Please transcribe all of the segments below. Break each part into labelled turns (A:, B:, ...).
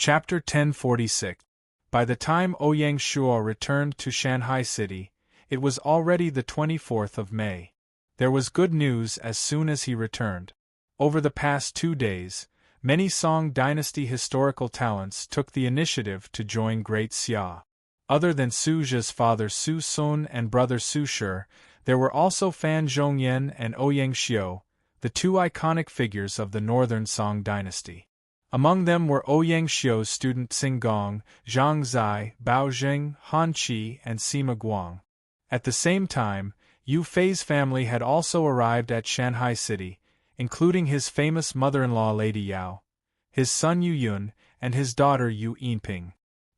A: Chapter 1046. By the time Ouyang Shuo returned to Shanghai City, it was already the 24th of May. There was good news as soon as he returned. Over the past 2 days, many Song dynasty historical talents took the initiative to join Great Xia. Other than Su Zhi's father Su Sun and brother Su Shi, there were also Fan Zhongyan and Ouyang Xiu, the two iconic figures of the northern Song dynasty. Among them were Ouyang Xiu's student Xing Gong, Zhang Zai, Bao Jing, Han Qi, and Sima Guang. At the same time, Yu Fei's family had also arrived at Shanghai City, including his famous mother-in-law Lady Yao, his son Yu Yun, and his daughter Yu Yinping.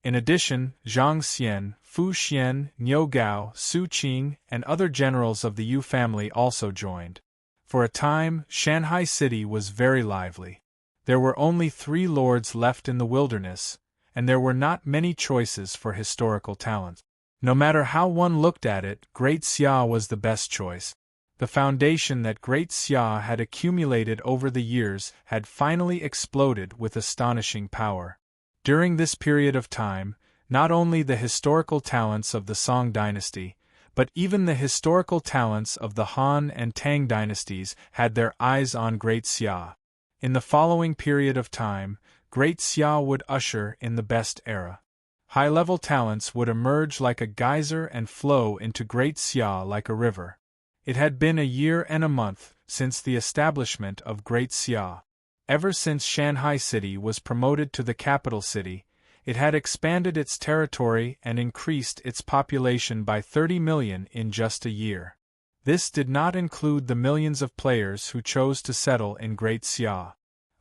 A: In addition, Zhang Xian, Fu Xian, Niu Gao, Su Qing, and other generals of the Yu family also joined. For a time, Shanghai City was very lively. There were only 3 lords left in the wilderness, and there were not many choices for historical talent. No matter how one looked at it, Great Xia was the best choice. The foundation that Great Xia had accumulated over the years had finally exploded with astonishing power. During this period of time, not only the historical talents of the Song dynasty, but even the historical talents of the Han and Tang dynasties had their eyes on Great Xia. In the following period of time, Great Xia would usher in the best era. High-level talents would emerge like a geyser and flow into Great Xia like a river. It had been a year and a month since the establishment of Great Xia. Ever since Shanghai City was promoted to the capital city, it had expanded its territory and increased its population by 30 million in just a year. This did not include the millions of players who chose to settle in Great Xia.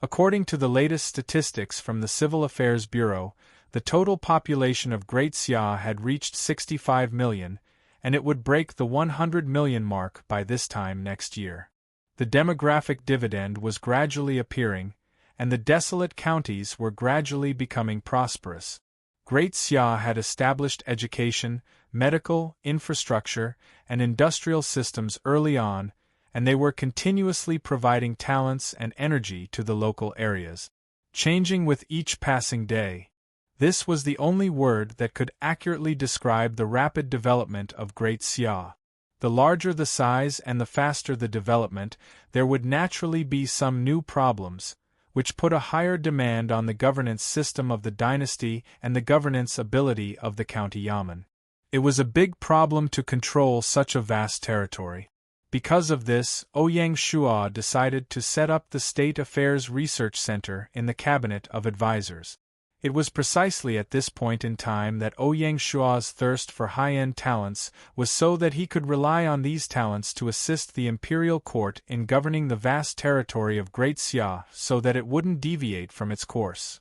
A: According to the latest statistics from the Civil Affairs Bureau, the total population of Great Xia had reached 65 million, and it would break the 100 million mark by this time next year. The demographic dividend was gradually appearing, and the desolate counties were gradually becoming prosperous. Great Xia had established education, medical, infrastructure, and industrial systems early on, and they were continuously providing talents and energy to the local areas, changing with each passing day. This was the only word that could accurately describe the rapid development of Great Xia. The larger the size and the faster the development, there would naturally be some new problems, which put a higher demand on the governance system of the dynasty and the governance ability of the county yamen. It was a big problem to control such a vast territory. Because of this, Ouyang Shuo decided to set up the State Affairs Research Center in the Cabinet of Advisors. It was precisely at this point in time that Ouyang Shuo's thirst for high-end talents was so that he could rely on these talents to assist the imperial court in governing the vast territory of Great Xia so that it wouldn't deviate from its course.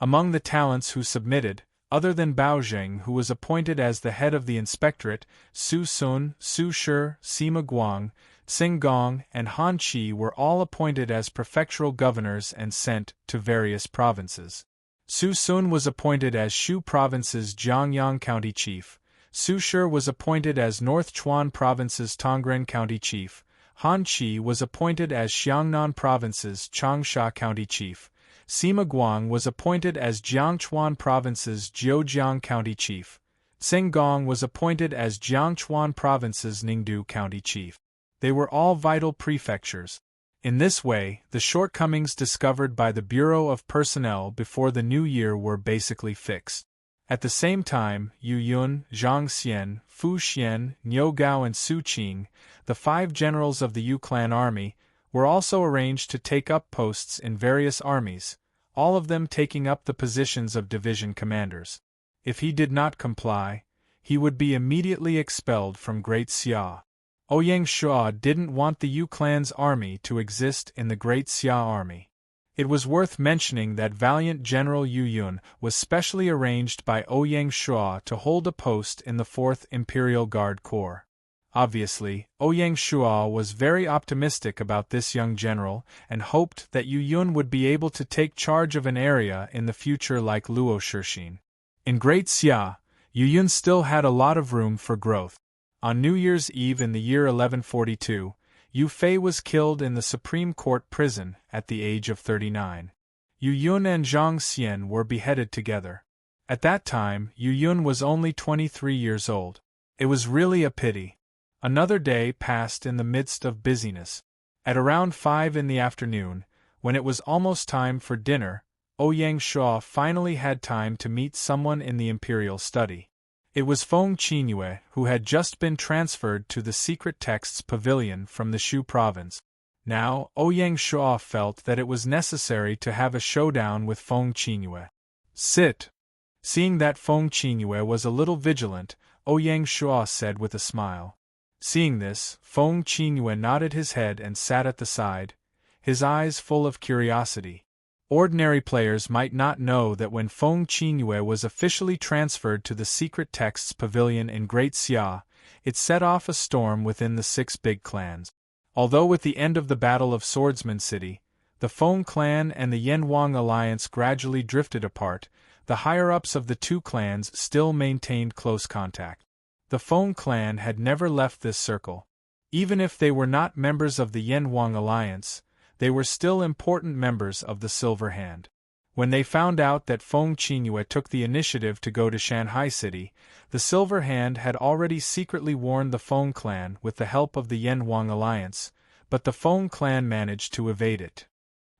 A: Among the talents who submitted, other than Bao Jing, who was appointed as the head of the inspectorate, Su Sun, Su Shi, Sima Guang, Xing Gong, and Han Qi were all appointed as prefectural governors and sent to various provinces. Su Sun was appointed as Shu Province's Jiangyang County Chief, Su Shi was appointed as North Chuan Province's Tongren County Chief, Han Qi was appointed as Xiangnan Province's Changsha County Chief, Sima Guang was appointed as Jiangchuan Province's Zhejiang County Chief, Xing Gong was appointed as Jiangchuan Province's Ningdu County Chief. They were all vital prefectures. In this way, the shortcomings discovered by the Bureau of Personnel before the new year were basically fixed. At the same time, Yu Yun, Zhang Xian, Fu Xian, Niu Gao and Su Qing, the 5 generals of the Yu clan army, were also arranged to take up posts in various armies, all of them taking up the positions of division commanders. If he did not comply, he would be immediately expelled from Great Xia. Ouyang Shuo didn't want the Yu clan's army to exist in the Great Xia army. It was worth mentioning that valiant General Yu Yun was specially arranged by Ouyang Shuo to hold a post in the 4th Imperial Guard Corps. Obviously, Ouyang Shuo was very optimistic about this young general and hoped that Yu Yun would be able to take charge of an area in the future like Luo Shixin. In Great Xia, Yu Yun still had a lot of room for growth. On New Year's Eve in the year 1142, Yu Fei was killed in the Supreme Court prison at the age of 39. Yu Yun and Zhang Xian were beheaded together. At that time, Yu Yun was only 23 years old. It was really a pity. Another day passed in the midst of busyness. At around 5 in the afternoon, when it was almost time for dinner, Ouyang Shuo finally had time to meet someone in the imperial study. It was Feng Qinyue, who had just been transferred to the secret texts pavilion from the Shu province. Now, Ouyang Shuo felt that it was necessary to have a showdown with Feng Qinyue. Sit. Seeing that Feng Qinyue was a little vigilant, Ouyang Shuo said with a smile. Seeing this, Feng Qinyue nodded his head and sat at the side, his eyes full of curiosity. Ordinary players might not know that when Feng Qinyue was officially transferred to the secret texts pavilion in Great Xia, it set off a storm within the 6 big clans. Although with the end of the Battle of Swordsman City, the Feng clan and the Yanwang alliance gradually drifted apart, the higher-ups of the 2 clans still maintained close contact. The Feng clan had never left this circle. Even if they were not members of the Yanwang alliance, they were still important members of the Silver Hand. When they found out that Feng Qinyue took the initiative to go to Shanghai City, the Silver Hand had already secretly warned the Feng clan with the help of the Yanwang alliance, but the Feng clan managed to evade it.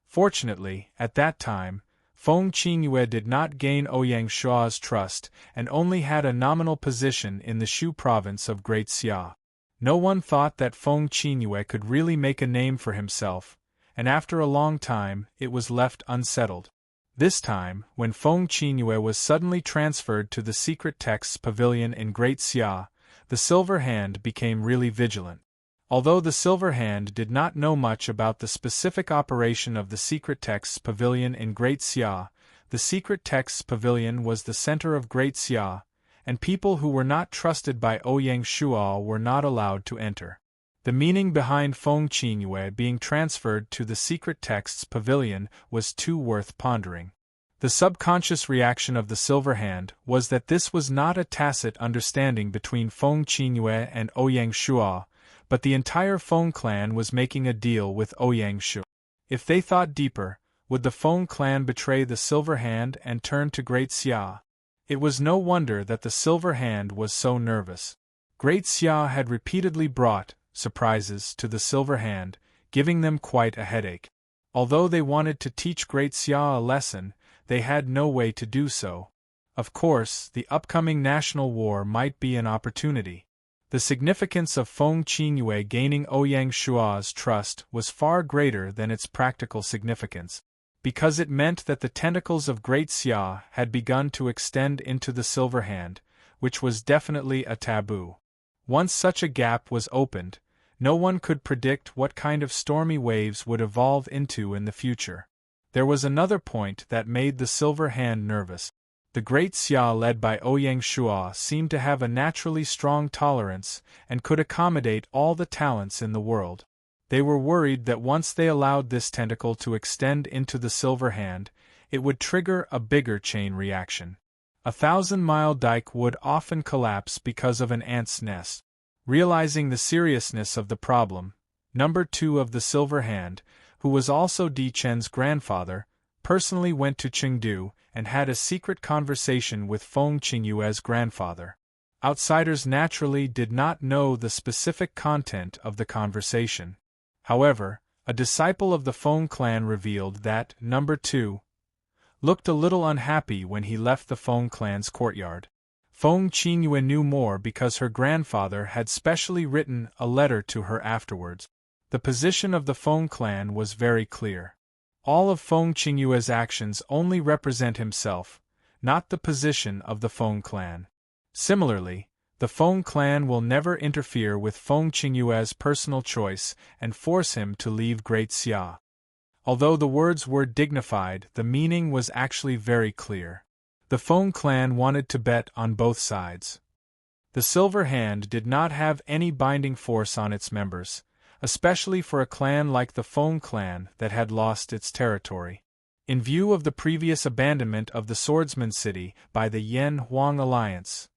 A: Fortunately, at that time, Feng Qinyue did not gain Ouyang Shuo's trust and only had a nominal position in the Shu province of Great Xia. No one thought that Feng Qinyue could really make a name for himself, and after a long time, it was left unsettled. This time, when Feng Qinyue was suddenly transferred to the secret texts pavilion in Great Xia, the Silver Hand became really vigilant. Although the Silver Hand did not know much about the specific operation of the secret texts pavilion in Great Xia, the secret texts pavilion was the center of Great Xia, and people who were not trusted by Ouyang Shuo were not allowed to enter. The meaning behind Feng Qinyue being transferred to the secret texts pavilion was too worth pondering. The subconscious reaction of the Silver Hand was that this was not a tacit understanding between Feng Qinyue and Ouyang Shuo, but the entire Feng clan was making a deal with Ouyang Shu. If they thought deeper, would the Feng clan betray the Silver Hand and turn to Great Xia? It was no wonder that the Silver Hand was so nervous. Great Xia had repeatedly brought surprises to the Silver Hand, giving them quite a headache. Although they wanted to teach Great Xia a lesson, they had no way to do so. Of course, the upcoming national war might be an opportunity. The significance of Feng Qinyue gaining Ouyang Shuo's trust was far greater than its practical significance, because it meant that the tentacles of Great Xia had begun to extend into the Silver Hand, which was definitely a taboo. Once such a gap was opened, no one could predict what kind of stormy waves would evolve into in the future. There was another point that made the Silver Hand nervous. The Great Xia led by Ouyang Shuo seemed to have a naturally strong tolerance and could accommodate all the talents in the world. They were worried that once they allowed this tentacle to extend into the Silver Hand, it would trigger a bigger chain reaction. 1,000-mile dike would often collapse because of an ant's nest. Realizing the seriousness of the problem, number 2 of the Silver Hand, who was also Di Chen's grandfather, personally went to Chengdu and had a secret conversation with Feng Qinyue's grandfather. Outsiders naturally did not know the specific content of the conversation. However, a disciple of the Feng clan revealed that number 2 looked a little unhappy when he left the Feng clan's courtyard. Feng Qinyue knew more because her grandfather had specially written a letter to her afterwards. The position of the Feng clan was very clear. All of Feng Qinyue's actions only represent himself, not the position of the Feng clan. Similarly, the Feng clan will never interfere with Feng Qinyue's personal choice and force him to leave Great Xia. Although the words were dignified, the meaning was actually very clear. The Feng clan wanted to bet on both sides. The Silver Hand did not have any binding force on its members, especially for a clan like the Feng clan that had lost its territory. In view of the previous abandonment of the Swordsman City by the Yan-Huang alliance,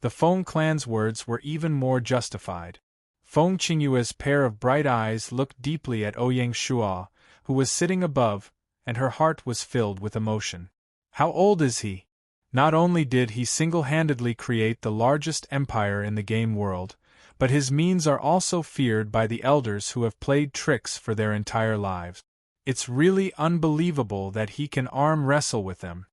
A: the Feng clan's words were even more justified. Feng Qinyue's pair of bright eyes looked deeply at Ouyang Shuo, who was sitting above, and her heart was filled with emotion. How old is he? Not only did he single-handedly create the largest empire in the game world, but his means are also feared by the elders who have played tricks for their entire lives. It's really unbelievable that he can arm wrestle with them.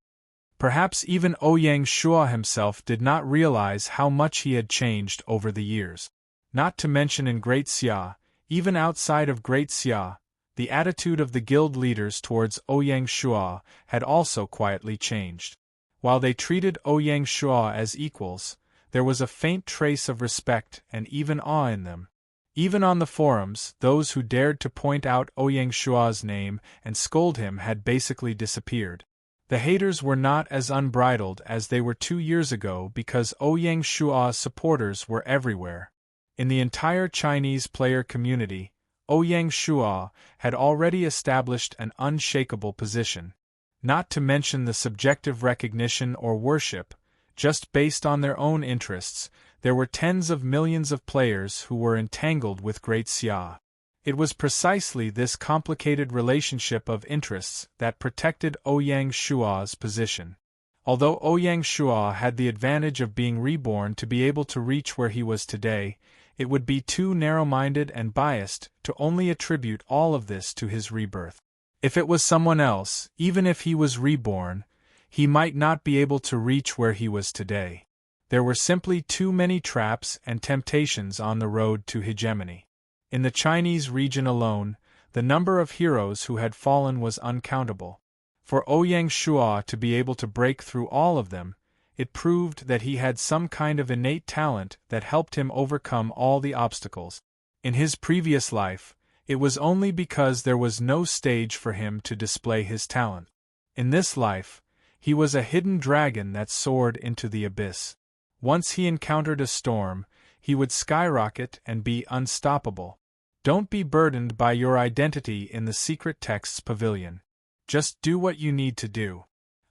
A: Perhaps even Ouyang Shuo himself did not realize how much he had changed over the years. Not to mention in Great Xia, even outside of Great Xia, the attitude of the guild leaders towards Ouyang Shuo had also quietly changed. While they treated Ouyang Shuo as equals, there was a faint trace of respect and even awe in them. Even on the forums, those who dared to point out Ouyang Shuo's name and scold him had basically disappeared. The haters were not as unbridled as they were 2 years ago because Ouyang Shuo's supporters were everywhere. In the entire Chinese player community, Ouyang Shuo had already established an unshakable position. Not to mention the subjective recognition or worship, just based on their own interests, there were tens of millions of players who were entangled with Great Xia. It was precisely this complicated relationship of interests that protected Ouyang Shuo's position. Although Ouyang Shuo had the advantage of being reborn to be able to reach where he was today, it would be too narrow-minded and biased to only attribute all of this to his rebirth. If it was someone else, even if he was reborn, he might not be able to reach where he was today. There were simply too many traps and temptations on the road to hegemony. In the Chinese region alone, the number of heroes who had fallen was uncountable. For Ouyang Shuo to be able to break through all of them, it proved that he had some kind of innate talent that helped him overcome all the obstacles. In his previous life, it was only because there was no stage for him to display his talent. In this life, he was a hidden dragon that soared into the abyss. Once he encountered a storm, he would skyrocket and be unstoppable. Don't be burdened by your identity in the Secret Texts Pavilion. Just do what you need to do.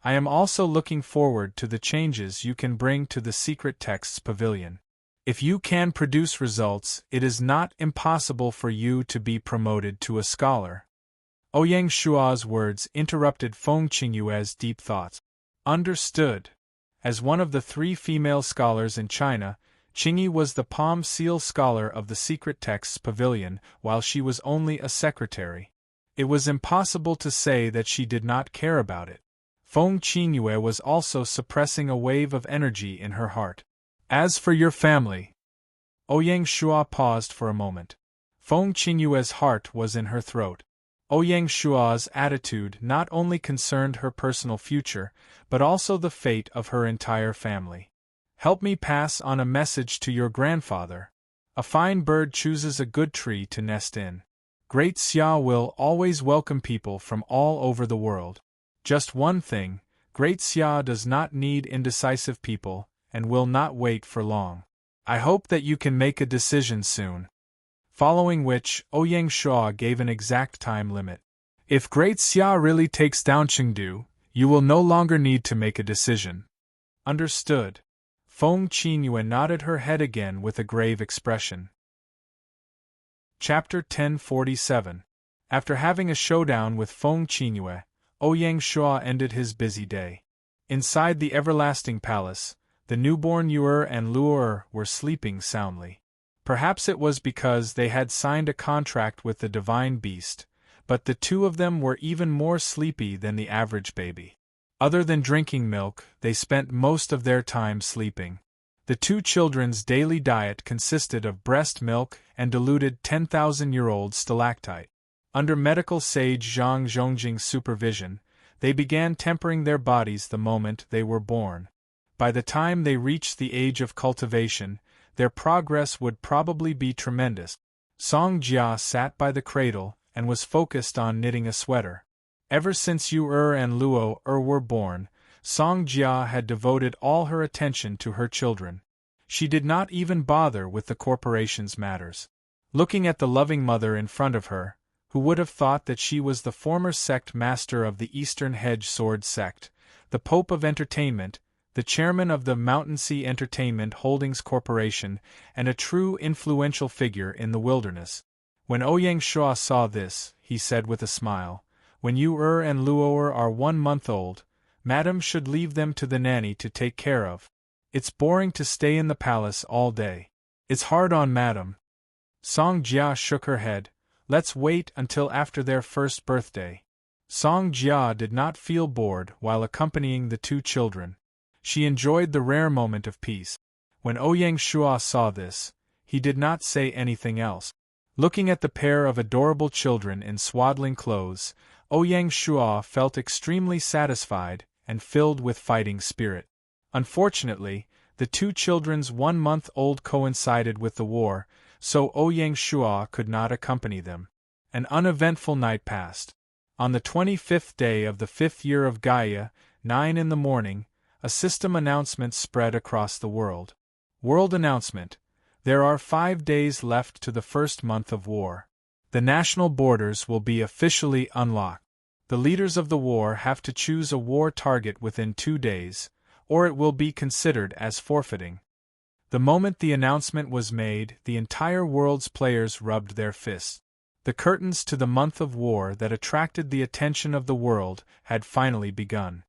A: I am also looking forward to the changes you can bring to the Secret Texts Pavilion. If you can produce results, it is not impossible for you to be promoted to a scholar. Ouyang Shuo's words interrupted Feng Qingyue's deep thoughts. Understood. As one of the 3 female scholars in China, Qingyi was the Palm Seal Scholar of the Secret Texts Pavilion, while she was only a secretary. It was impossible to say that she did not care about it. Feng Qingyue was also suppressing a wave of energy in her heart. As for your family... Ouyang Shuo paused for a moment. Feng Qingyue's heart was in her throat. Ouyang Shuo's attitude not only concerned her personal future, but also the fate of her entire family. Help me pass on a message to your grandfather. A fine bird chooses a good tree to nest in. Great Xia will always welcome people from all over the world. Just one thing, Great Xia does not need indecisive people, and will not wait for long. I hope that you can make a decision soon. Following which, Ouyang Shuo gave an exact time limit. If Great Xia really takes down Chengdu, you will no longer need to make a decision. Understood. Feng Qingyue nodded her head again with a grave expression. Chapter 1047. After having a showdown with Feng Qingyue, Ouyang Shuo ended his busy day. Inside the Everlasting Palace, the newborn Yuer and Luer were sleeping soundly. Perhaps it was because they had signed a contract with the Divine Beast, but the two of them were even more sleepy than the average baby. Other than drinking milk, they spent most of their time sleeping. The 2 children's daily diet consisted of breast milk and diluted 10,000-year-old stalactite. Under medical sage Zhang Zhongjing's supervision, they began tempering their bodies the moment they were born. By the time they reached the age of cultivation, their progress would probably be tremendous. Song Jia sat by the cradle and was focused on knitting a sweater. Ever since Yu and Luo were born, Song Jia had devoted all her attention to her children. She did not even bother with the corporation's matters. Looking at the loving mother in front of her, who would have thought that she was the former sect master of the Eastern Hedge Sword sect, the Pope of Entertainment, the chairman of the Mountain Sea Entertainment Holdings Corporation, and a true influential figure in the wilderness. When Ouyang Shuo saw this, he said with a smile, When you and Luo are 1 month old, Madam should leave them to the nanny to take care of. It's boring to stay in the palace all day. It's hard on Madam. Song Jia shook her head. Let's wait until after their first birthday. Song Jia did not feel bored while accompanying the two children. She enjoyed the rare moment of peace. When Ouyang Shua saw this, he did not say anything else. Looking at the pair of adorable children in swaddling clothes, Ouyang Shua felt extremely satisfied and filled with fighting spirit. Unfortunately, the two children's 1 month-old coincided with the war, so Ouyang Shua could not accompany them. An uneventful night passed. On the 25th day of the 5th year of Gaia, 9 in the morning, a system announcement spread across the world. World announcement: there are 5 days left to the first month of war. The national borders will be officially unlocked. The leaders of the war have to choose a war target within 2 days, or it will be considered as forfeiting. The moment the announcement was made, the entire world's players rubbed their fists. The curtains to the month of war that attracted the attention of the world had finally begun.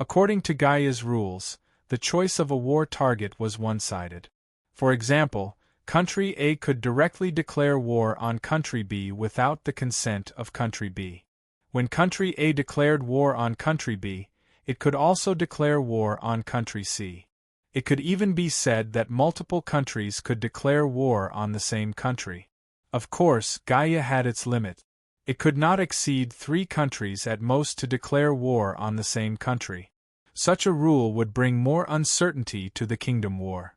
A: According to Gaia's rules, the choice of a war target was one-sided. For example, Country A could directly declare war on Country B without the consent of Country B. When Country A declared war on Country B, it could also declare war on Country C. It could even be said that multiple countries could declare war on the same country. Of course, Gaia had its limit. It could not exceed 3 countries at most to declare war on the same country. Such a rule would bring more uncertainty to the kingdom war.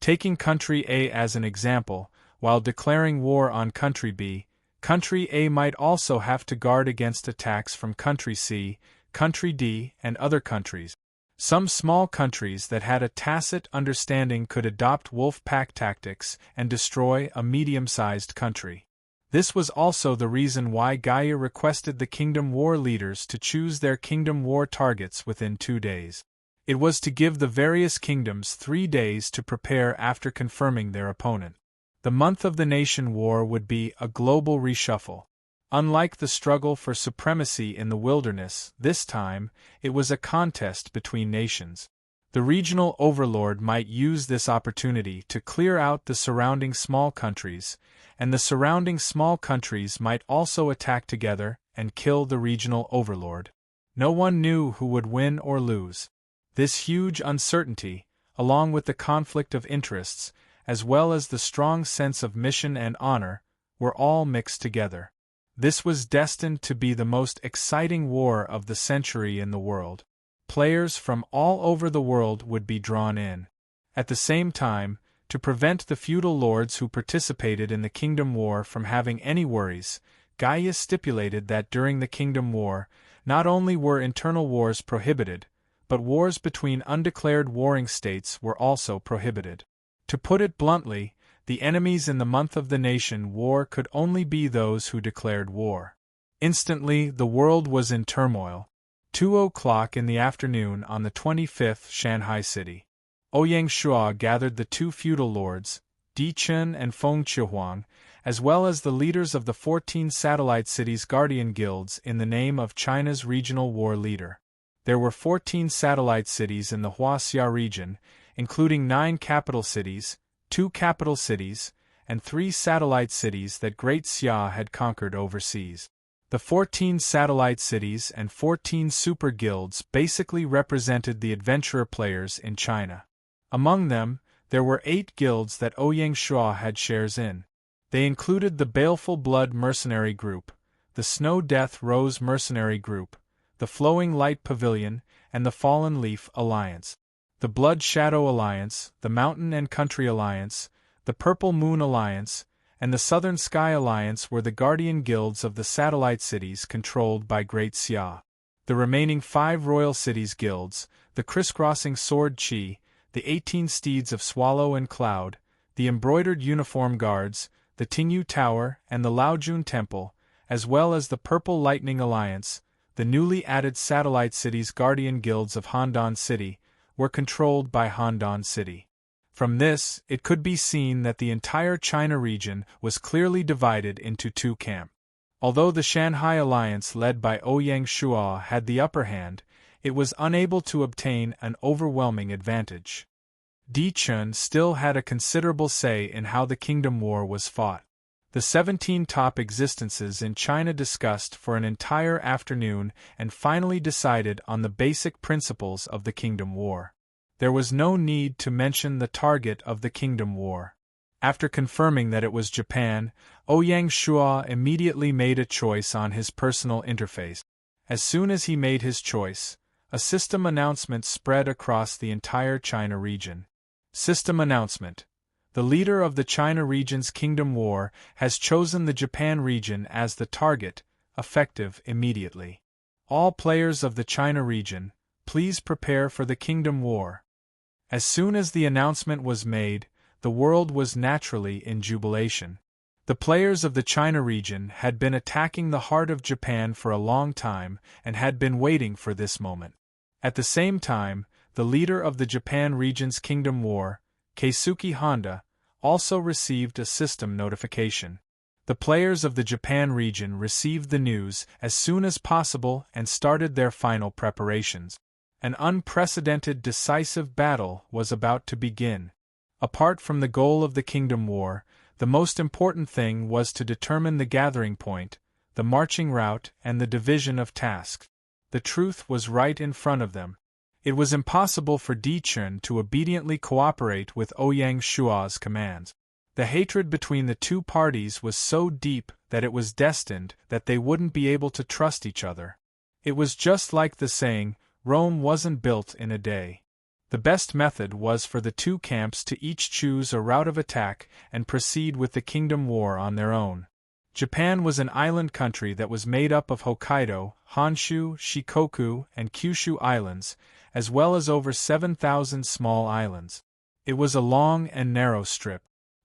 A: Taking Country A as an example, while declaring war on Country B, Country A might also have to guard against attacks from Country C, Country D, and other countries. Some small countries that had a tacit understanding could adopt wolf pack tactics and destroy a medium-sized country. This was also the reason why Gaia requested the Kingdom War leaders to choose their Kingdom War targets within 2 days. It was to give the various kingdoms 3 days to prepare after confirming their opponent. The month of the nation war would be a global reshuffle. Unlike the struggle for supremacy in the wilderness, this time, it was a contest between nations. The regional overlord might use this opportunity to clear out the surrounding small countries, and the surrounding small countries might also attack together and kill the regional overlord. No one knew who would win or lose. This huge uncertainty, along with the conflict of interests, as well as the strong sense of mission and honor, were all mixed together. This was destined to be the most exciting war of the century in the world. Players from all over the world would be drawn in. At the same time, to prevent the feudal lords who participated in the Kingdom War from having any worries, Gaia stipulated that during the Kingdom War, not only were internal wars prohibited, but wars between undeclared warring states were also prohibited. To put it bluntly, the enemies in the month of the nation war could only be those who declared war. Instantly, the world was in turmoil. 2:00 in the afternoon on the 25th Shanghai city. Ouyang Shua gathered the 2 feudal lords, Di Chun and Feng Chihuang, as well as the leaders of the 14 satellite cities' guardian guilds in the name of China's regional war leader. There were 14 satellite cities in the Huaxia region, including 9 capital cities, 2 capital cities, and 3 satellite cities that Great Xia had conquered overseas. The 14 satellite cities and 14 super guilds basically represented the adventurer players in China. Among them, there were 8 guilds that Ouyang Shua had shares in. They included the Baleful Blood Mercenary Group, the Snow Death Rose Mercenary Group, the Flowing Light Pavilion, and the Fallen Leaf Alliance. The Blood Shadow Alliance, the Mountain and Country Alliance, the Purple Moon Alliance, and the Southern Sky Alliance were the guardian guilds of the satellite cities controlled by Great Xia. The remaining 5 royal cities guilds, the Crisscrossing Sword Chi, the 18 Steeds of Swallow and Cloud, the Embroidered Uniform Guards, the Tingyu Tower, and the Laojun Temple, as well as the Purple Lightning Alliance, the newly added satellite cities guardian guilds of Handan City, were controlled by Handan City. From this, it could be seen that the entire China region was clearly divided into 2 camps. Although the Shanghai alliance led by Ouyang Shuo had the upper hand, it was unable to obtain an overwhelming advantage. Di Chun still had a considerable say in how the Kingdom War was fought. The 17 top existences in China discussed for an entire afternoon and finally decided on the basic principles of the Kingdom War. There was no need to mention the target of the Kingdom War. After confirming that it was Japan, Ouyang Shuo immediately made a choice on his personal interface. As soon as he made his choice, a system announcement spread across the entire China region. System announcement. The leader of the China region's Kingdom War has chosen the Japan region as the target, effective immediately. All players of the China region, please prepare for the Kingdom War. As soon as the announcement was made, the world was naturally in jubilation. The players of the China region had been attacking the heart of Japan for a long time and had been waiting for this moment. At the same time, the leader of the Japan region's Kingdom War, Keisuke Honda, also received a system notification. The players of the Japan region received the news as soon as possible and started their final preparations. An unprecedented decisive battle was about to begin. Apart from the goal of the Kingdom War, the most important thing was to determine the gathering point, the marching route, and the division of tasks. The truth was right in front of them. It was impossible for Di Chun to obediently cooperate with Ouyang Shuo's commands. The hatred between the two parties was so deep that it was destined that they wouldn't be able to trust each other. It was just like the saying, Rome wasn't built in a day. The best method was for the two camps to each choose a route of attack and proceed with the Kingdom War on their own. Japan was an island country that was made up of Hokkaido, Honshu, Shikoku, and Kyushu islands, as well as over 7,000 small islands. It was a long and narrow strip.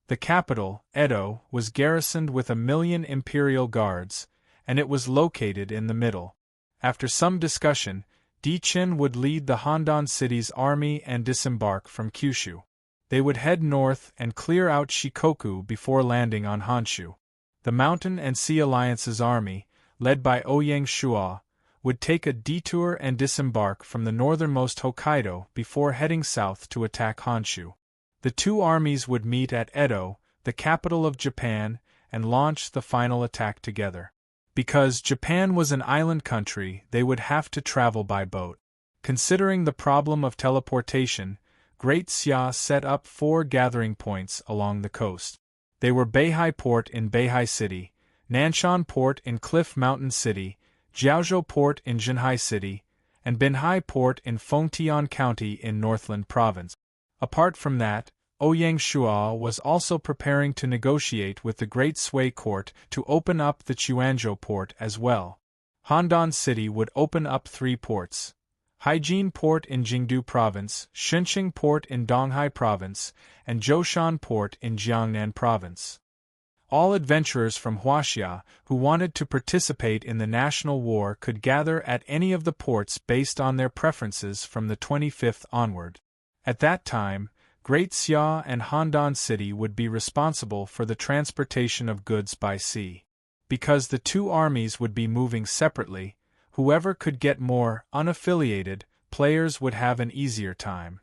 A: The capital, Edo, was garrisoned with 1,000,000 imperial guards, and it was located in the middle. After some discussion, Di Chun would lead the Handan city's army and disembark from Kyushu. They would head north and clear out Shikoku before landing on Honshu. The Mountain and Sea Alliance's army, led by Ouyang Shuo, would take a detour and disembark from the northernmost Hokkaido before heading south to attack Honshu. The two armies would meet at Edo, the capital of Japan, and launch the final attack together. Because Japan was an island country, they would have to travel by boat. Considering the problem of teleportation, Great Xia set up 4 gathering points along the coast. They were Beihai Port in Beihai City, Nanshan Port in Cliff Mountain City, Jiaozhou Port in Jinhai City, and Binhai Port in Fengtian County in Northland Province. Apart from that, Ouyang Shuo was also preparing to negotiate with the Great Sui Court to open up the Chuanzhou Port as well. Handan City would open up 3 ports: Haijin Port in Jingdu Province, Shunqing Port in Donghai Province, and Zhoushan Port in Jiangnan Province. All adventurers from Huaxia who wanted to participate in the national war could gather at any of the ports based on their preferences from the 25th onward. At that time, Great Xia and Handan City would be responsible for the transportation of goods by sea. Because the two armies would be moving separately, whoever could get more unaffiliated players would have an easier time.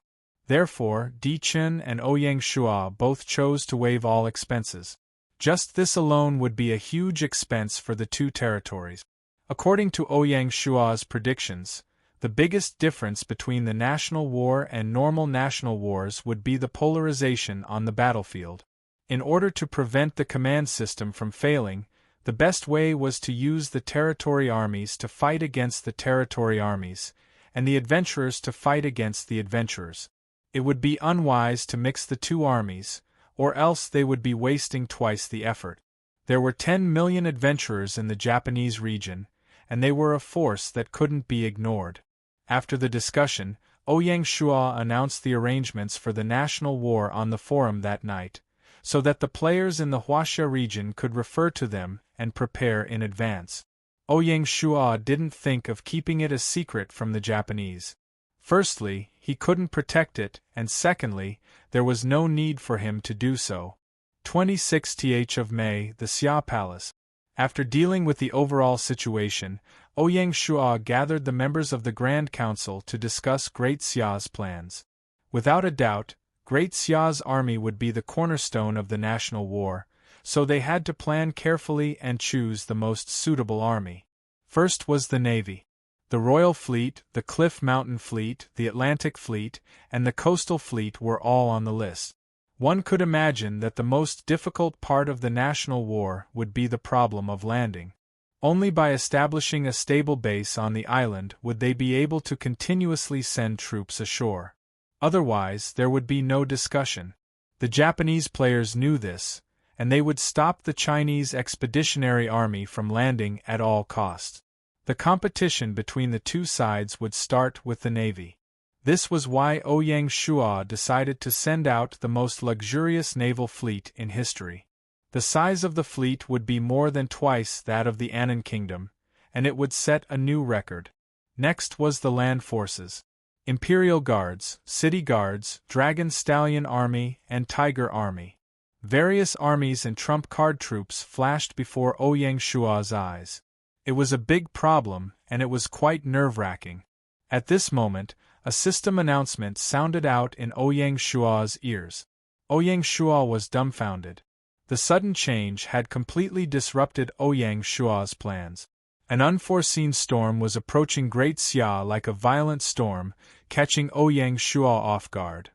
A: Therefore, Di Chun and Ouyang Shuo both chose to waive all expenses. Just this alone would be a huge expense for the two territories. According to Ouyang Shuo's predictions, the biggest difference between the national war and normal national wars would be the polarization on the battlefield. In order to prevent the command system from failing, the best way was to use the territory armies to fight against the territory armies, and the adventurers to fight against the adventurers. It would be unwise to mix the two armies, or else they would be wasting twice the effort. There were 10 million adventurers in the Japanese region, and they were a force that couldn't be ignored. After the discussion, Ouyang Shuo announced the arrangements for the national war on the forum that night, so that the players in the Huaxia region could refer to them and prepare in advance. Ouyang Shuo didn't think of keeping it a secret from the Japanese. Firstly, he couldn't protect it, and secondly, there was no need for him to do so. 26th of May, the Xia Palace. After dealing with the overall situation, Ouyang Shua gathered the members of the Grand Council to discuss Great Xia's plans. Without a doubt, Great Xia's army would be the cornerstone of the national war, so they had to plan carefully and choose the most suitable army. First was the Navy. The Royal Fleet, the Cliff Mountain Fleet, the Atlantic Fleet, and the Coastal Fleet were all on the list. One could imagine that the most difficult part of the national war would be the problem of landing. Only by establishing a stable base on the island would they be able to continuously send troops ashore. Otherwise, there would be no discussion. The Japanese players knew this, and they would stop the Chinese Expeditionary Army from landing at all costs. The competition between the two sides would start with the Navy. This was why Ouyang Shua decided to send out the most luxurious naval fleet in history. The size of the fleet would be more than twice that of the Annan Kingdom, and it would set a new record. Next was the land forces. Imperial Guards, City Guards, Dragon Stallion Army, and Tiger Army. Various armies and trump card troops flashed before Ouyang Shua's eyes. It was a big problem, and it was quite nerve-wracking. At this moment, a system announcement sounded out in Ouyang Shua's ears. Ouyang Shua was dumbfounded. The sudden change had completely disrupted Ouyang Shua's plans. An unforeseen storm was approaching Great Xia like a violent storm, catching Ouyang Shua off guard.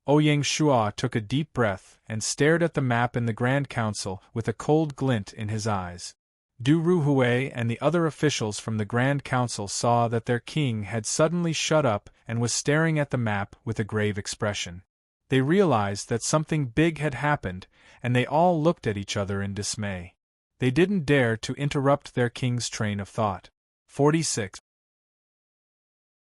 A: Ouyang Shua took a deep breath and stared at the map in the Grand Council with a cold glint in his eyes. Du Ruhui and the other officials from the Grand Council saw that their king had suddenly shut up and was staring at the map with a grave expression. They realized that something big had happened, and they all looked at each other in dismay. They didn't dare to interrupt their king's train of thought. 46.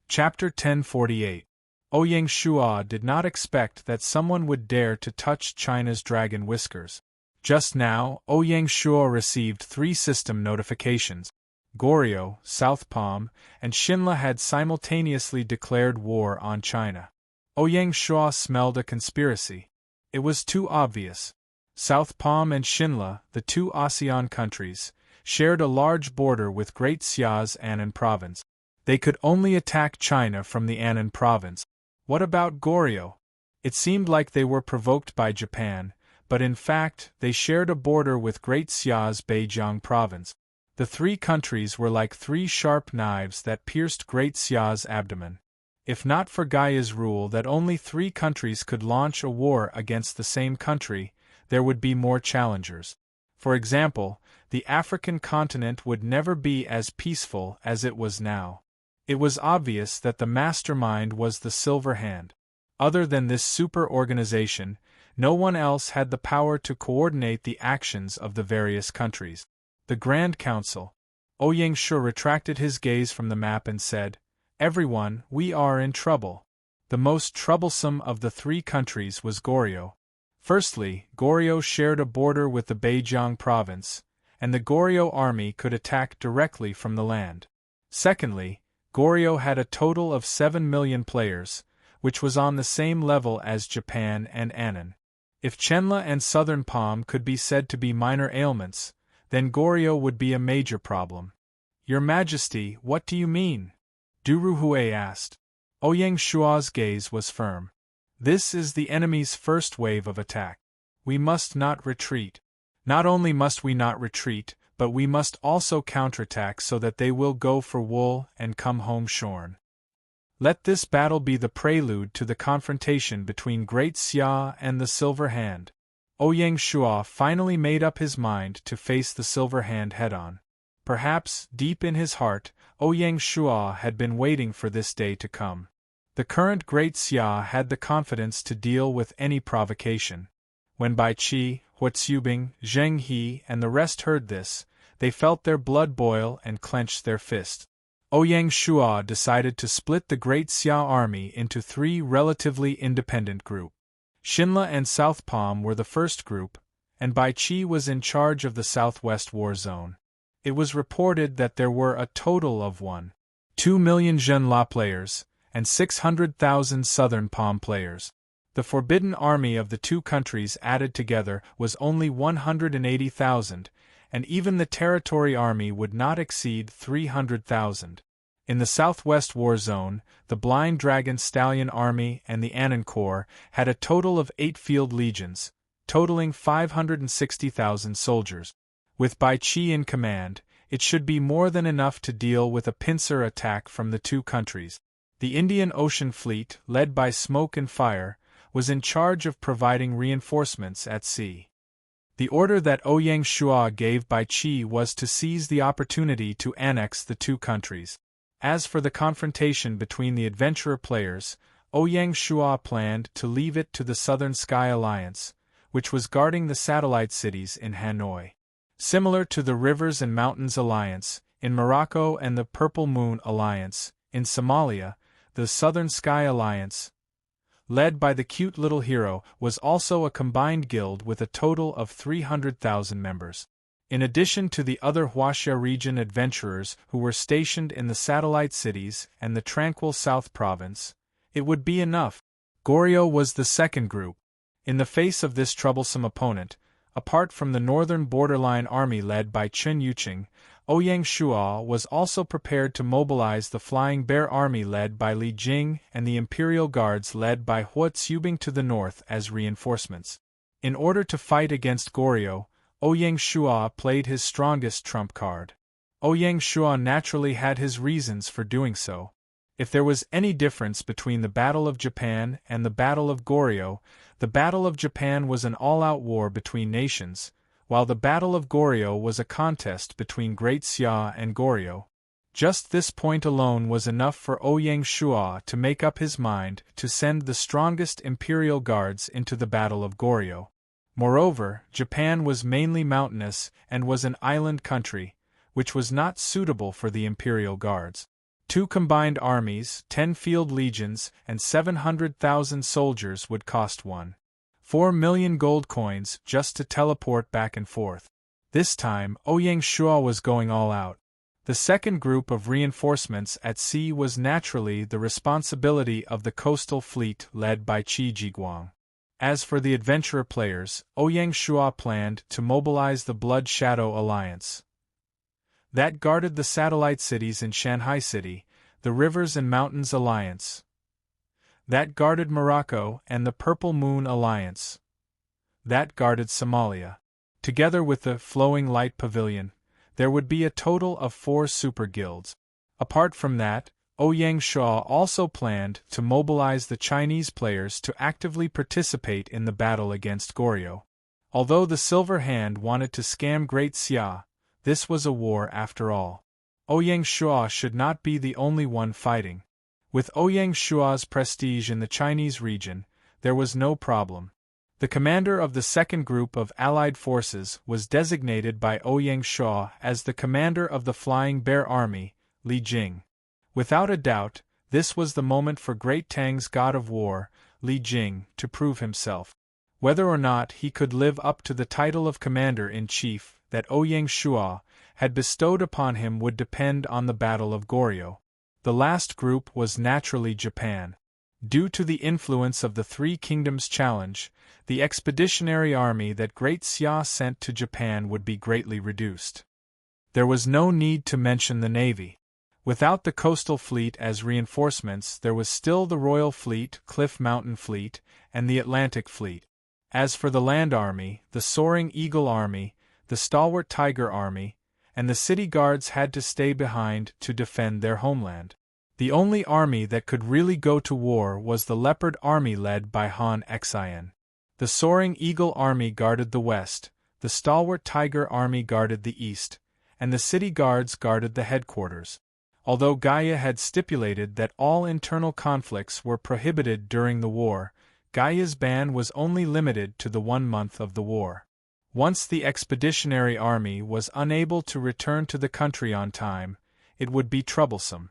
A: Chapter 1048. Ouyang Shua did not expect that someone would dare to touch China's dragon whiskers. Just now, Ouyang Shua received 3 system notifications. Goryeo, South Palm, and Shinla had simultaneously declared war on China. Ouyang Shua smelled a conspiracy. It was too obvious. South Palm and Shinla, the 2 ASEAN countries, shared a large border with Great Xia's Annan province. They could only attack China from the Annan province. What about Goryeo? It seemed like they were provoked by Japan, but in fact they shared a border with Great Xia's Beijiang province. The 3 countries were like 3 sharp knives that pierced Great Xia's abdomen. If not for Gaia's rule that only 3 countries could launch a war against the same country, there would be more challengers. For example, the African continent would never be as peaceful as it was now. It was obvious that the mastermind was the Silver Hand. Other than this super organization, no one else had the power to coordinate the actions of the various countries. The Grand Council. Ouyang Shua retracted his gaze from the map and said, "Everyone, we are in trouble." The most troublesome of the 3 countries was Goryeo. Firstly, Goryeo shared a border with the Beijiang province, and the Goryeo army could attack directly from the land. Secondly, Goryeo had a total of 7 million players, which was on the same level as Japan and Annan. If Chenla and Southern Palm could be said to be minor ailments, then Goryeo would be a major problem. "Your Majesty, what do you mean?" Du Ruhui asked. Ouyang Shua's gaze was firm. "This is the enemy's first wave of attack. We must not retreat. Not only must we not retreat, but we must also counterattack so that they will go for wool and come home shorn. Let this battle be the prelude to the confrontation between Great Xia and the Silver Hand." Ouyang Shua finally made up his mind to face the Silver Hand head-on. Perhaps, deep in his heart, Ouyang Shua had been waiting for this day to come. The current Great Xia had the confidence to deal with any provocation. When Bai Qi, Huatsubing, Zheng He, and the rest heard this, they felt their blood boil and clenched their fists. Ouyang Shua decided to split the Great Xia army into 3 relatively independent groups. Shinla and South Palm were the first group, and Bai Qi was in charge of the Southwest War Zone. It was reported that there were a total of 1.2 million Zhenla players, and 600,000 Southern Palm players. The forbidden army of the 2 countries added together was only 180,000, and even the territory army would not exceed 300,000. In the southwest war zone, the Blind Dragon Stallion Army and the Annan Corps had a total of 8 field legions, totaling 560,000 soldiers. With Bai Qi in command, it should be more than enough to deal with a pincer attack from the two countries. The Indian Ocean Fleet, led by Smoke and Fire, was in charge of providing reinforcements at sea. The order that Ouyang Shua gave Bai Qi was to seize the opportunity to annex the two countries. As for the confrontation between the adventurer players, Ouyang Shua planned to leave it to the Southern Sky Alliance, which was guarding the satellite cities in Hanoi. Similar to the Rivers and Mountains Alliance, in Morocco, and the Purple Moon Alliance, in Somalia, the Southern Sky Alliance, led by the cute little hero, was also a combined guild with a total of 300,000 members. In addition to the other Huaxia region adventurers who were stationed in the satellite cities and the tranquil South Province, it would be enough. Goryeo was the second group. In the face of this troublesome opponent, apart from the northern borderline army led by Chen Yuqing, Ouyang Shua was also prepared to mobilize the Flying Bear army led by Li Jing and the Imperial Guards led by Hua Tsubing to the north as reinforcements. In order to fight against Goryeo, Ouyang Shua played his strongest trump card. Ouyang Shua naturally had his reasons for doing so. If there was any difference between the Battle of Japan and the Battle of Goryeo, the Battle of Japan was an all-out war between nations, while the Battle of Goryeo was a contest between Great Xia and Goryeo. Just this point alone was enough for Ouyang Shua to make up his mind to send the strongest Imperial Guards into the Battle of Goryeo. Moreover, Japan was mainly mountainous and was an island country, which was not suitable for the Imperial Guards. 2 combined armies, 10 field legions, and 700,000 soldiers would cost 1.4 million gold coins just to teleport back and forth. This time, Ouyang Shua was going all out. The second group of reinforcements at sea was naturally the responsibility of the coastal fleet led by Qi Jiguang. As for the adventurer players, Ouyang Shua planned to mobilize the Blood Shadow Alliance that guarded the satellite cities in Shanghai City, the Rivers and Mountains Alliance that guarded Morocco, and the Purple Moon Alliance that guarded Somalia. Together with the Flowing Light Pavilion, there would be a total of 4 super guilds. Apart from that, Ouyang Shua also planned to mobilize the Chinese players to actively participate in the battle against Goryeo. Although the Silver Hand wanted to scam Great Xia, this was a war after all. Ouyang Shua should not be the only one fighting. With Ouyang Shua's prestige in the Chinese region, there was no problem. The commander of the second group of allied forces was designated by Ouyang Shua as the commander of the Flying Bear Army, Li Jing. Without a doubt, this was the moment for Great Tang's god of war, Li Jing, to prove himself. Whether or not he could live up to the title of commander-in-chief that Ouyang Shua had bestowed upon him would depend on the Battle of Goryeo. The last group was naturally Japan. Due to the influence of the Three Kingdoms Challenge, the expeditionary army that Great Xia sent to Japan would be greatly reduced. There was no need to mention the navy. Without the coastal fleet as reinforcements, there was still the Royal Fleet, Cliff Mountain Fleet, and the Atlantic Fleet. As for the land army, the Soaring Eagle Army, the Stalwart Tiger Army, and the city guards had to stay behind to defend their homeland. The only army that could really go to war was the Leopard Army led by Han Xian. The Soaring Eagle Army guarded the west, the Stalwart Tiger Army guarded the east, and the city guards guarded the headquarters. Although Gaia had stipulated that all internal conflicts were prohibited during the war, Gaia's ban was only limited to the 1 month of the war. Once the expeditionary army was unable to return to the country on time, it would be troublesome.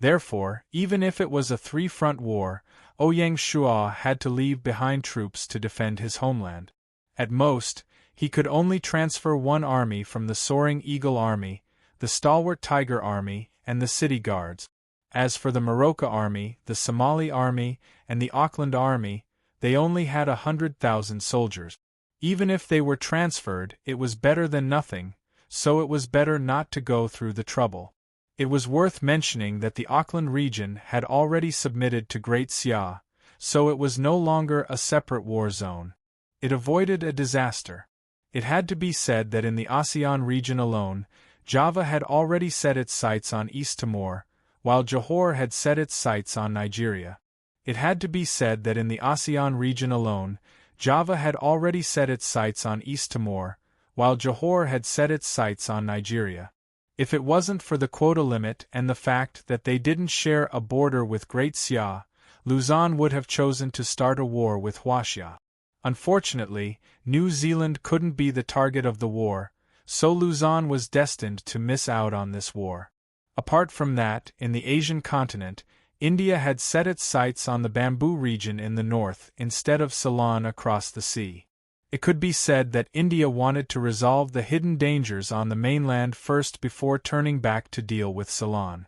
A: Therefore, even if it was a 3-front war, Ouyang Shua had to leave behind troops to defend his homeland. At most, he could only transfer 1 army from the Soaring Eagle Army, the Stalwart Tiger Army, and the city guards. As for the Morocco Army, the Somali Army, and the Auckland Army, they only had 100,000 soldiers. Even if they were transferred, it was better than nothing, so it was better not to go through the trouble. It was worth mentioning that the Auckland region had already submitted to Great Xia, so it was no longer a separate war zone. It avoided a disaster. It had to be said that in the ASEAN region alone, Java had already set its sights on East Timor, while Johor had set its sights on Nigeria. It had to be said that in the ASEAN region alone, Java had already set its sights on East Timor, while Johor had set its sights on Nigeria. If it wasn't for the quota limit and the fact that they didn't share a border with Great Xia, Luzon would have chosen to start a war with Huaxia. Unfortunately, New Zealand couldn't be the target of the war, so Luzon was destined to miss out on this war. Apart from that, in the Asian continent, India had set its sights on the Bamboo region in the north instead of Ceylon across the sea. It could be said that India wanted to resolve the hidden dangers on the mainland first before turning back to deal with Ceylon.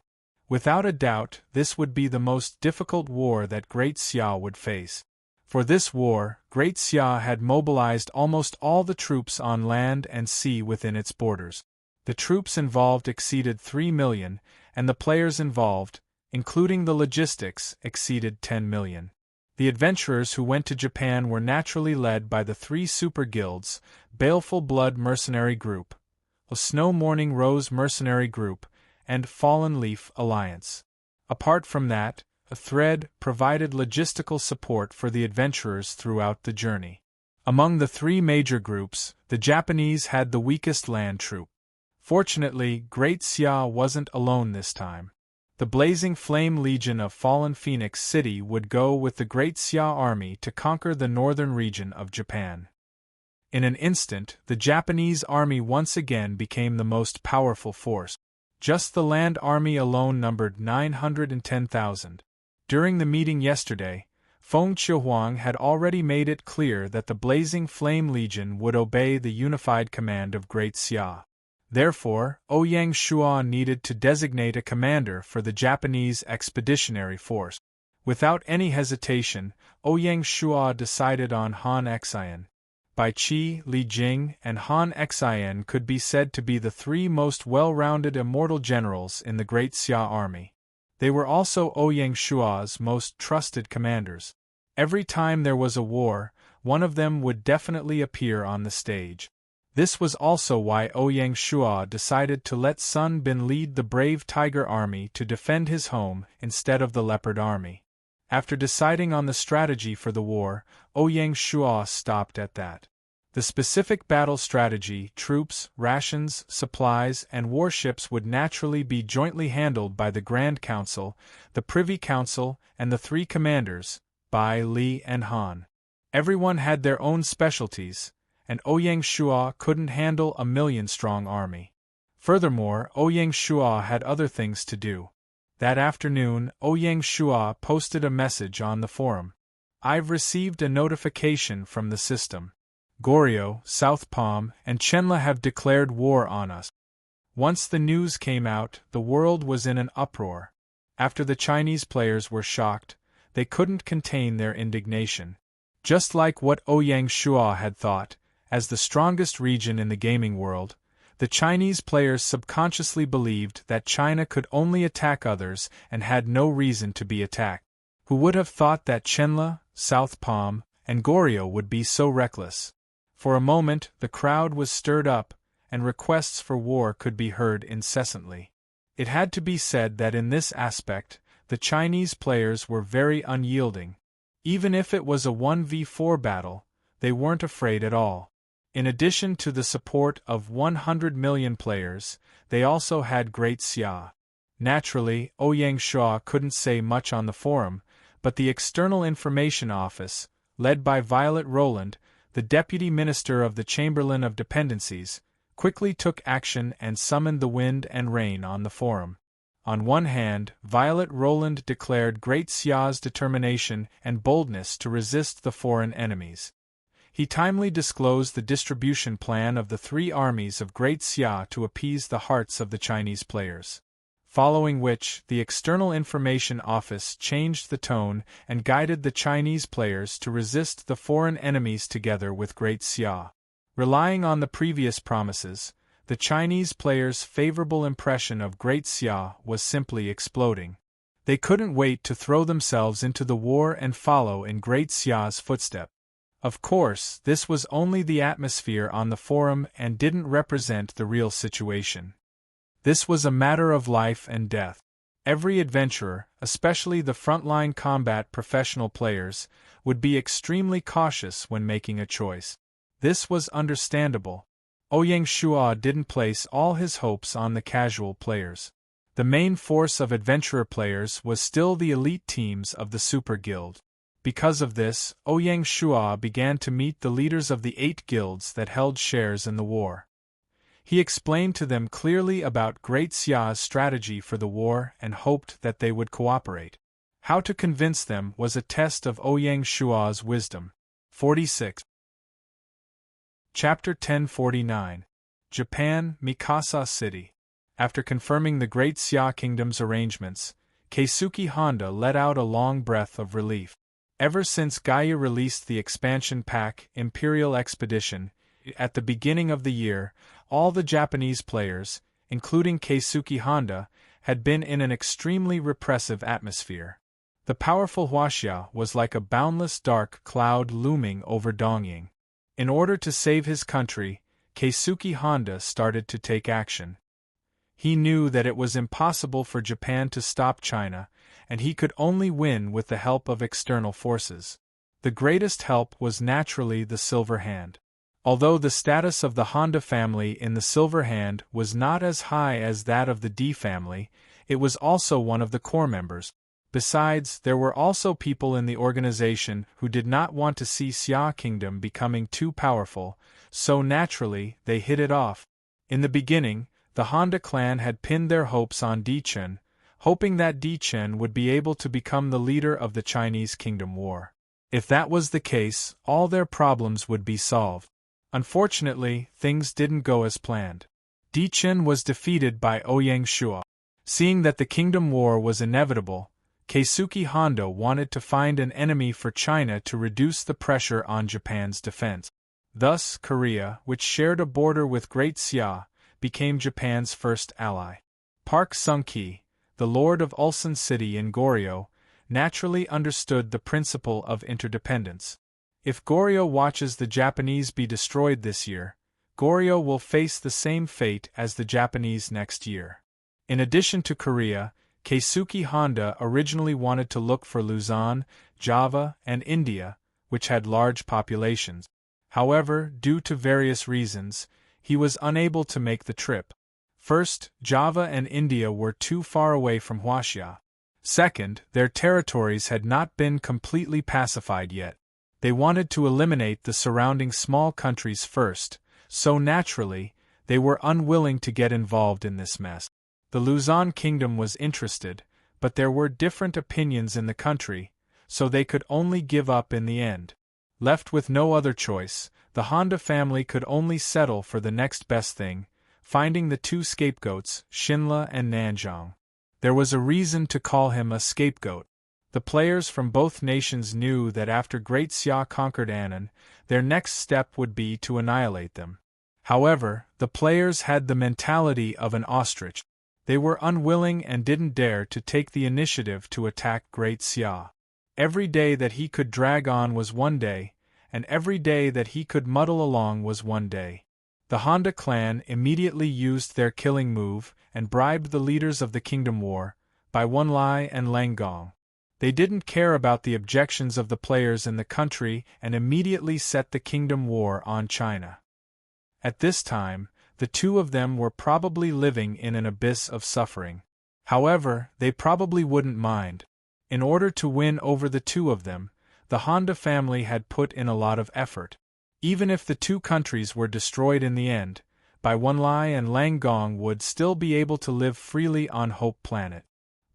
A: Without a doubt, this would be the most difficult war that Great Xia would face. For this war, Great Xia had mobilized almost all the troops on land and sea within its borders. The troops involved exceeded 3 million, and the players involved, including the logistics, exceeded 10 million. The adventurers who went to Japan were naturally led by the 3 super guilds, Baleful Blood Mercenary Group, a Snow Morning Rose Mercenary Group, and Fallen Leaf Alliance. Apart from that, a thread provided logistical support for the adventurers throughout the journey. Among the 3 major groups, the Japanese had the weakest land troop. Fortunately, Great Xia wasn't alone this time. The Blazing Flame Legion of Fallen Phoenix City would go with the Great Xia army to conquer the northern region of Japan. In an instant, the Japanese army once again became the most powerful force. Just the land army alone numbered 910,000. During the meeting yesterday, Feng Qiuhuang had already made it clear that the Blazing Flame Legion would obey the unified command of Great Xia. Therefore, Ouyang Shuo needed to designate a commander for the Japanese expeditionary force. Without any hesitation, Ouyang Shuo decided on Han Xian. Bai Qi, Li Jing, and Han Xian could be said to be the 3 most well-rounded immortal generals in the Great Xia army. They were also Ouyang Shuo's most trusted commanders. Every time there was a war, one of them would definitely appear on the stage. This was also why Ouyang Shuo decided to let Sun Bin lead the brave Tiger Army to defend his home instead of the Leopard Army. After deciding on the strategy for the war, Ouyang Shuo stopped at that. The specific battle strategy, troops, rations, supplies, and warships would naturally be jointly handled by the Grand Council, the Privy Council, and the 3 commanders, Bai, Li, and Han. Everyone had their own specialties, and Ouyang Shuo couldn't handle a 1,000,000-strong army. Furthermore, Ouyang Shuo had other things to do. That afternoon, Ouyang Shuo posted a message on the forum. "I've received a notification from the system. Goryeo, South Palm, and Chenla have declared war on us." Once the news came out, the world was in an uproar. After the Chinese players were shocked, they couldn't contain their indignation. Just like what Ouyang Shuo had thought, as the strongest region in the gaming world, the Chinese players subconsciously believed that China could only attack others and had no reason to be attacked. Who would have thought that Chenla, South Palm, and Goryeo would be so reckless? For a moment, the crowd was stirred up, and requests for war could be heard incessantly. It had to be said that in this aspect, the Chinese players were very unyielding. Even if it was a 1v4 battle, they weren't afraid at all. In addition to the support of 100 million players, they also had Great Xia. Naturally, Ouyang Shuo couldn't say much on the forum, but the External Information Office, led by Violet Roland, the Deputy Minister of the Chamberlain of Dependencies, quickly took action and summoned the wind and rain on the forum. On one hand, Violet Roland declared Great Xia's determination and boldness to resist the foreign enemies. He timely disclosed the distribution plan of the 3 armies of Great Xia to appease the hearts of the Chinese players. Following which, the External Information Office changed the tone and guided the Chinese players to resist the foreign enemies together with Great Xia. Relying on the previous promises, The Chinese players' favorable impression of Great Xia was simply exploding. They couldn't wait to throw themselves into the war and follow in Great Xia's footsteps. Of course, this was only the atmosphere on the forum and didn't represent the real situation. This was a matter of life and death. Every adventurer, especially the frontline combat professional players, would be extremely cautious when making a choice. This was understandable. Ouyang Shua didn't place all his hopes on the casual players. The main force of adventurer players was still the elite teams of the Super Guild. Because of this, Ouyang Shua began to meet the leaders of the 8 guilds that held shares in the war. He explained to them clearly about Great Xia's strategy for the war and hoped that they would cooperate. How to convince them was a test of Ouyang Shua's wisdom. 46. Chapter 1049. Japan, Mikasa City. After confirming the Great Xia Kingdom's arrangements, Keisuke Honda let out a long breath of relief. Ever since Gaia released the expansion pack Imperial Expedition, at the beginning of the year, all the Japanese players, including Keisuke Honda, had been in an extremely repressive atmosphere. The powerful Huaxia was like a boundless dark cloud looming over Dongying. In order to save his country, Keisuke Honda started to take action. He knew that it was impossible for Japan to stop China, and he could only win with the help of external forces. The greatest help was naturally the Silver Hand. Although the status of the Honda family in the Silver Hand was not as high as that of the D family, it was also one of the core members. Besides, there were also people in the organization who did not want to see Xia Kingdom becoming too powerful, so naturally, they hit it off. In the beginning, the Honda clan had pinned their hopes on Dichen, hoping that Dichen would be able to become the leader of the Chinese Kingdom War. If that was the case, all their problems would be solved. Unfortunately, things didn't go as planned. Dichen was defeated by Ouyang Shua. Seeing that the Kingdom War was inevitable, Keisuke Honda wanted to find an enemy for China to reduce the pressure on Japan's defense. Thus, Korea, which shared a border with Great Xia, became Japan's first ally. Park Sung-ki, the lord of Ulsan City in Goryeo, naturally understood the principle of interdependence. If Goryeo watches the Japanese be destroyed this year, Goryeo will face the same fate as the Japanese next year. In addition to Korea, Keisuke Honda originally wanted to look for Luzon, Java, and India, which had large populations. However, due to various reasons, he was unable to make the trip. First, Java and India were too far away from Huaxia. Second, their territories had not been completely pacified yet. They wanted to eliminate the surrounding small countries first, so naturally, they were unwilling to get involved in this mess. The Luzon kingdom was interested, but there were different opinions in the country, so they could only give up in the end. Left with no other choice, the Honda family could only settle for the next best thing, finding the 2 scapegoats, Shinla and Nanzhong. There was a reason to call him a scapegoat. The players from both nations knew that after Great Xia conquered Annan, their next step would be to annihilate them. However, the players had the mentality of an ostrich. They were unwilling and didn't dare to take the initiative to attack Great Xia. Every day that he could drag on was one day, and every day that he could muddle along was one day. The Honda clan immediately used their killing move and bribed the leaders of the Kingdom War, Bai Wenlai and Lang Gong. They didn't care about the objections of the players in the country and immediately set the Kingdom War on China. At this time, the two of them were probably living in an abyss of suffering. However, they probably wouldn't mind. In order to win over the two of them, the Honda family had put in a lot of effort. Even if the two countries were destroyed in the end, Bai Wenlai and Lang Gong would still be able to live freely on Hope Planet.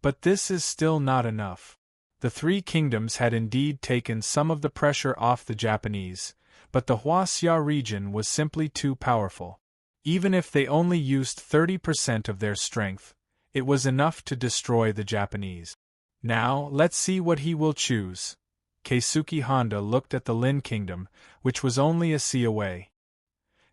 A: But this is still not enough. The 3 kingdoms had indeed taken some of the pressure off the Japanese, but the Huaxia region was simply too powerful. Even if they only used 30% of their strength, it was enough to destroy the Japanese. Now, let's see what he will choose. Keisuke Honda looked at the Lin Kingdom, which was only a sea away.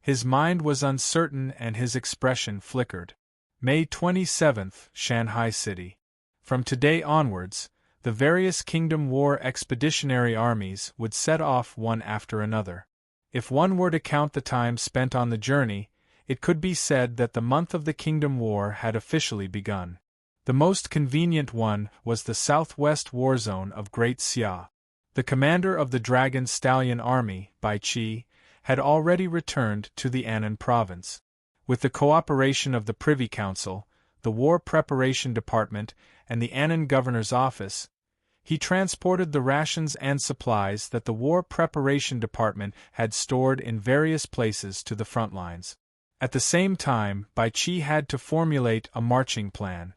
A: His mind was uncertain and his expression flickered. May 27th, Shanghai City. From today onwards, the various Kingdom War expeditionary armies would set off one after another. If one were to count the time spent on the journey, it could be said that the month of the Kingdom War had officially begun. The most convenient one was the southwest war zone of Great Xia. The commander of the Dragon Stallion Army, Bai Qi, had already returned to the Annan province. With the cooperation of the Privy Council, the War Preparation Department, and the Annan Governor's Office, he transported the rations and supplies that the War Preparation Department had stored in various places to the front lines. At the same time, Bai Qi had to formulate a marching plan.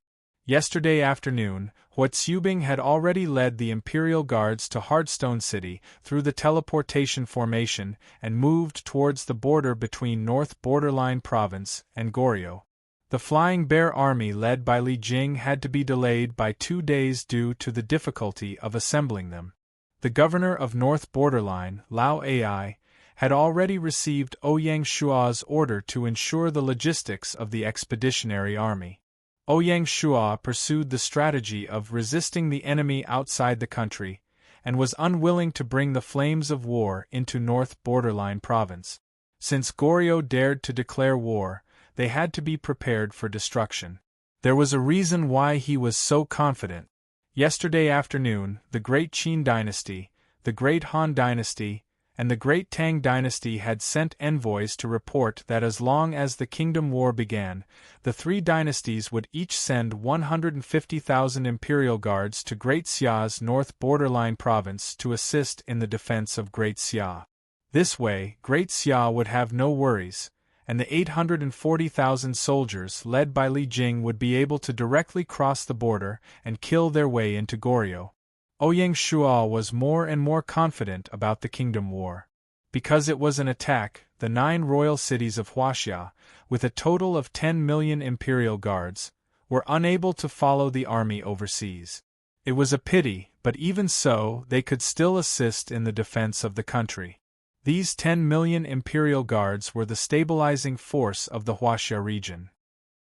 A: Yesterday afternoon, Huatsubing had already led the Imperial Guards to Hardstone City through the teleportation formation and moved towards the border between North Borderline Province and Goryeo. The Flying Bear Army led by Li Jing had to be delayed by 2 days due to the difficulty of assembling them. The governor of North Borderline, Lao Ai, had already received Ouyang Shua's order to ensure the logistics of the expeditionary army. Ouyang Shua pursued the strategy of resisting the enemy outside the country, and was unwilling to bring the flames of war into North Borderline Province. Since Goryeo dared to declare war, they had to be prepared for destruction. There was a reason why he was so confident. Yesterday afternoon, the Great Qin Dynasty, the Great Han Dynasty, and the Great Tang Dynasty had sent envoys to report that as long as the Kingdom War began, the three dynasties would each send 150,000 Imperial Guards to Great Xia's North Borderline Province to assist in the defense of Great Xia. This way, Great Xia would have no worries, and the 840,000 soldiers led by Li Jing would be able to directly cross the border and kill their way into Goryeo. Ouyang Shua was more and more confident about the Kingdom War. Because it was an attack, the 9 royal cities of Huaxia, with a total of 10 million Imperial Guards, were unable to follow the army overseas. It was a pity, but even so, they could still assist in the defense of the country. These 10 million Imperial Guards were the stabilizing force of the Huaxia region.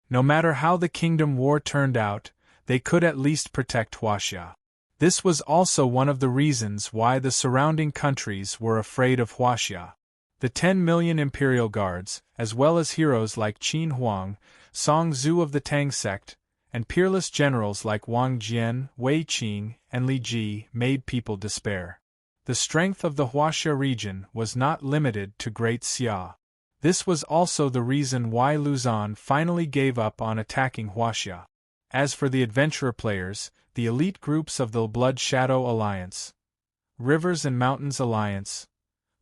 A: No matter how the Kingdom War turned out, they could at least protect Huaxia. This was also one of the reasons why the surrounding countries were afraid of Huaxia. The 10 million Imperial Guards, as well as heroes like Qin Huang, Song Zhu of the Tang sect, and peerless generals like Wang Jian, Wei Qing, and Li Ji, made people despair. The strength of the Huaxia region was not limited to Great Xia. This was also the reason why Luzon finally gave up on attacking Huaxia. As for the adventurer players, the elite groups of the Blood Shadow Alliance, Rivers and Mountains Alliance,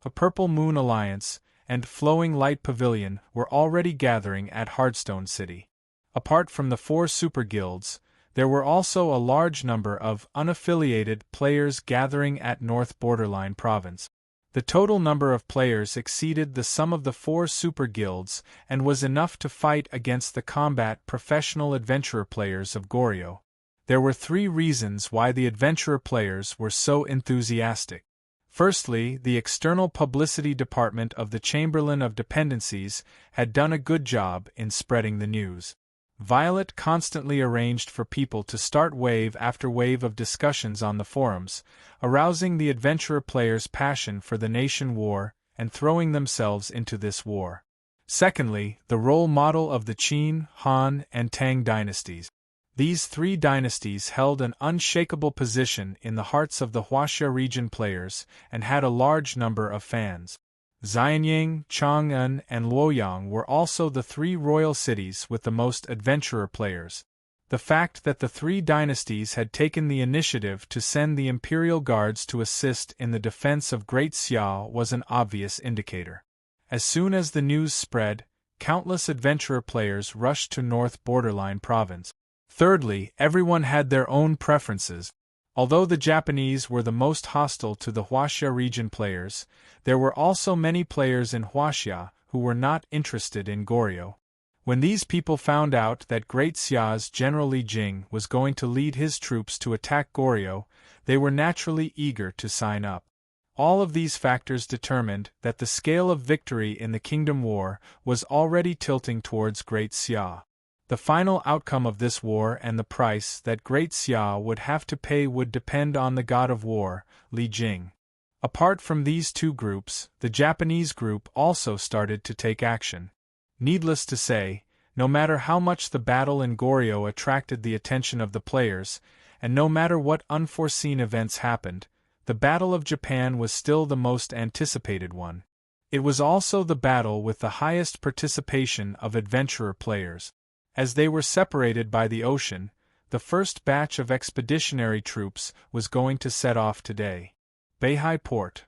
A: a Purple Moon Alliance, and Flowing Light Pavilion were already gathering at Hardstone City. Apart from the 4 super guilds, there were also a large number of unaffiliated players gathering at North Borderline Province. The total number of players exceeded the sum of the 4 super guilds and was enough to fight against the combat professional adventurer players of Goryeo. There were 3 reasons why the adventurer players were so enthusiastic. Firstly, the external publicity department of the Chamberlain of Dependencies had done a good job in spreading the news. Violet constantly arranged for people to start wave after wave of discussions on the forums, arousing the adventurer players' passion for the nation war and throwing themselves into this war. Secondly, the role model of the Qin, Han, and Tang dynasties. These 3 dynasties held an unshakable position in the hearts of the Huaxia region players and had a large number of fans. Xianying, Chang'an, and Luoyang were also the 3 royal cities with the most adventurer players. The fact that the 3 dynasties had taken the initiative to send the Imperial Guards to assist in the defense of Great Xia was an obvious indicator. As soon as the news spread, countless adventurer players rushed to North Borderline Province. Thirdly, everyone had their own preferences. Although the Japanese were the most hostile to the Huaxia region players, there were also many players in Huaxia who were not interested in Goryeo. When these people found out that Great Xia's General Li Jing was going to lead his troops to attack Goryeo, they were naturally eager to sign up. All of these factors determined that the scale of victory in the Kingdom War was already tilting towards Great Xia. The final outcome of this war and the price that Great Xia would have to pay would depend on the god of war, Li Jing. Apart from these two groups, the Japanese group also started to take action. Needless to say, no matter how much the battle in Goryeo attracted the attention of the players, and no matter what unforeseen events happened, the Battle of Japan was still the most anticipated one. It was also the battle with the highest participation of adventurer players. As they were separated by the ocean, the first batch of expeditionary troops was going to set off today. Beihai Port.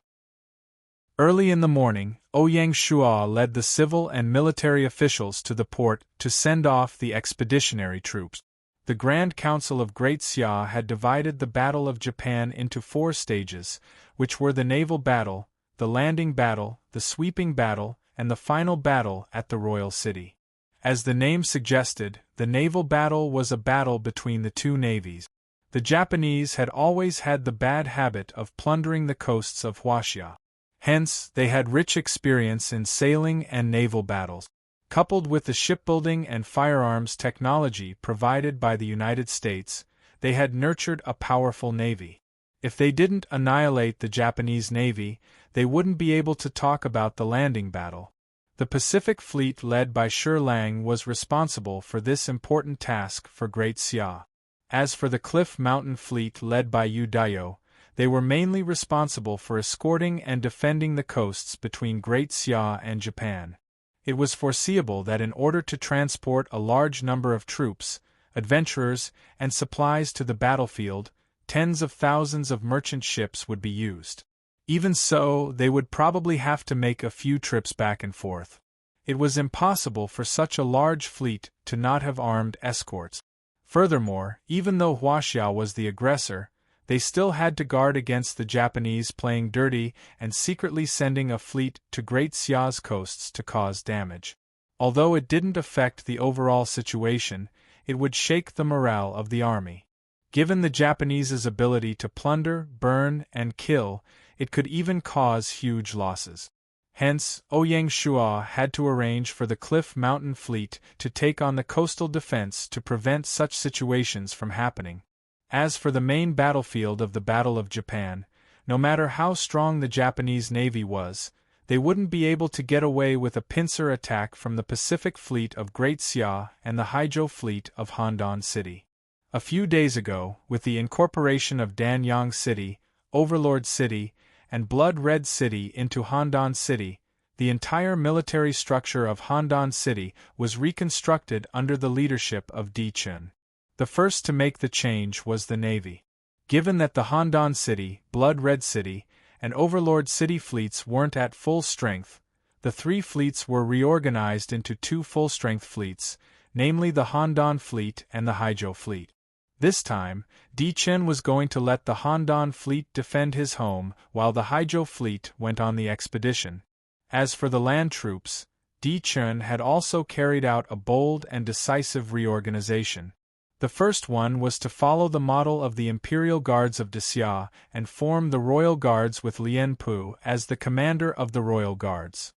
A: Early in the morning, Ouyang Shuo led the civil and military officials to the port to send off the expeditionary troops. The Grand Council of Great Xia had divided the Battle of Japan into 4 stages, which were the naval battle, the landing battle, the sweeping battle, and the final battle at the royal city. As the name suggested, the naval battle was a battle between the two navies. The Japanese had always had the bad habit of plundering the coasts of Huaxia. Hence, they had rich experience in sailing and naval battles. Coupled with the shipbuilding and firearms technology provided by the United States, they had nurtured a powerful navy. If they didn't annihilate the Japanese navy, they wouldn't be able to talk about the landing battle. The Pacific Fleet led by Shi Lang was responsible for this important task for Great Xia. As for the Cliff Mountain Fleet led by Yu Dayo, they were mainly responsible for escorting and defending the coasts between Great Xia and Japan. It was foreseeable that in order to transport a large number of troops, adventurers, and supplies to the battlefield, tens of thousands of merchant ships would be used. Even so, they would probably have to make a few trips back and forth. It was impossible for such a large fleet to not have armed escorts. Furthermore, even though Huaxia was the aggressor, they still had to guard against the Japanese playing dirty and secretly sending a fleet to Great Xia's coasts to cause damage. Although it didn't affect the overall situation, it would shake the morale of the army. Given the Japanese's ability to plunder, burn, and kill, it could even cause huge losses. Hence, Ouyang Shuo had to arrange for the Cliff Mountain Fleet to take on the coastal defense to prevent such situations from happening. As for the main battlefield of the Battle of Japan, no matter how strong the Japanese navy was, they wouldn't be able to get away with a pincer attack from the Pacific Fleet of Great Xia and the Haijiu Fleet of Handan City. A few days ago, with the incorporation of Danyang City, Overlord City, and Blood Red City into Handan City, the entire military structure of Handan City was reconstructed under the leadership of Di Chun. The first to make the change was the Navy. Given that the Handan City, Blood Red City, and Overlord City fleets weren't at full strength, the 3 fleets were reorganized into 2 full-strength fleets, namely the Handan Fleet and the Haijiu Fleet. This time, Di Chun was going to let the Handan Fleet defend his home while the Haijiu Fleet went on the expedition. As for the land troops, Di Chun had also carried out a bold and decisive reorganization. The first one was to follow the model of the Imperial Guards of Xia and form the Royal Guards with Lien Pu as the commander of the Royal Guards.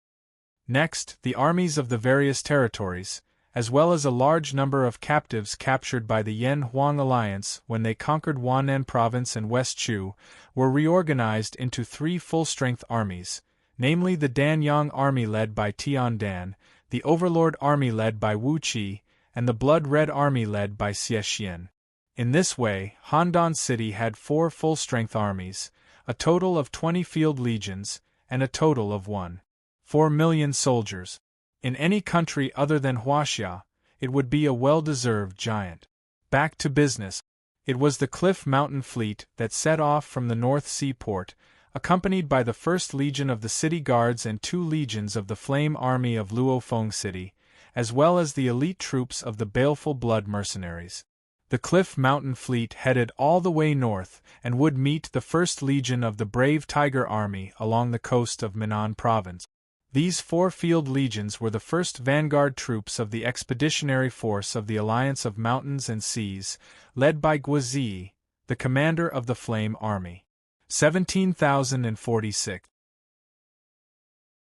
A: Next, the armies of the various territories, as well as a large number of captives captured by the Yan-Huang alliance when they conquered Huanan province and West Chu, were reorganized into 3 full-strength armies, namely the Danyang army led by Tian Dan, the Overlord army led by Wu Qi, and the Blood Red army led by Xie Xian. In this way, Handan City had 4 full-strength armies, a total of 20 field legions, and a total of 1.4 million soldiers. In any country other than Huaxia, it would be a well-deserved giant. Back to business. It was the Cliff Mountain Fleet that set off from the North Sea port, accompanied by the 1st Legion of the City Guards and 2 legions of the Flame Army of Luofeng City, as well as the elite troops of the Baleful Blood Mercenaries. The Cliff Mountain Fleet headed all the way north and would meet the 1st Legion of the Brave Tiger Army along the coast of Minnan Province. These 4 field legions were the first vanguard troops of the expeditionary force of the Alliance of Mountains and Seas, led by Guizi, the commander of the Flame Army. 17,046.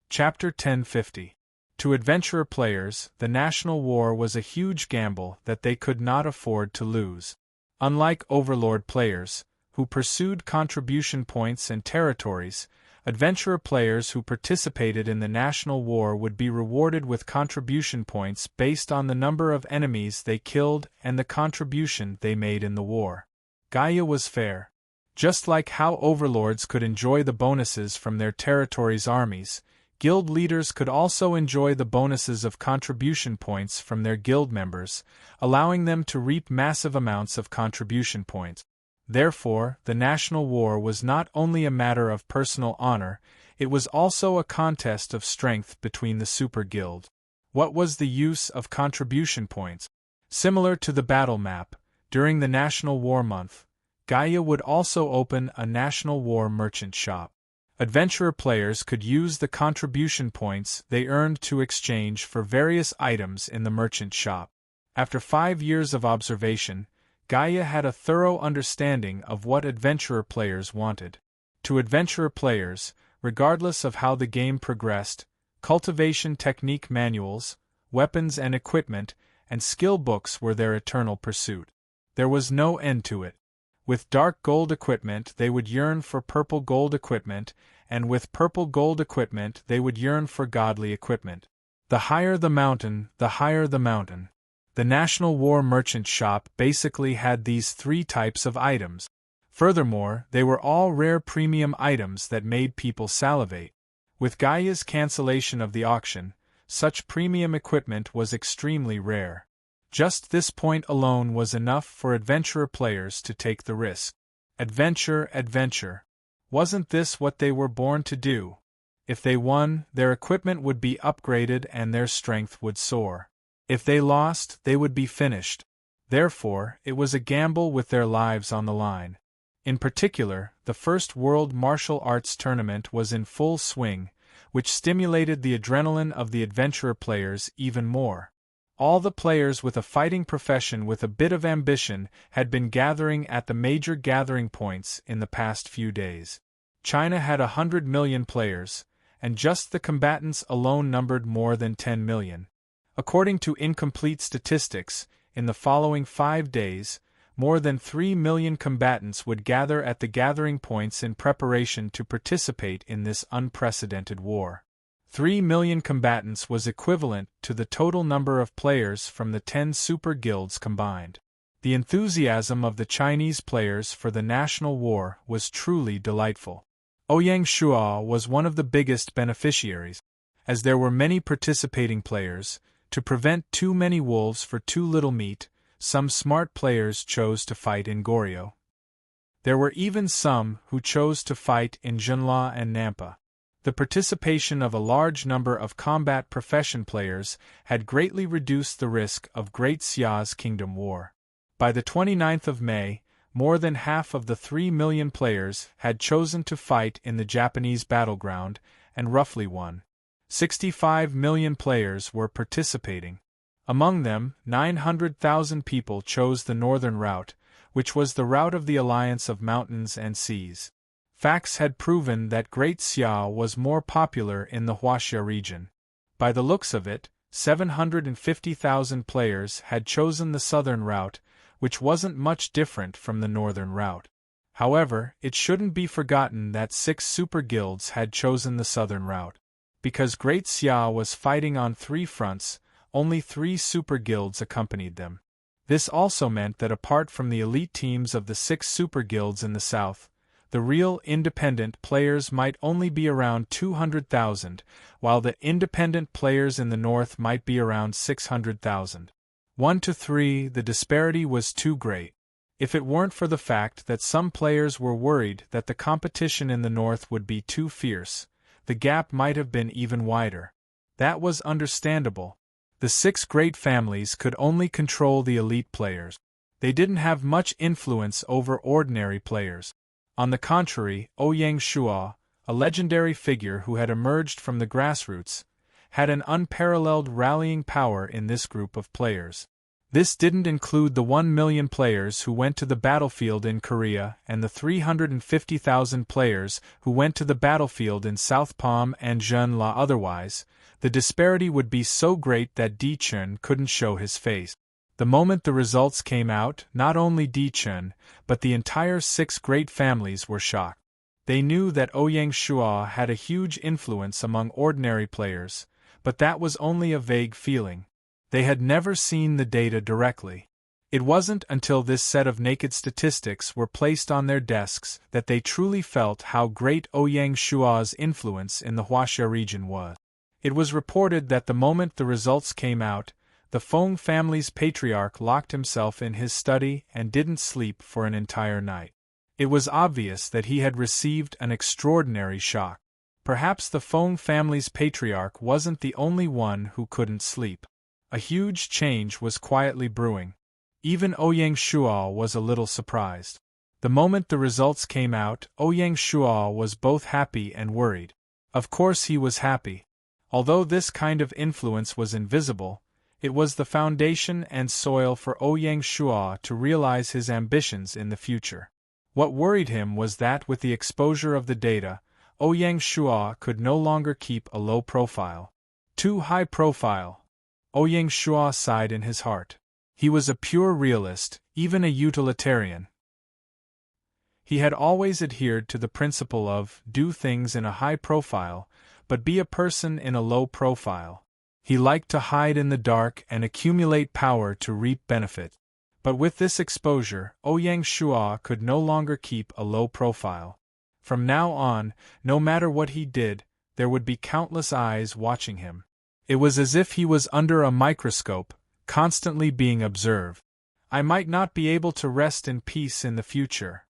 A: Chapter 1050. To adventurer players, the national war was a huge gamble that they could not afford to lose. Unlike overlord players, who pursued contribution points and territories, adventurer players who participated in the national war would be rewarded with contribution points based on the number of enemies they killed and the contribution they made in the war. Gaia was fair. Just like how overlords could enjoy the bonuses from their territories' armies, guild leaders could also enjoy the bonuses of contribution points from their guild members, allowing them to reap massive amounts of contribution points. Therefore, the national war was not only a matter of personal honor, it was also a contest of strength between the super guilds. What was the use of contribution points? Similar to the battle map, during the National War Month, Gaia would also open a National War merchant shop. Adventurer players could use the contribution points they earned to exchange for various items in the merchant shop. After 5 years of observation, Gaia had a thorough understanding of what adventurer players wanted. To adventurer players, regardless of how the game progressed, cultivation technique manuals, weapons and equipment, and skill books were their eternal pursuit. There was no end to it. With dark gold equipment they would yearn for purple gold equipment, and with purple gold equipment they would yearn for godly equipment. The higher the mountain, the higher the mountain. The National War Merchant Shop basically had these 3 types of items. Furthermore, they were all rare premium items that made people salivate. With Gaia's cancellation of the auction, such premium equipment was extremely rare. Just this point alone was enough for adventurer players to take the risk. Adventure, adventure. Wasn't this what they were born to do? If they won, their equipment would be upgraded and their strength would soar. If they lost, they would be finished. Therefore, it was a gamble with their lives on the line. In particular, the first World Martial Arts Tournament was in full swing, which stimulated the adrenaline of the adventurer players even more. All the players with a fighting profession with a bit of ambition had been gathering at the major gathering points in the past few days. China had 100 million players, and just the combatants alone numbered more than 10 million. According to incomplete statistics, in the following 5 days, more than 3 million combatants would gather at the gathering points in preparation to participate in this unprecedented war. 3 million combatants was equivalent to the total number of players from the 10 super guilds combined. The enthusiasm of the Chinese players for the national war was truly delightful. Ouyang Shuo was one of the biggest beneficiaries. As there were many participating players, to prevent too many wolves for too little meat, some smart players chose to fight in Goryeo. There were even some who chose to fight in Junla and Nampa. The participation of a large number of combat profession players had greatly reduced the risk of Great Xia's Kingdom War. By the 29th of May, more than half of the 3 million players had chosen to fight in the Japanese battleground, and roughly 1.65 million players were participating. Among them, 900,000 people chose the northern route, which was the route of the alliance of mountains and seas. Facts had proven that Great Xia was more popular in the Huaxia region. By the looks of it, 750,000 players had chosen the southern route, which wasn't much different from the northern route. However, it shouldn't be forgotten that 6 super guilds had chosen the southern route. Because Great Xia was fighting on 3 fronts, only 3 super guilds accompanied them. This also meant that apart from the elite teams of the 6 super guilds in the south, the real independent players might only be around 200,000, while the independent players in the north might be around 600,000. 1 to 3, the disparity was too great. If it weren't for the fact that some players were worried that the competition in the north would be too fierce, the gap might have been even wider. That was understandable. The 6 great families could only control the elite players. They didn't have much influence over ordinary players. On the contrary, Ouyang Shuo, a legendary figure who had emerged from the grassroots, had an unparalleled rallying power in this group of players. This didn't include the 1 million players who went to the battlefield in Korea and the 350,000 players who went to the battlefield in South Palm and Jeune La. Otherwise, the disparity would be so great that Di Chun couldn't show his face. The moment the results came out, not only Di Chun, but the entire 6 great families were shocked. They knew that Ouyang Shua had a huge influence among ordinary players, but that was only a vague feeling. They had never seen the data directly. It wasn't until this set of naked statistics were placed on their desks that they truly felt how great Ouyang Shua's influence in the Huaxia region was. It was reported that the moment the results came out, the Feng family's patriarch locked himself in his study and didn't sleep for an entire night. It was obvious that he had received an extraordinary shock. Perhaps the Feng family's patriarch wasn't the only one who couldn't sleep. A huge change was quietly brewing. Even Ouyang Shua was a little surprised. The moment the results came out, Ouyang Shua was both happy and worried. Of course he was happy. Although this kind of influence was invisible, it was the foundation and soil for Ouyang Shua to realize his ambitions in the future. What worried him was that with the exposure of the data, Ouyang Shua could no longer keep a low profile. Too high profile. Ouyang Shua sighed in his heart. He was a pure realist, even a utilitarian. He had always adhered to the principle of do things in a high profile, but be a person in a low profile. He liked to hide in the dark and accumulate power to reap benefit. But with this exposure, Ouyang Shua could no longer keep a low profile. From now on, no matter what he did, there would be countless eyes watching him. It was as if he was under a microscope, constantly being observed. I might not be able to rest in peace in the future.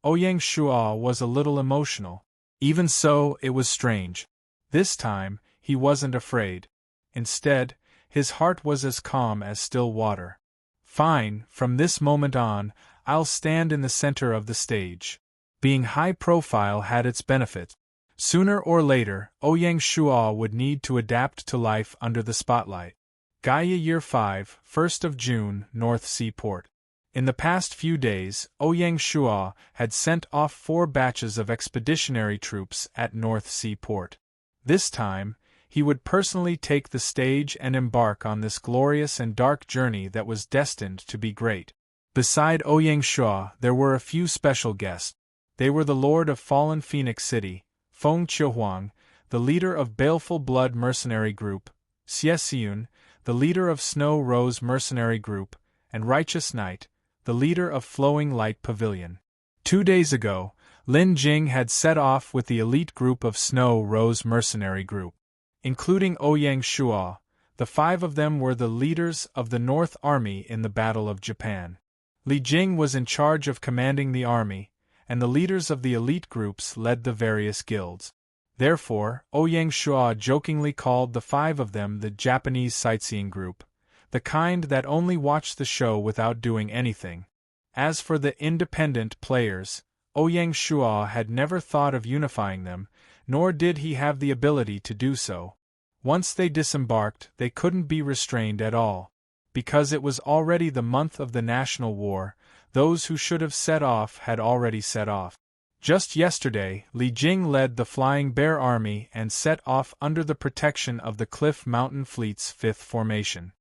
A: Ouyang Shua was a little emotional. Even so, it was strange. This time, he wasn't afraid. Instead, his heart was as calm as still water. Fine, from this moment on, I'll stand in the center of the stage. Being high profile had its benefits. Sooner or later, Ouyang Shua would need to adapt to life under the spotlight. Gaia Year 5, 1st of June, North Sea Port. In the past few days, Ouyang Shua had sent off 4 batches of expeditionary troops at North Sea Port. This time, he would personally take the stage and embark on this glorious and dark journey that was destined to be great. Beside Ouyang Shua, there were a few special guests. They were the Lord of Fallen Phoenix City, Feng Qiuhuang, the leader of Baleful Blood Mercenary Group, Xie Xiun, the leader of Snow Rose Mercenary Group, and Righteous Knight, the leader of Flowing Light Pavilion. 2 days ago, Lin Jing had set off with the elite group of Snow Rose Mercenary Group. Including Ouyang Shua, the 5 of them were the leaders of the North Army in the Battle of Japan. Li Jing was in charge of commanding the army, and the leaders of the elite groups led the various guilds. Therefore, Ouyang Shua jokingly called the 5 of them the Japanese sightseeing group, the kind that only watched the show without doing anything. As for the independent players, Ouyang Shua had never thought of unifying them, nor did he have the ability to do so. Once they disembarked, they couldn't be restrained at all. Because it was already the month of the national war, those who should have set off had already set off. Just yesterday, Li Jing led the Flying Bear Army and set off under the protection of the Cliff Mountain Fleet's 5th Formation.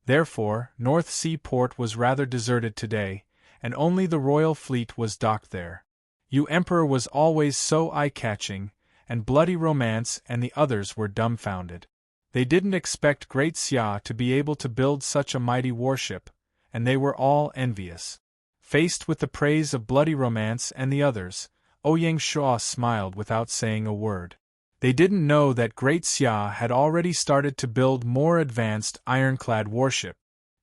A: Therefore, North Sea Port was rather deserted today, and only the Royal Fleet was docked there. You Emperor was always so eye-catching, and Bloody Romance and the others were dumbfounded. They didn't expect Great Xia to be able to build such a mighty warship, and they were all envious. Faced with the praise of Bloody Romance and the others, Ouyang Shua smiled without saying a word. They didn't know that Great Xia had already started to build more advanced ironclad warship.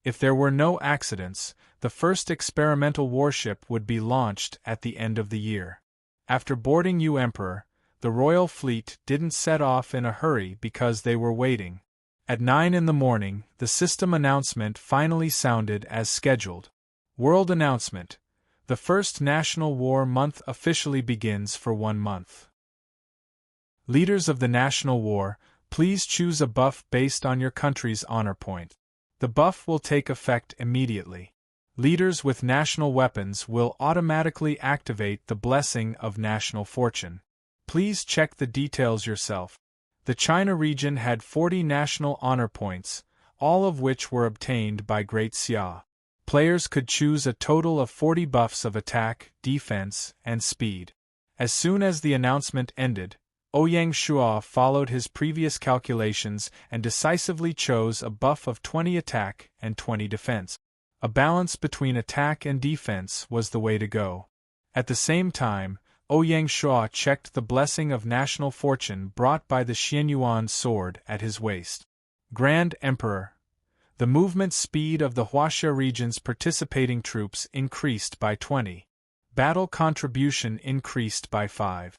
A: If there were no accidents, the first experimental warship would be launched at the end of the year. After boarding You Emperor, the Royal Fleet didn't set off in a hurry because they were waiting. At 9 in the morning, the system announcement finally sounded as scheduled. World announcement. The first National War Month officially begins for 1 month. Leaders of the National War, please choose a buff based on your country's honor point. The buff will take effect immediately. Leaders with national weapons will automatically activate the blessing of national fortune. Please check the details yourself. The China region had 40 national honor points, all of which were obtained by Great Xia. Players could choose a total of 40 buffs of attack, defense, and speed. As soon as the announcement ended, Ouyang Shuo followed his previous calculations and decisively chose a buff of 20 attack and 20 defense. A balance between attack and defense was the way to go. At the same time, Ouyang Shuo checked the blessing of national fortune brought by the Xianyuan sword at his waist. Grand Emperor. The movement speed of the Huaxia region's participating troops increased by 20. Battle contribution increased by 5.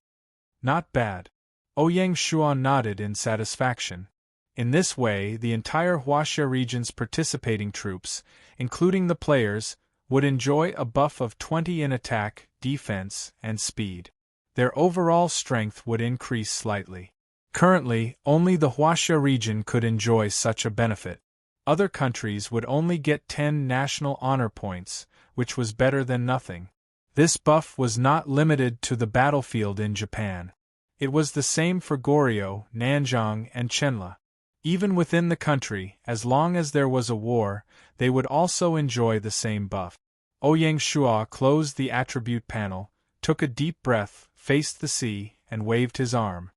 A: Not bad. Ouyang Shuo nodded in satisfaction. In this way, the entire Huaxia region's participating troops, including the players, would enjoy a buff of 20 in attack, defense, and speed. Their overall strength would increase slightly. Currently, only the Huaxia region could enjoy such a benefit. Other countries would only get 10 national honor points, which was better than nothing. This buff was not limited to the battlefield in Japan. It was the same for Goryeo, Nanjing, and Chenla. Even within the country, as long as there was a war, they would also enjoy the same buff. Ouyang Shuo closed the attribute panel, took a deep breath, faced the sea, and waved his arm.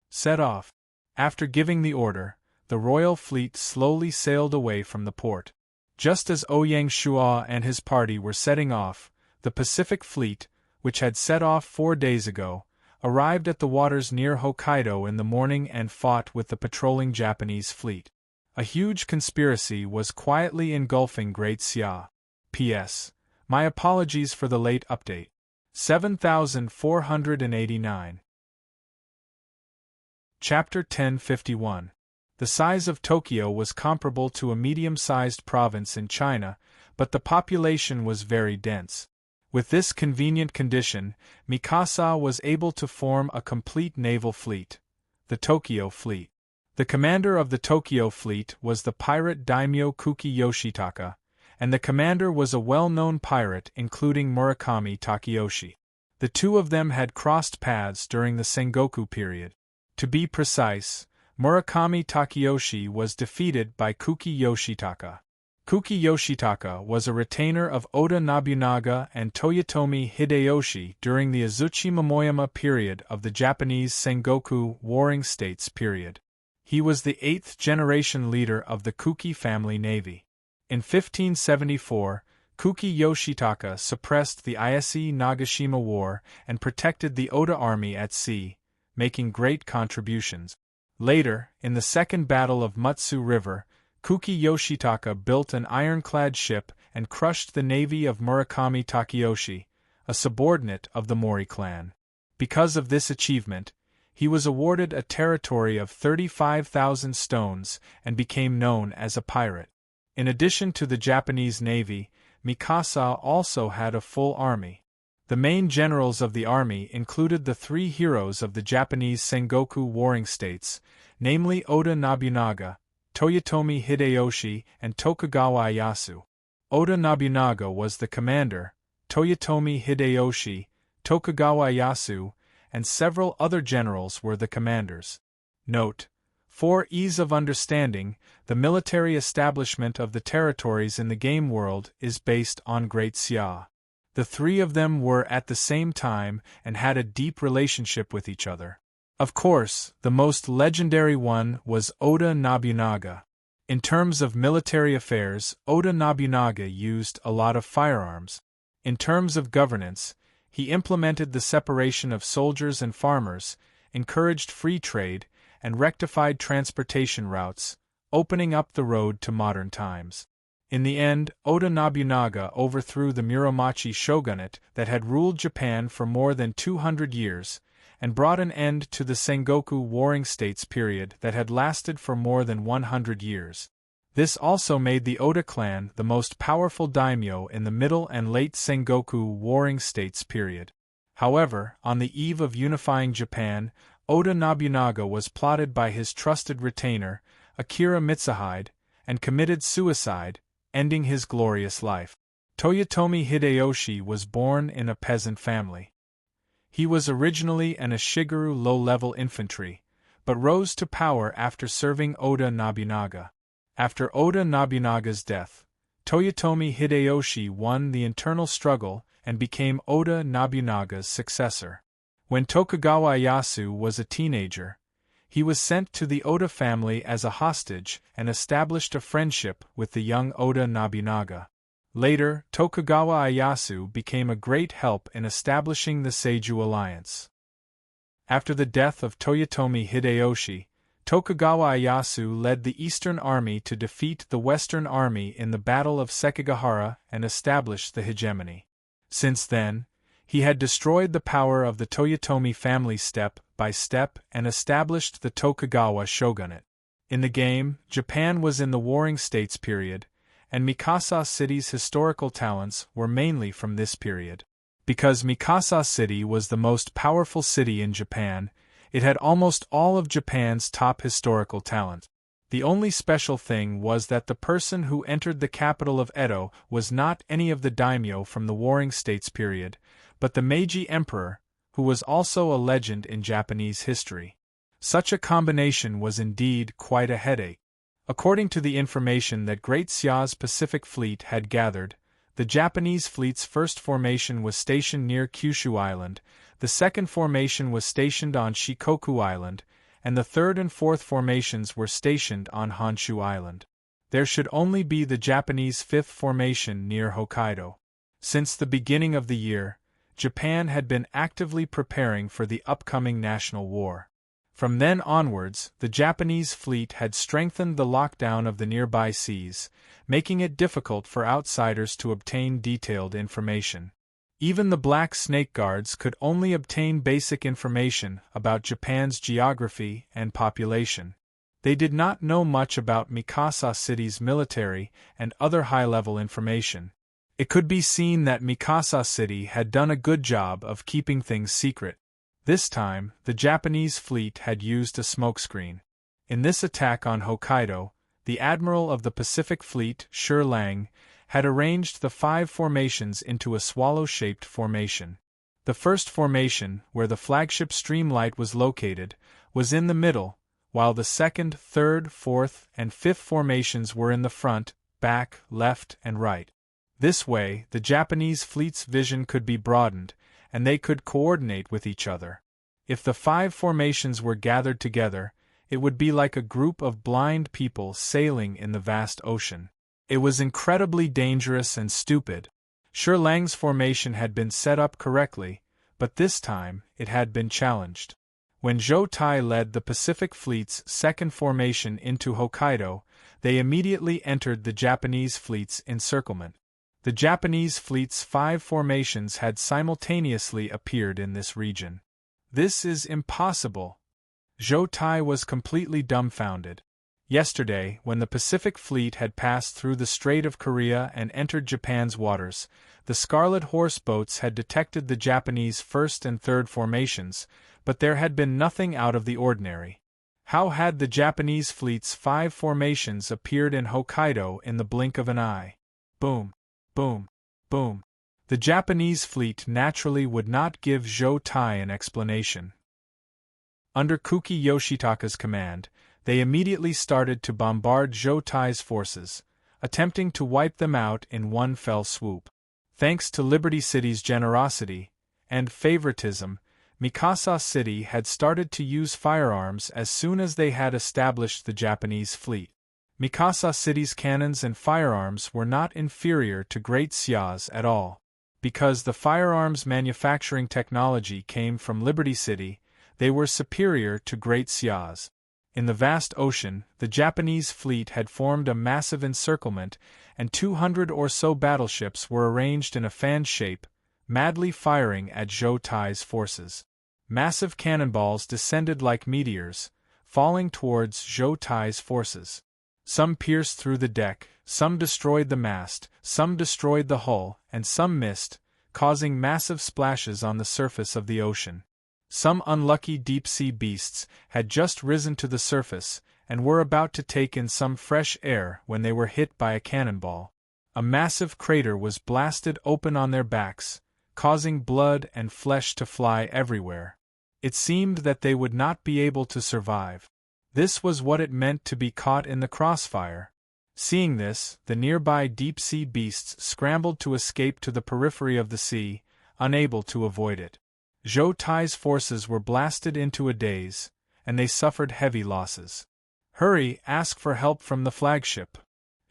A: Set off. After giving the order, the royal fleet slowly sailed away from the port. Just as Ouyang Shuo and his party were setting off, the Pacific Fleet, which had set off 4 days ago, arrived at the waters near Hokkaido in the morning and fought with the patrolling Japanese fleet. A huge conspiracy was quietly engulfing Great Xia. P.S. My apologies for the late update. 7489. Chapter 1051. The size of Tokyo was comparable to a medium-sized province in China, but the population was very dense. With this convenient condition, Mikasa was able to form a complete naval fleet, the Tokyo Fleet. The commander of the Tokyo Fleet was the pirate daimyo Kuki Yoshitaka, and the commander was a well-known pirate including Murakami Takeyoshi. The two of them had crossed paths during the Sengoku period. To be precise, Murakami Takeyoshi was defeated by Kuki Yoshitaka. Kuki Yoshitaka was a retainer of Oda Nobunaga and Toyotomi Hideyoshi during the Azuchi Momoyama period of the Japanese Sengoku Warring States period. He was the 8th generation leader of the Kuki family navy. In 1574, Kuki Yoshitaka suppressed the Ise Nagashima War and protected the Oda army at sea, making great contributions. Later, in the Second Battle of Mutsu River, Kuki Yoshitaka built an ironclad ship and crushed the navy of Murakami Takeyoshi, a subordinate of the Mori clan. Because of this achievement, he was awarded a territory of 35,000 stones and became known as a pirate. In addition to the Japanese navy, Mikasa also had a full army. The main generals of the army included the 3 heroes of the Japanese Sengoku Warring States, namely Oda Nobunaga, Toyotomi Hideyoshi, and Tokugawa Ieyasu. Oda Nobunaga was the commander, Toyotomi Hideyoshi, Tokugawa Ieyasu, and several other generals were the commanders. Note: for ease of understanding, the military establishment of the territories in the game world is based on Great Xia. The 3 of them were at the same time and had a deep relationship with each other. Of course, the most legendary one was Oda Nobunaga. In terms of military affairs, Oda Nobunaga used a lot of firearms. In terms of governance, he implemented the separation of soldiers and farmers, encouraged free trade, and rectified transportation routes, opening up the road to modern times. In the end, Oda Nobunaga overthrew the Muromachi shogunate that had ruled Japan for more than 200 years, and brought an end to the Sengoku Warring States period that had lasted for more than 100 years. This also made the Oda clan the most powerful daimyo in the Middle and Late Sengoku Warring States period. However, on the eve of unifying Japan, Oda Nobunaga was plotted by his trusted retainer, Akira Mitsuhide, and committed suicide, ending his glorious life. Toyotomi Hideyoshi was born in a peasant family. He was originally an Ashigaru low-level infantry, but rose to power after serving Oda Nobunaga. After Oda Nobunaga's death, Toyotomi Hideyoshi won the internal struggle and became Oda Nobunaga's successor. When Tokugawa Ieyasu was a teenager, he was sent to the Oda family as a hostage and established a friendship with the young Oda Nobunaga. Later, Tokugawa Ieyasu became a great help in establishing the Seiju alliance. After the death of Toyotomi Hideyoshi, Tokugawa Ieyasu led the Eastern Army to defeat the Western Army in the Battle of Sekigahara and establish the hegemony. Since then, he had destroyed the power of the Toyotomi family step by step and established the Tokugawa shogunate. In the game, Japan was in the Warring States period, and Mikasa City's historical talents were mainly from this period. Because Mikasa City was the most powerful city in Japan, it had almost all of Japan's top historical talent. The only special thing was that the person who entered the capital of Edo was not any of the daimyo from the Warring States period, but the Meiji Emperor, who was also a legend in Japanese history. Such a combination was indeed quite a headache. According to the information that Great Xia's Pacific Fleet had gathered, the Japanese fleet's first formation was stationed near Kyushu Island, the second formation was stationed on Shikoku Island, and the third and fourth formations were stationed on Honshu Island. There should only be the Japanese fifth formation near Hokkaido. Since the beginning of the year, Japan had been actively preparing for the upcoming national war. From then onwards, the Japanese fleet had strengthened the lockdown of the nearby seas, making it difficult for outsiders to obtain detailed information. Even the Black Snake Guards could only obtain basic information about Japan's geography and population. They did not know much about Mikasa City's military and other high-level information. It could be seen that Mikasa City had done a good job of keeping things secret. This time, the Japanese fleet had used a smokescreen. In this attack on Hokkaido, the admiral of the Pacific Fleet, Shi Lang, had arranged the 5 formations into a swallow-shaped formation. The first formation, where the flagship Streamlight was located, was in the middle, while the second, third, fourth, and fifth formations were in the front, back, left, and right. This way, the Japanese fleet's vision could be broadened, and they could coordinate with each other. If the 5 formations were gathered together, it would be like a group of blind people sailing in the vast ocean. It was incredibly dangerous and stupid. Shi Lang's formation had been set up correctly, but this time it had been challenged. When Zhou Tai led the Pacific Fleet's second formation into Hokkaido, they immediately entered the Japanese fleet's encirclement. The Japanese fleet's 5 formations had simultaneously appeared in this region. This is impossible. Zhou Tai was completely dumbfounded. Yesterday, when the Pacific Fleet had passed through the Strait of Korea and entered Japan's waters, the Scarlet Horse boats had detected the Japanese first and third formations, but there had been nothing out of the ordinary. How had the Japanese fleet's 5 formations appeared in Hokkaido in the blink of an eye? Boom. Boom. Boom. The Japanese fleet naturally would not give Zhou Tai an explanation. Under Kuki Yoshitaka's command, they immediately started to bombard Zhou Tai's forces, attempting to wipe them out in one fell swoop. Thanks to Liberty City's generosity and favoritism, Mikasa City had started to use firearms as soon as they had established the Japanese fleet. Mikasa City's cannons and firearms were not inferior to Great Xia's at all. Because the firearms manufacturing technology came from Liberty City, they were superior to Great Xia's. In the vast ocean, the Japanese fleet had formed a massive encirclement, and 200 or so battleships were arranged in a fan shape, madly firing at Zhou Tai's forces. Massive cannonballs descended like meteors, falling towards Zhou Tai's forces. Some pierced through the deck, some destroyed the mast, some destroyed the hull, and some missed, causing massive splashes on the surface of the ocean. Some unlucky deep-sea beasts had just risen to the surface, and were about to take in some fresh air when they were hit by a cannonball. A massive crater was blasted open on their backs, causing blood and flesh to fly everywhere. It seemed that they would not be able to survive. This was what it meant to be caught in the crossfire. Seeing this, the nearby deep-sea beasts scrambled to escape to the periphery of the sea, unable to avoid it. Zhou Tai's forces were blasted into a daze, and they suffered heavy losses. "Hurry, ask for help from the flagship."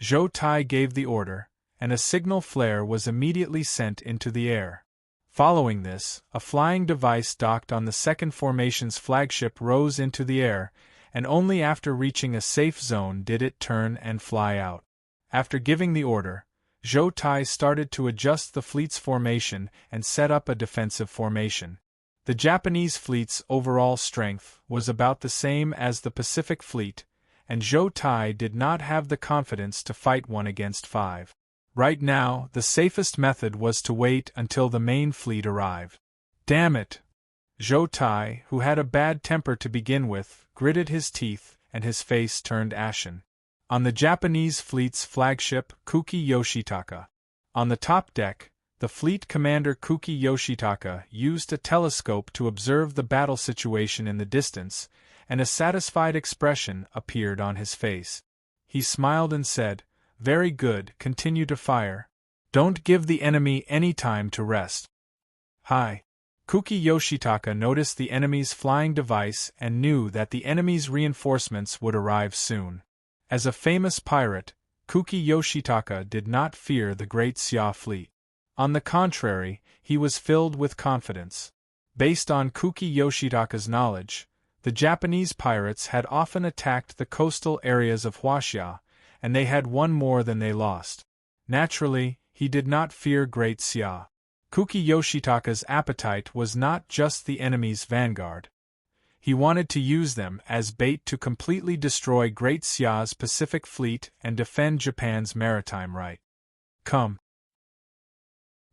A: Zhou Tai gave the order, and a signal flare was immediately sent into the air. Following this, a flying device docked on the second formation's flagship rose into the air, and only after reaching a safe zone did it turn and fly out. After giving the order, Zhou Tai started to adjust the fleet's formation and set up a defensive formation. The Japanese fleet's overall strength was about the same as the Pacific Fleet, and Zhou Tai did not have the confidence to fight 1 against 5. Right now, the safest method was to wait until the main fleet arrived. "Damn it!" Zhou Tai, who had a bad temper to begin with, gritted his teeth, and his face turned ashen. On the Japanese fleet's flagship, Kuki Yoshitaka. On the top deck, the fleet commander Kuki Yoshitaka used a telescope to observe the battle situation in the distance, and a satisfied expression appeared on his face. He smiled and said, "Very good, continue to fire. Don't give the enemy any time to rest." "Hi." Kuki Yoshitaka noticed the enemy's flying device and knew that the enemy's reinforcements would arrive soon. As a famous pirate, Kuki Yoshitaka did not fear the Great Xia fleet. On the contrary, he was filled with confidence. Based on Kuki Yoshitaka's knowledge, the Japanese pirates had often attacked the coastal areas of Huaxia, and they had won more than they lost. Naturally, he did not fear Great Xia. Kuki Yoshitaka's appetite was not just the enemy's vanguard. He wanted to use them as bait to completely destroy Great Xia's Pacific Fleet and defend Japan's maritime right. "Come."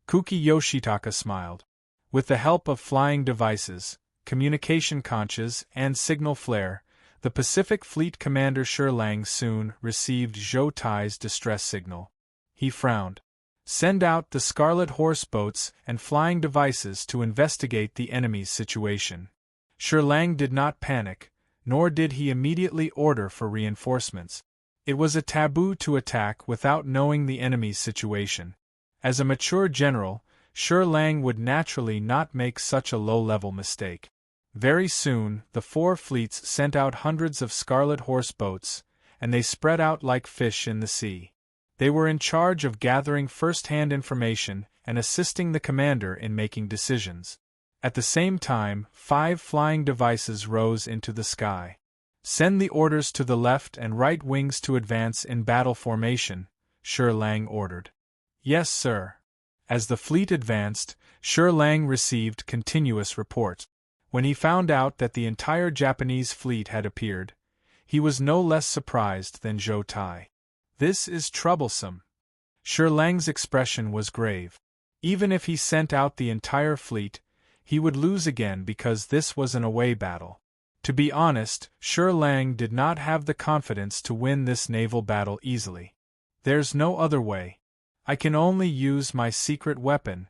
A: Kuki Yoshitaka smiled. With the help of flying devices, communication conches, and signal flare, the Pacific Fleet commander Shi Lang soon received Zhou Tai's distress signal. He frowned. "Send out the Scarlet Horse boats and flying devices to investigate the enemy's situation." Shi Lang did not panic, nor did he immediately order for reinforcements. It was a taboo to attack without knowing the enemy's situation. As a mature general, Shi Lang would naturally not make such a low-level mistake. Very soon, the four fleets sent out hundreds of Scarlet Horse boats, and they spread out like fish in the sea. They were in charge of gathering first-hand information and assisting the commander in making decisions. At the same time, 5 flying devices rose into the sky. "Send the orders to the left and right wings to advance in battle formation," Shi Lang ordered. "Yes, sir." As the fleet advanced, Shi Lang received continuous reports. When he found out that the entire Japanese fleet had appeared, he was no less surprised than Zhou Tai. "This is troublesome." Shi Lang's expression was grave. Even if he sent out the entire fleet, he would lose again because this was an away battle. To be honest, Shi Lang did not have the confidence to win this naval battle easily. "There's no other way. I can only use my secret weapon."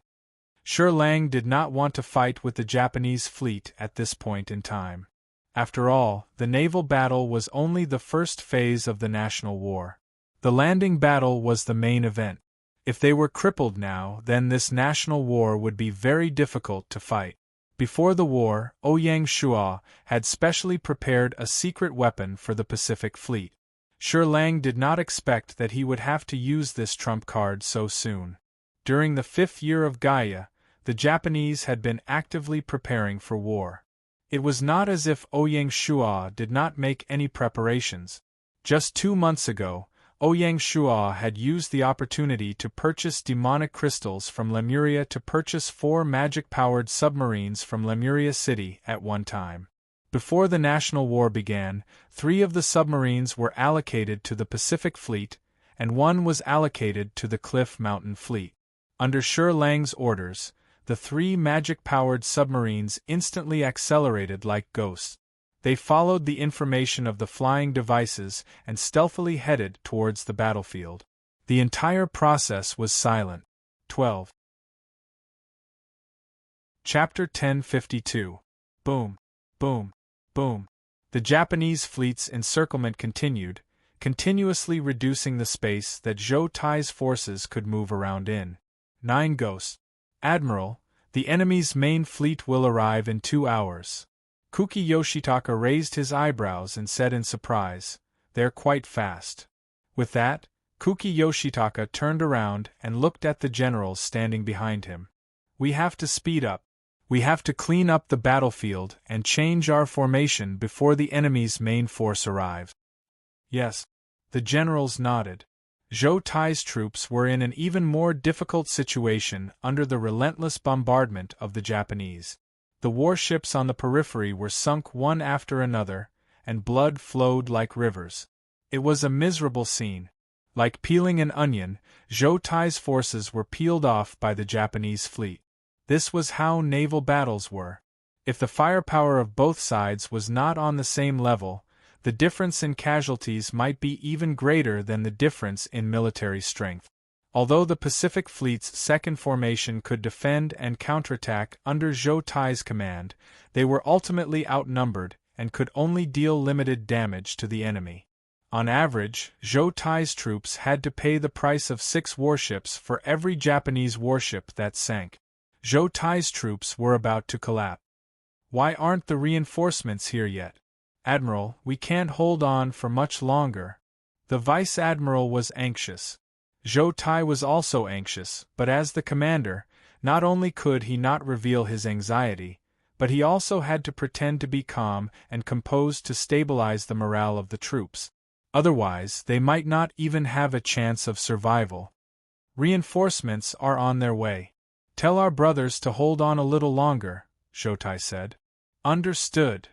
A: Shi Lang did not want to fight with the Japanese fleet at this point in time. After all, the naval battle was only the first phase of the national war. The landing battle was the main event. If they were crippled now, then this national war would be very difficult to fight. Before the war, Ouyang Shuo had specially prepared a secret weapon for the Pacific Fleet. Shi Lang did not expect that he would have to use this trump card so soon. During the 5th year of Gaia, the Japanese had been actively preparing for war. It was not as if Ouyang Shuo did not make any preparations. Just 2 months ago, Ouyang Shuo had used the opportunity to purchase demonic crystals from Lemuria to purchase 4 magic-powered submarines from Lemuria City at one time. Before the national war began, 3 of the submarines were allocated to the Pacific Fleet, and 1 was allocated to the Cliff Mountain Fleet. Under Shi Lang's orders, the 3 magic-powered submarines instantly accelerated like ghosts. They followed the information of the flying devices and stealthily headed towards the battlefield. The entire process was silent. 12. Chapter 1052. Boom, boom, boom. The Japanese fleet's encirclement continued, continuously reducing the space that Zhou Tai's forces could move around in. 9 Ghosts. Admiral, the enemy's main fleet will arrive in 2 hours. Kuki Yoshitaka raised his eyebrows and said in surprise, "They're quite fast." With that, Kuki Yoshitaka turned around and looked at the generals standing behind him. "We have to speed up. We have to clean up the battlefield and change our formation before the enemy's main force arrives." Yes. The generals nodded. Zhou Tai's troops were in an even more difficult situation under the relentless bombardment of the Japanese. The warships on the periphery were sunk one after another, and blood flowed like rivers. It was a miserable scene. Like peeling an onion, Zhou Tai's forces were peeled off by the Japanese fleet. This was how naval battles were. If the firepower of both sides was not on the same level, the difference in casualties might be even greater than the difference in military strength. Although the Pacific Fleet's second formation could defend and counterattack under Zhou Tai's command, they were ultimately outnumbered and could only deal limited damage to the enemy. On average, Zhou Tai's troops had to pay the price of 6 warships for every Japanese warship that sank. Zhou Tai's troops were about to collapse. "Why aren't the reinforcements here yet? Admiral, we can't hold on for much longer." The Vice Admiral was anxious. Zhou Tai was also anxious, but as the commander, not only could he not reveal his anxiety, but he also had to pretend to be calm and composed to stabilize the morale of the troops. Otherwise, they might not even have a chance of survival. "Reinforcements are on their way. Tell our brothers to hold on a little longer," Zhou Tai said. "Understood."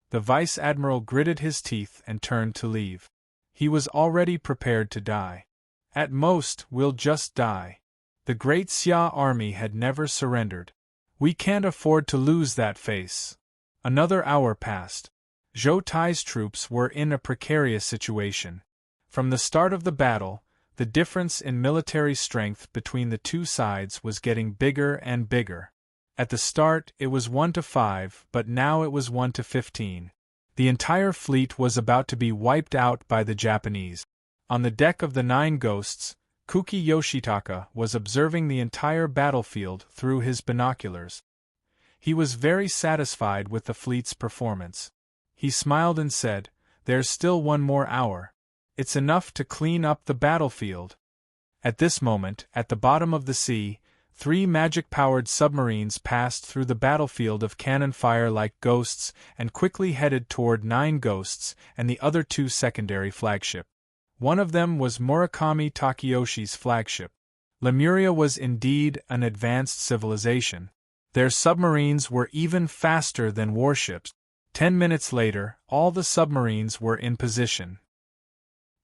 A: The Vice Admiral gritted his teeth and turned to leave. He was already prepared to die. "At most, we'll just die." The Great Xia army had never surrendered. "We can't afford to lose that face." Another hour passed. Zhou Tai's troops were in a precarious situation. From the start of the battle, the difference in military strength between the two sides was getting bigger and bigger. At the start it was 1-5, but now it was 1-15. The entire fleet was about to be wiped out by the Japanese. On the deck of the 9 Ghosts, Kuki Yoshitaka was observing the entire battlefield through his binoculars. He was very satisfied with the fleet's performance. He smiled and said, "There's still 1 more hour. It's enough to clean up the battlefield." At this moment, at the bottom of the sea, 3 magic-powered submarines passed through the battlefield of cannon fire like ghosts and quickly headed toward 9 Ghosts and the other 2 secondary flagships. One of them was Murakami Takeyoshi's flagship. Lemuria was indeed an advanced civilization. Their submarines were even faster than warships. 10 minutes later, all the submarines were in position.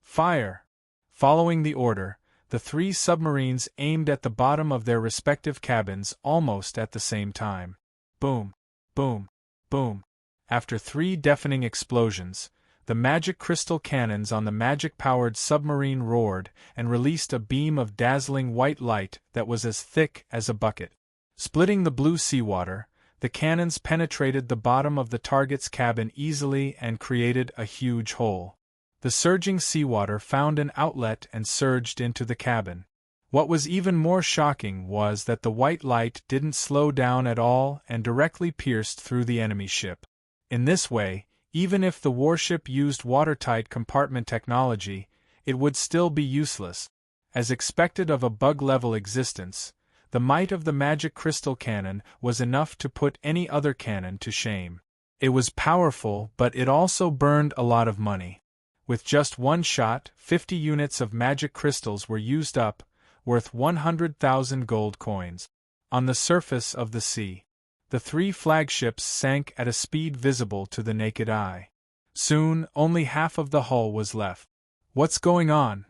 A: "Fire!" Following the order, the 3 submarines aimed at the bottom of their respective cabins almost at the same time. Boom, boom, boom. After 3 deafening explosions, the magic crystal cannons on the magic-powered submarine roared and released a beam of dazzling white light that was as thick as a bucket. Splitting the blue seawater, the cannons penetrated the bottom of the target's cabin easily and created a huge hole. The surging seawater found an outlet and surged into the cabin. What was even more shocking was that the white light didn't slow down at all and directly pierced through the enemy ship. In this way, even if the warship used watertight compartment technology, it would still be useless. As expected of a bug-level existence, the might of the magic crystal cannon was enough to put any other cannon to shame. It was powerful, but it also burned a lot of money. With just 1 shot, 50 units of magic crystals were used up, worth 100,000 gold coins. On the surface of the sea, the 3 flagships sank at a speed visible to the naked eye. Soon, only half of the hull was left. "What's going on?"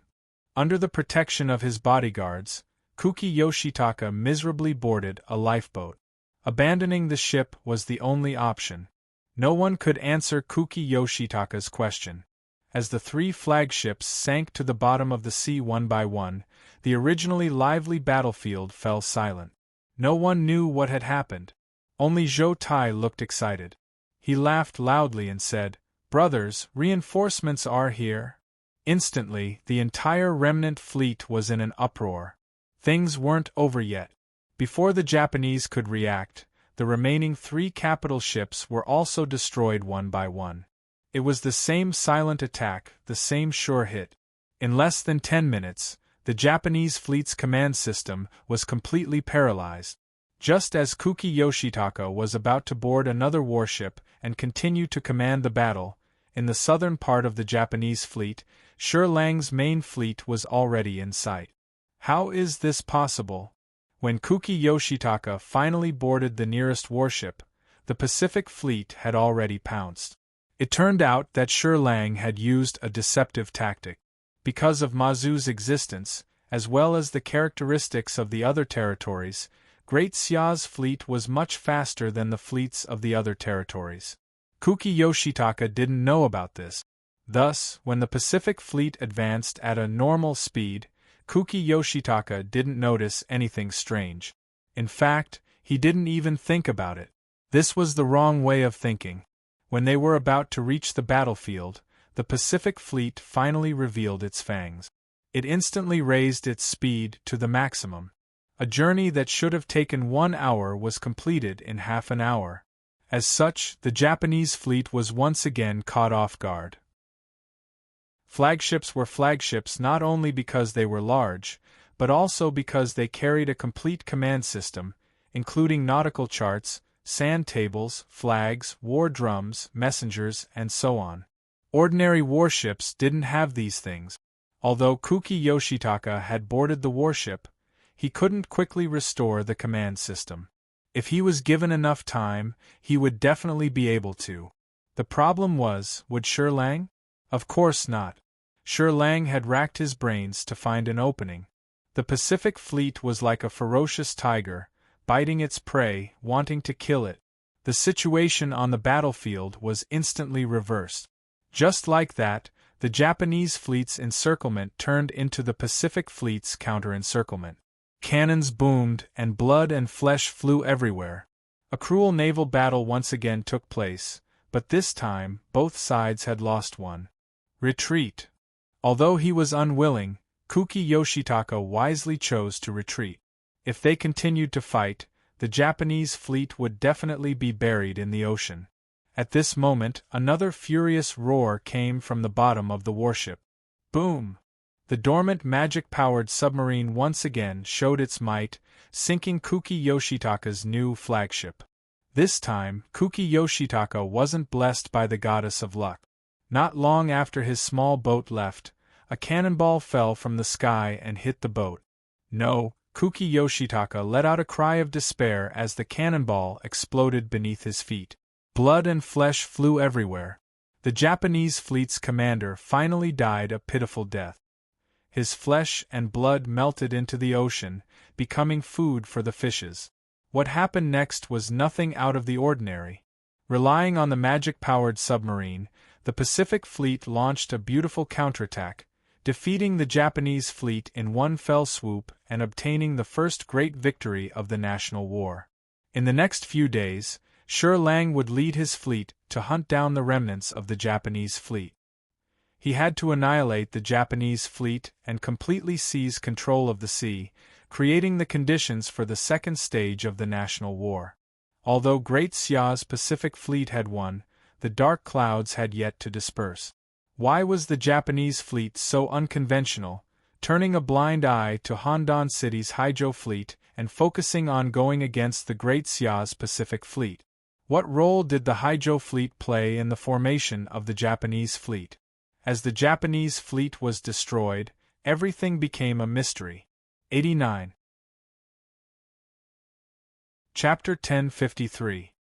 A: Under the protection of his bodyguards, Kuki Yoshitaka miserably boarded a lifeboat. Abandoning the ship was the only option. No one could answer Kuki Yoshitaka's question. As the 3 flagships sank to the bottom of the sea one by one, the originally lively battlefield fell silent. No one knew what had happened. Only Zhou Tai looked excited. He laughed loudly and said, "Brothers, reinforcements are here." Instantly, the entire remnant fleet was in an uproar. Things weren't over yet. Before the Japanese could react, the remaining 3 capital ships were also destroyed one by one. It was the same silent attack, the same sure hit. In less than 10 minutes, the Japanese fleet's command system was completely paralyzed. Just as Kuki Yoshitaka was about to board another warship and continue to command the battle, in the southern part of the Japanese fleet, Shi Lang's main fleet was already in sight. How is this possible? When Kuki Yoshitaka finally boarded the nearest warship, the Pacific Fleet had already pounced. It turned out that Shi Lang had used a deceptive tactic. Because of Mazu's existence, as well as the characteristics of the other territories, Great Xia's fleet was much faster than the fleets of the other territories. Kuki Yoshitaka didn't know about this. Thus, when the Pacific Fleet advanced at a normal speed, Kuki Yoshitaka didn't notice anything strange. In fact, he didn't even think about it. This was the wrong way of thinking. When they were about to reach the battlefield, the Pacific Fleet finally revealed its fangs. It instantly raised its speed to the maximum. A journey that should have taken 1 hour was completed in half an hour. As such, the Japanese fleet was once again caught off guard. Flagships were flagships not only because they were large, but also because they carried a complete command system, including nautical charts, sand tables, flags, war drums, messengers, and so on. Ordinary warships didn't have these things. Although Kuki Yoshitaka had boarded the warship, he couldn't quickly restore the command system. If he was given enough time, he would definitely be able to. The problem was, would Shi Lang? Of course not. Shi Lang had racked his brains to find an opening. The Pacific Fleet was like a ferocious tiger, biting its prey, wanting to kill it. The situation on the battlefield was instantly reversed. Just like that, the Japanese fleet's encirclement turned into the Pacific Fleet's counter-encirclement. Cannons boomed, and blood and flesh flew everywhere. A cruel naval battle once again took place, but this time, both sides had lost one. Retreat. Although he was unwilling, Kuki Yoshitaka wisely chose to retreat. If they continued to fight, the Japanese fleet would definitely be buried in the ocean. At this moment, another furious roar came from the bottom of the warship. Boom! The dormant magic-powered submarine once again showed its might, sinking Kuki Yoshitaka's new flagship. This time, Kuki Yoshitaka wasn't blessed by the goddess of luck. Not long after his small boat left, a cannonball fell from the sky and hit the boat. No, Kuki Yoshitaka let out a cry of despair as the cannonball exploded beneath his feet. Blood and flesh flew everywhere. The Japanese fleet's commander finally died a pitiful death. His flesh and blood melted into the ocean, becoming food for the fishes. What happened next was nothing out of the ordinary. Relying on the magic-powered submarine, the Pacific Fleet launched a beautiful counterattack, defeating the Japanese fleet in one fell swoop and obtaining the first great victory of the national war. In the next few days, Shi Lang would lead his fleet to hunt down the remnants of the Japanese fleet. He had to annihilate the Japanese fleet and completely seize control of the sea, creating the conditions for the second stage of the national war. Although Great Xia's Pacific Fleet had won, the dark clouds had yet to disperse. Why was the Japanese fleet so unconventional, turning a blind eye to Handan City's Haijo fleet and focusing on going against the Great Xia's Pacific Fleet? What role did the Haijo fleet play in the formation of the Japanese fleet? As the Japanese fleet was destroyed, everything became a mystery. 89. Chapter 1053.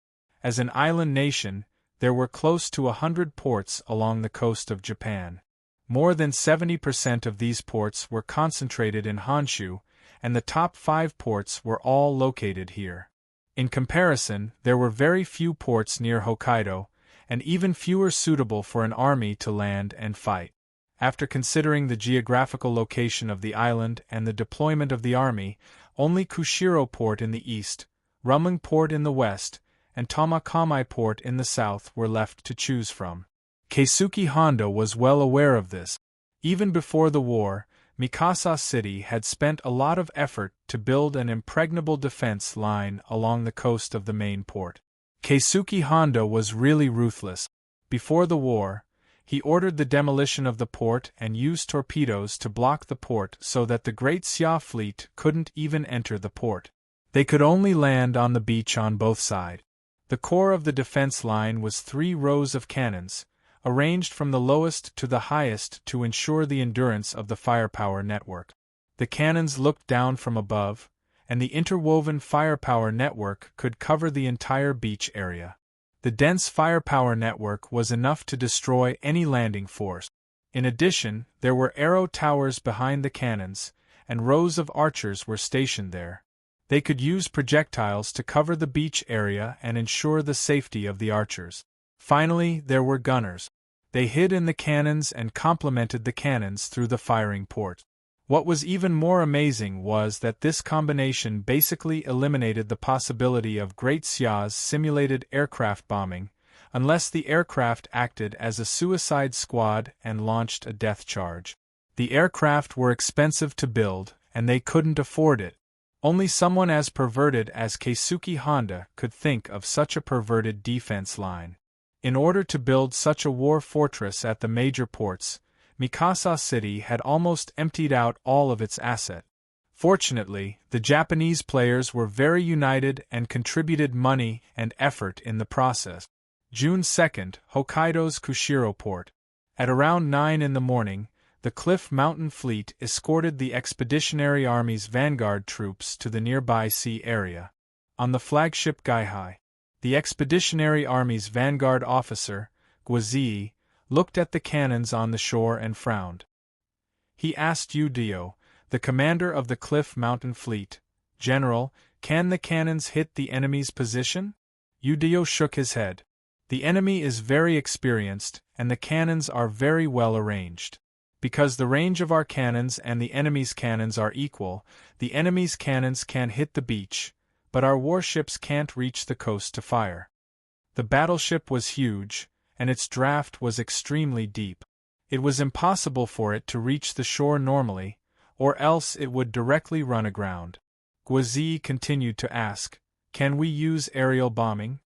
A: As an island nation, there were close to 100 ports along the coast of Japan. More than 70% of these ports were concentrated in Honshu, and the top 5 ports were all located here. In comparison, there were very few ports near Hokkaido, and even fewer suitable for an army to land and fight. After considering the geographical location of the island and the deployment of the army, only Kushiro Port in the east, Rumling Port in the west, and Tomakamai Port in the south were left to choose from. Keisuke Honda was well aware of this. Even before the war, Mikasa City had spent a lot of effort to build an impregnable defense line along the coast of the main port. Keisuke Honda was really ruthless. Before the war, he ordered the demolition of the port and used torpedoes to block the port so that the Great Xia fleet couldn't even enter the port. They could only land on the beach on both sides. The core of the defense line was 3 rows of cannons, arranged from the lowest to the highest to ensure the endurance of the firepower network. The cannons looked down from above, and the interwoven firepower network could cover the entire beach area. The dense firepower network was enough to destroy any landing force. In addition, there were arrow towers behind the cannons, and rows of archers were stationed there. They could use projectiles to cover the beach area and ensure the safety of the archers. Finally, there were gunners. They hid in the cannons and complemented the cannons through the firing port. What was even more amazing was that this combination basically eliminated the possibility of Great Xia's simulated aircraft bombing, unless the aircraft acted as a suicide squad and launched a death charge. The aircraft were expensive to build, and they couldn't afford it. Only someone as perverted as Keisuke Honda could think of such a perverted defense line. In order to build such a war fortress at the major ports, Mikasa City had almost emptied out all of its assets. Fortunately, the Japanese players were very united and contributed money and effort in the process. June 2nd, Hokkaido's Kushiro Port. At around 9 in the morning, the Cliff Mountain Fleet escorted the Expeditionary Army's vanguard troops to the nearby sea area. On the flagship Gaihai, the Expeditionary Army's vanguard officer, Guazii, looked at the cannons on the shore and frowned. He asked Udio, the commander of the Cliff Mountain Fleet, "General, can the cannons hit the enemy's position?" Udio shook his head. "The enemy is very experienced, and the cannons are very well arranged. Because the range of our cannons and the enemy's cannons are equal, the enemy's cannons can hit the beach, but our warships can't reach the coast to fire." The battleship was huge, and its draft was extremely deep. It was impossible for it to reach the shore normally, or else it would directly run aground. Guazii continued to ask, "Can we use aerial bombing?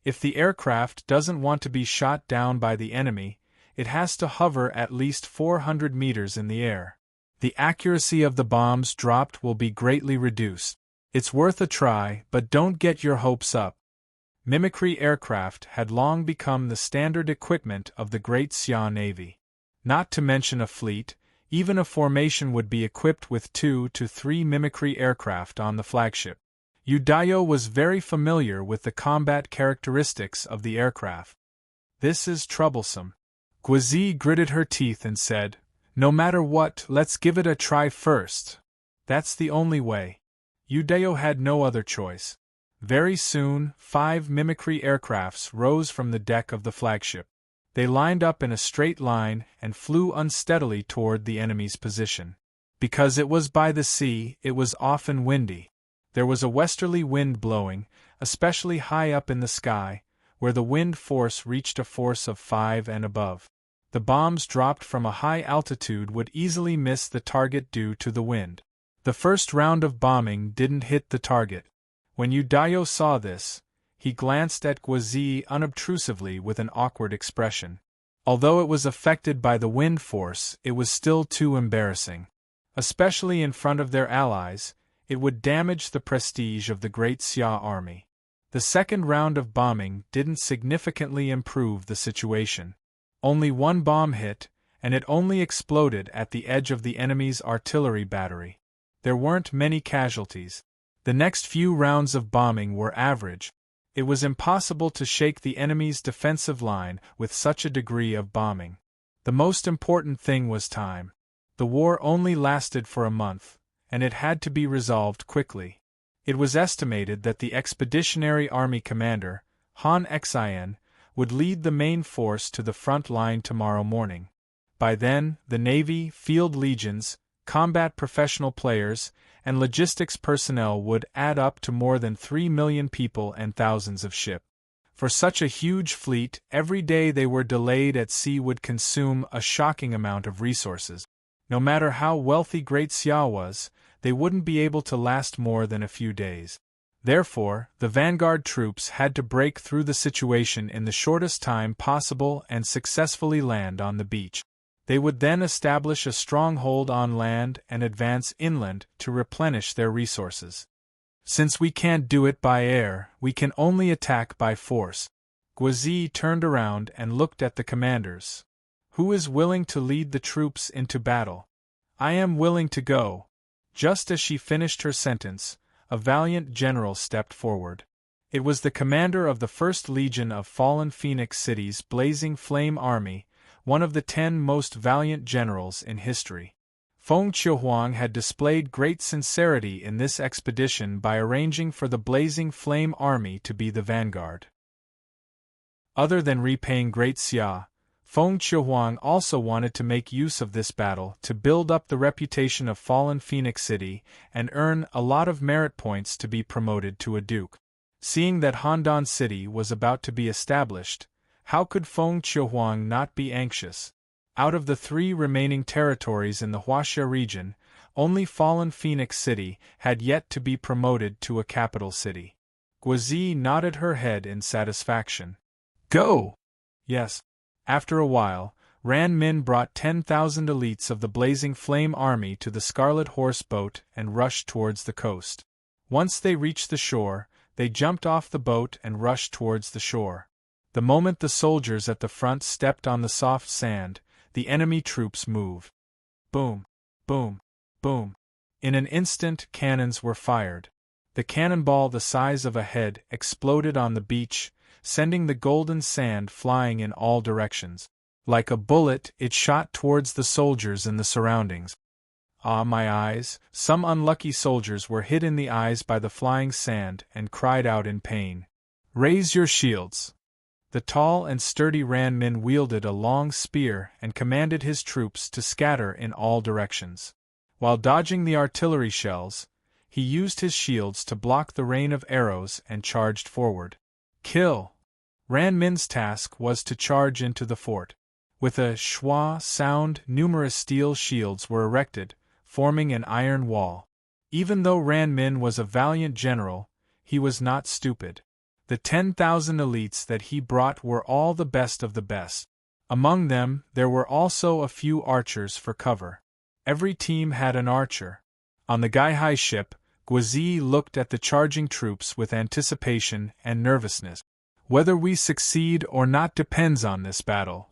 A: If the aircraft doesn't want to be shot down by the enemy, it has to hover at least 400 meters in the air. The accuracy of the bombs dropped will be greatly reduced. It's worth a try, but don't get your hopes up." Mimicry aircraft had long become the standard equipment of the Great Xia Navy. Not to mention a fleet, even a formation would be equipped with 2 to 3 mimicry aircraft on the flagship. Udio was very familiar with the combat characteristics of the aircraft. "This is troublesome." Guazii gritted her teeth and said, "No matter what, let's give it a try first. That's the only way." Udio had no other choice. Very soon, 5 mimicry aircrafts rose from the deck of the flagship. They lined up in a straight line and flew unsteadily toward the enemy's position. Because it was by the sea, it was often windy. There was a westerly wind blowing, especially high up in the sky, where the wind force reached a force of 5 and above. The bombs dropped from a high altitude would easily miss the target due to the wind. The first round of bombing didn't hit the target. When Udio saw this, he glanced at Guazii unobtrusively with an awkward expression. Although it was affected by the wind force, it was still too embarrassing. Especially in front of their allies, it would damage the prestige of the Great Xia Army. The second round of bombing didn't significantly improve the situation. Only one bomb hit, and it only exploded at the edge of the enemy's artillery battery. There weren't many casualties. The next few rounds of bombing were average. It was impossible to shake the enemy's defensive line with such a degree of bombing. The most important thing was time. The war only lasted for a month, and it had to be resolved quickly. It was estimated that the Expeditionary Army commander, Han Xian, would lead the main force to the front line tomorrow morning. By then, the Navy, field legions, combat professional players, and logistics personnel would add up to more than 3 million people and thousands of ships. For such a huge fleet, every day they were delayed at sea would consume a shocking amount of resources. No matter how wealthy Great Xia was, they wouldn't be able to last more than a few days. Therefore, the vanguard troops had to break through the situation in the shortest time possible and successfully land on the beach. They would then establish a stronghold on land and advance inland to replenish their resources. Since we can't do it by air, we can only attack by force. Guizi turned around and looked at the commanders. Who is willing to lead the troops into battle? I am willing to go. Just as she finished her sentence, a valiant general stepped forward. It was the commander of the 1st Legion of Fallen Phoenix City's Blazing Flame Army, one of the 10 most valiant generals in history. Feng Qiuhuang had displayed great sincerity in this expedition by arranging for the Blazing Flame Army to be the vanguard. Other than repaying Great Xia, Feng Qiuhuang also wanted to make use of this battle to build up the reputation of Fallen Phoenix City and earn a lot of merit points to be promoted to a duke. Seeing that Handan City was about to be established, how could Feng Qiuhuang not be anxious? Out of the 3 remaining territories in the Huaxia region, only Fallen Phoenix City had yet to be promoted to a capital city. Guizi nodded her head in satisfaction. Go! Yes. After a while, Ran Min brought 10,000 elites of the Blazing Flame Army to the Scarlet Horse boat and rushed towards the coast. Once they reached the shore, they jumped off the boat and rushed towards the shore. The moment the soldiers at the front stepped on the soft sand, the enemy troops moved. Boom, boom, boom. In an instant, cannons were fired. The cannonball the size of a head exploded on the beach, sending the golden sand flying in all directions. Like a bullet, it shot towards the soldiers in the surroundings. Ah, my eyes! Some unlucky soldiers were hit in the eyes by the flying sand and cried out in pain. Raise your shields! The tall and sturdy Ran Min wielded a long spear and commanded his troops to scatter in all directions. While dodging the artillery shells, he used his shields to block the rain of arrows and charged forward. Kill! Ran Min's task was to charge into the fort. With a schwa sound, numerous steel shields were erected, forming an iron wall. Even though Ran Min was a valiant general, he was not stupid. The 10,000 elites that he brought were all the best of the best. Among them, there were also a few archers for cover. Every team had an archer. On the Gaihai ship, Guizi looked at the charging troops with anticipation and nervousness. Whether we succeed or not depends on this battle.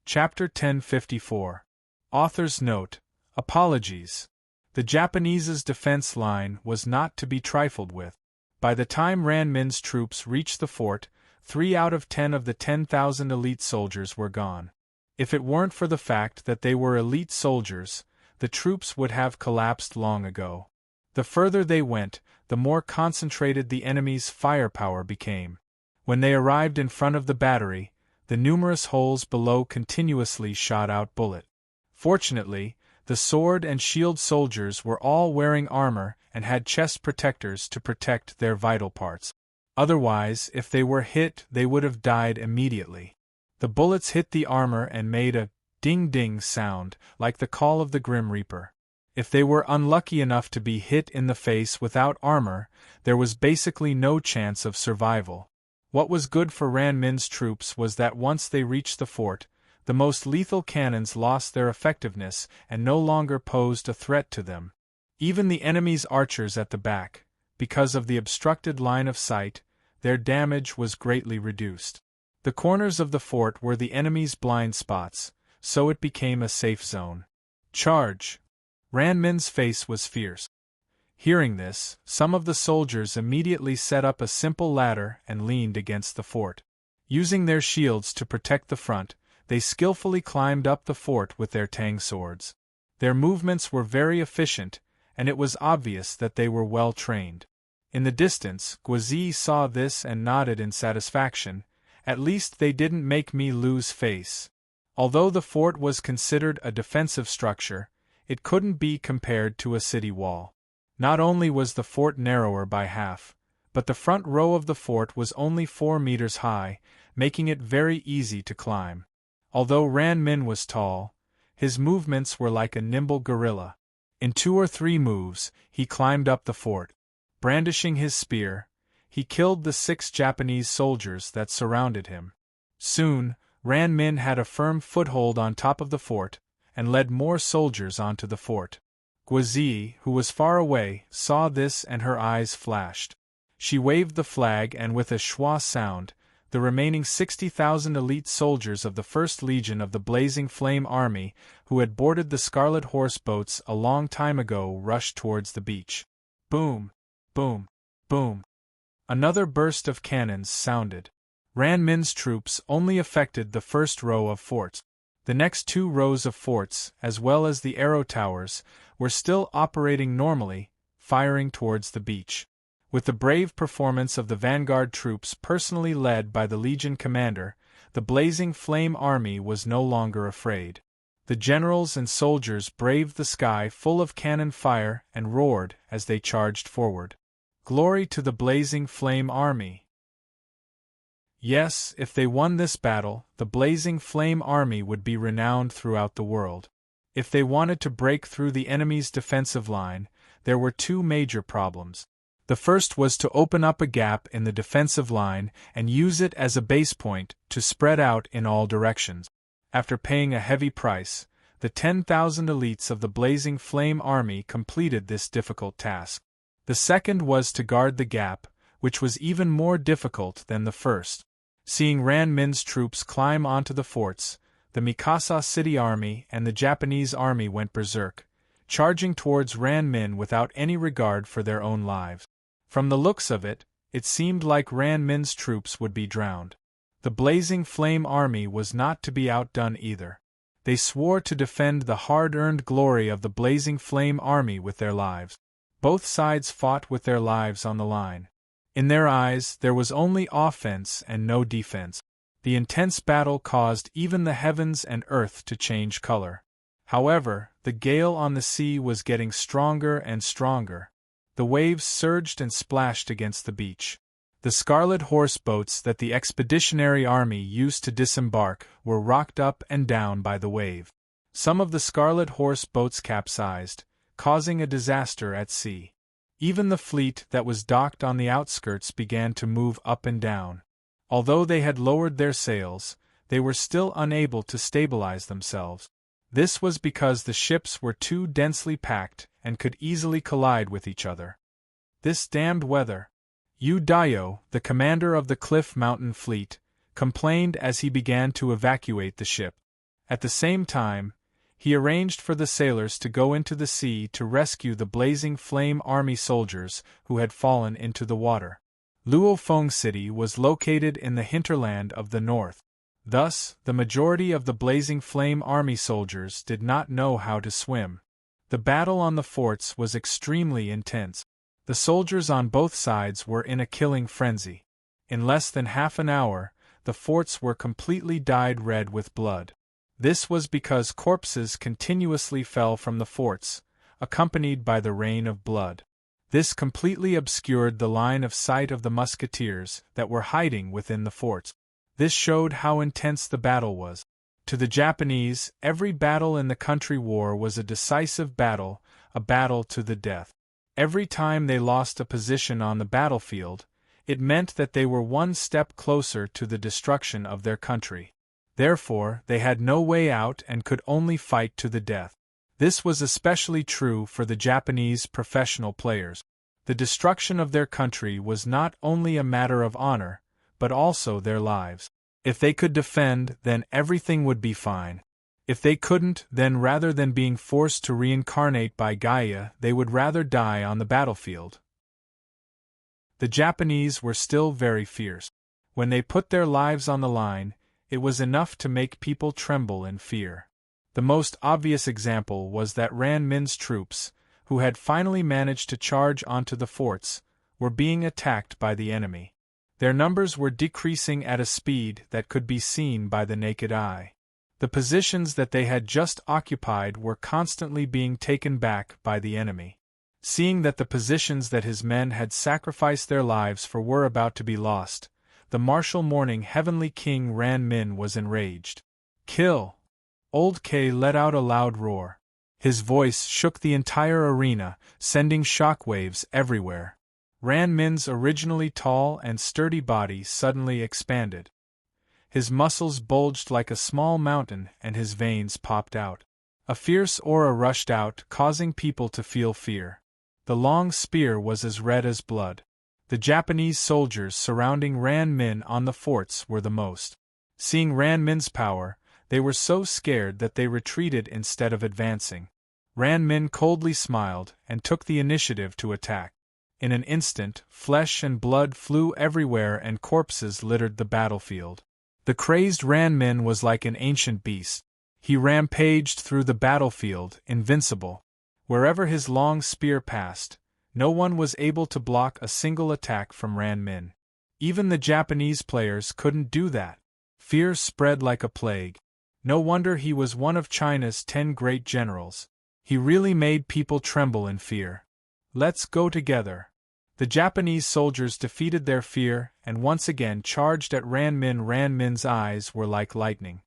A: Chapter 1054. Author's Note: Apologies. The Japanese's defense line was not to be trifled with. By the time Ran Min's troops reached the fort, 3 out of 10 of the 10,000 elite soldiers were gone. If it weren't for the fact that they were elite soldiers, the troops would have collapsed long ago. The further they went, the more concentrated the enemy's firepower became. When they arrived in front of the battery, the numerous holes below continuously shot out bullets. Fortunately, the sword and shield soldiers were all wearing armor and had chest protectors to protect their vital parts. Otherwise, if they were hit, they would have died immediately. The bullets hit the armor and made a ding-ding sound, like the call of the Grim Reaper. If they were unlucky enough to be hit in the face without armor, there was basically no chance of survival. What was good for Ran Min's troops was that once they reached the fort, the most lethal cannons lost their effectiveness and no longer posed a threat to them. Even the enemy's archers at the back, because of the obstructed line of sight, their damage was greatly reduced. The corners of the fort were the enemy's blind spots, so it became a safe zone. Charge! Ran Min's face was fierce. Hearing this, some of the soldiers immediately set up a simple ladder and leaned against the fort. Using their shields to protect the front, they skillfully climbed up the fort with their tang swords. Their movements were very efficient, and it was obvious that they were well trained. In the distance, Guazhi saw this and nodded in satisfaction. At least they didn't make me lose face. Although the fort was considered a defensive structure, it couldn't be compared to a city wall. Not only was the fort narrower by half, but the front row of the fort was only 4 meters high, making it very easy to climb. Although Ran Min was tall, his movements were like a nimble gorilla. In 2 or 3 moves, he climbed up the fort. Brandishing his spear, he killed the 6 Japanese soldiers that surrounded him. Soon, Ran Min had a firm foothold on top of the fort, and led more soldiers onto the fort. Guazhi, who was far away, saw this and her eyes flashed. She waved the flag and with a schwa sound, the remaining 60,000 elite soldiers of the 1st Legion of the Blazing Flame Army, who had boarded the Scarlet Horse boats a long time ago, rushed towards the beach. Boom! Boom! Boom! Another burst of cannons sounded. Ran Min's troops only affected the first row of forts. The next 2 rows of forts, as well as the arrow towers, were still operating normally, firing towards the beach. With the brave performance of the vanguard troops personally led by the Legion commander, the Blazing Flame Army was no longer afraid. The generals and soldiers braved the sky full of cannon fire and roared as they charged forward. Glory to the Blazing Flame Army! Yes, if they won this battle, the Blazing Flame Army would be renowned throughout the world. If they wanted to break through the enemy's defensive line, there were 2 major problems. The first was to open up a gap in the defensive line and use it as a base point to spread out in all directions. After paying a heavy price, the 10,000 elites of the Blazing Flame Army completed this difficult task. The second was to guard the gap, which was even more difficult than the first. Seeing Ran Min's troops climb onto the forts, the Mikasa City Army and the Japanese army went berserk, charging towards Ran Min without any regard for their own lives. From the looks of it, it seemed like Ran Min's troops would be drowned. The Blazing Flame Army was not to be outdone either. They swore to defend the hard-earned glory of the Blazing Flame Army with their lives. Both sides fought with their lives on the line. In their eyes, there was only offense and no defense. The intense battle caused even the heavens and earth to change color. However, the gale on the sea was getting stronger and stronger. The waves surged and splashed against the beach. The Scarlet Horse boats that the Expeditionary Army used to disembark were rocked up and down by the wave. Some of the Scarlet Horse boats capsized, causing a disaster at sea. Even the fleet that was docked on the outskirts began to move up and down. Although they had lowered their sails, they were still unable to stabilize themselves. This was because the ships were too densely packed and could easily collide with each other. This damned weather! Yu Dayo, the commander of the Cliff Mountain Fleet, complained as he began to evacuate the ship. At the same time, he arranged for the sailors to go into the sea to rescue the Blazing Flame Army soldiers who had fallen into the water. Luofeng City was located in the hinterland of the north. Thus, the majority of the Blazing Flame Army soldiers did not know how to swim. The battle on the forts was extremely intense. The soldiers on both sides were in a killing frenzy. In less than half an hour, the forts were completely dyed red with blood. This was because corpses continuously fell from the forts, accompanied by the rain of blood. This completely obscured the line of sight of the musketeers that were hiding within the forts. This showed how intense the battle was. To the Japanese, every battle in the country war was a decisive battle, a battle to the death. Every time they lost a position on the battlefield, it meant that they were one step closer to the destruction of their country. Therefore, they had no way out and could only fight to the death. This was especially true for the Japanese professional players. The destruction of their country was not only a matter of honor, but also their lives. If they could defend, then everything would be fine. If they couldn't, then rather than being forced to reincarnate by Gaia, they would rather die on the battlefield. The Japanese were still very fierce. When they put their lives on the line, it was enough to make people tremble in fear. The most obvious example was that Ran Min's troops, who had finally managed to charge onto the forts, were being attacked by the enemy. Their numbers were decreasing at a speed that could be seen by the naked eye. The positions that they had just occupied were constantly being taken back by the enemy. Seeing that the positions that his men had sacrificed their lives for were about to be lost, the martial morning heavenly king Ran Min was enraged. "Kill!" Old K let out a loud roar. His voice shook the entire arena, sending shockwaves everywhere. Ran Min's originally tall and sturdy body suddenly expanded. His muscles bulged like a small mountain and his veins popped out. A fierce aura rushed out, causing people to feel fear. The long spear was as red as blood. The Japanese soldiers surrounding Ran Min on the forts were the most. Seeing Ran Min's power, they were so scared that they retreated instead of advancing. Ran Min coldly smiled and took the initiative to attack. In an instant, flesh and blood flew everywhere and corpses littered the battlefield. The crazed Ran Min was like an ancient beast. He rampaged through the battlefield, invincible. Wherever his long spear passed, no one was able to block a single attack from Ran Min. Even the Japanese players couldn't do that. Fear spread like a plague. No wonder he was one of China's 10 great generals. He really made people tremble in fear. "Let's go together." The Japanese soldiers defeated their fear and once again charged at Ran Min. Ran Min's eyes were like lightning.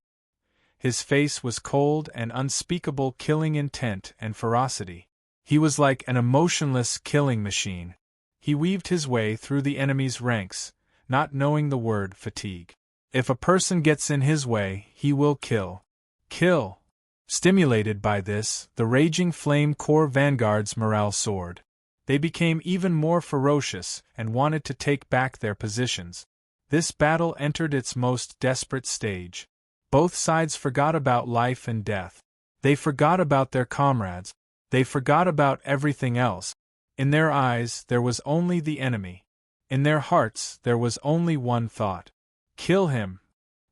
A: His face was cold and unspeakable, killing intent and ferocity. He was like an emotionless killing machine. He weaved his way through the enemy's ranks, not knowing the word fatigue. If a person gets in his way, he will kill. Kill! Stimulated by this, the raging flame corps vanguards' morale soared. They became even more ferocious and wanted to take back their positions. This battle entered its most desperate stage. Both sides forgot about life and death. They forgot about their comrades. They forgot about everything else. In their eyes, there was only the enemy. In their hearts, there was only one thought: kill him.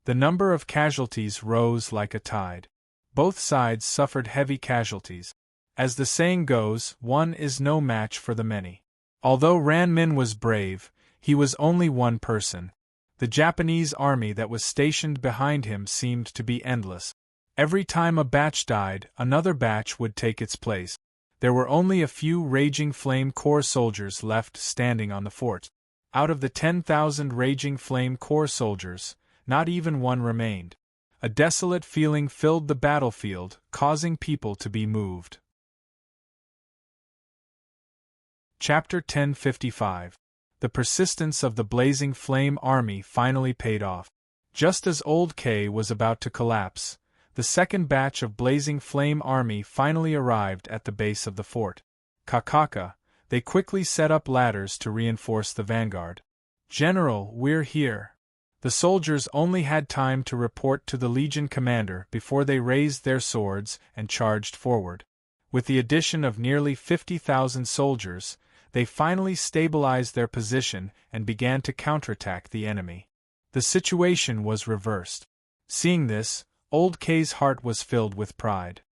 A: The number of casualties rose like a tide. Both sides suffered heavy casualties. As the saying goes, one is no match for the many. Although Ran Min was brave, he was only one person. The Japanese army that was stationed behind him seemed to be endless. Every time a batch died, another batch would take its place. There were only a few raging flame corps soldiers left standing on the fort. Out of the 10,000 raging flame corps soldiers, not even one remained. A desolate feeling filled the battlefield, causing people to be moved. Chapter 1055. The persistence of the blazing flame army finally paid off. Just as Old K was about to collapse, the second batch of blazing flame army finally arrived at the base of the fort. Kakaka, they quickly set up ladders to reinforce the vanguard. "General, we're here." The soldiers only had time to report to the Legion commander before they raised their swords and charged forward. With the addition of nearly 50,000 soldiers, they finally stabilized their position and began to counterattack the enemy. The situation was reversed. Seeing this, Old K's heart was filled with pride.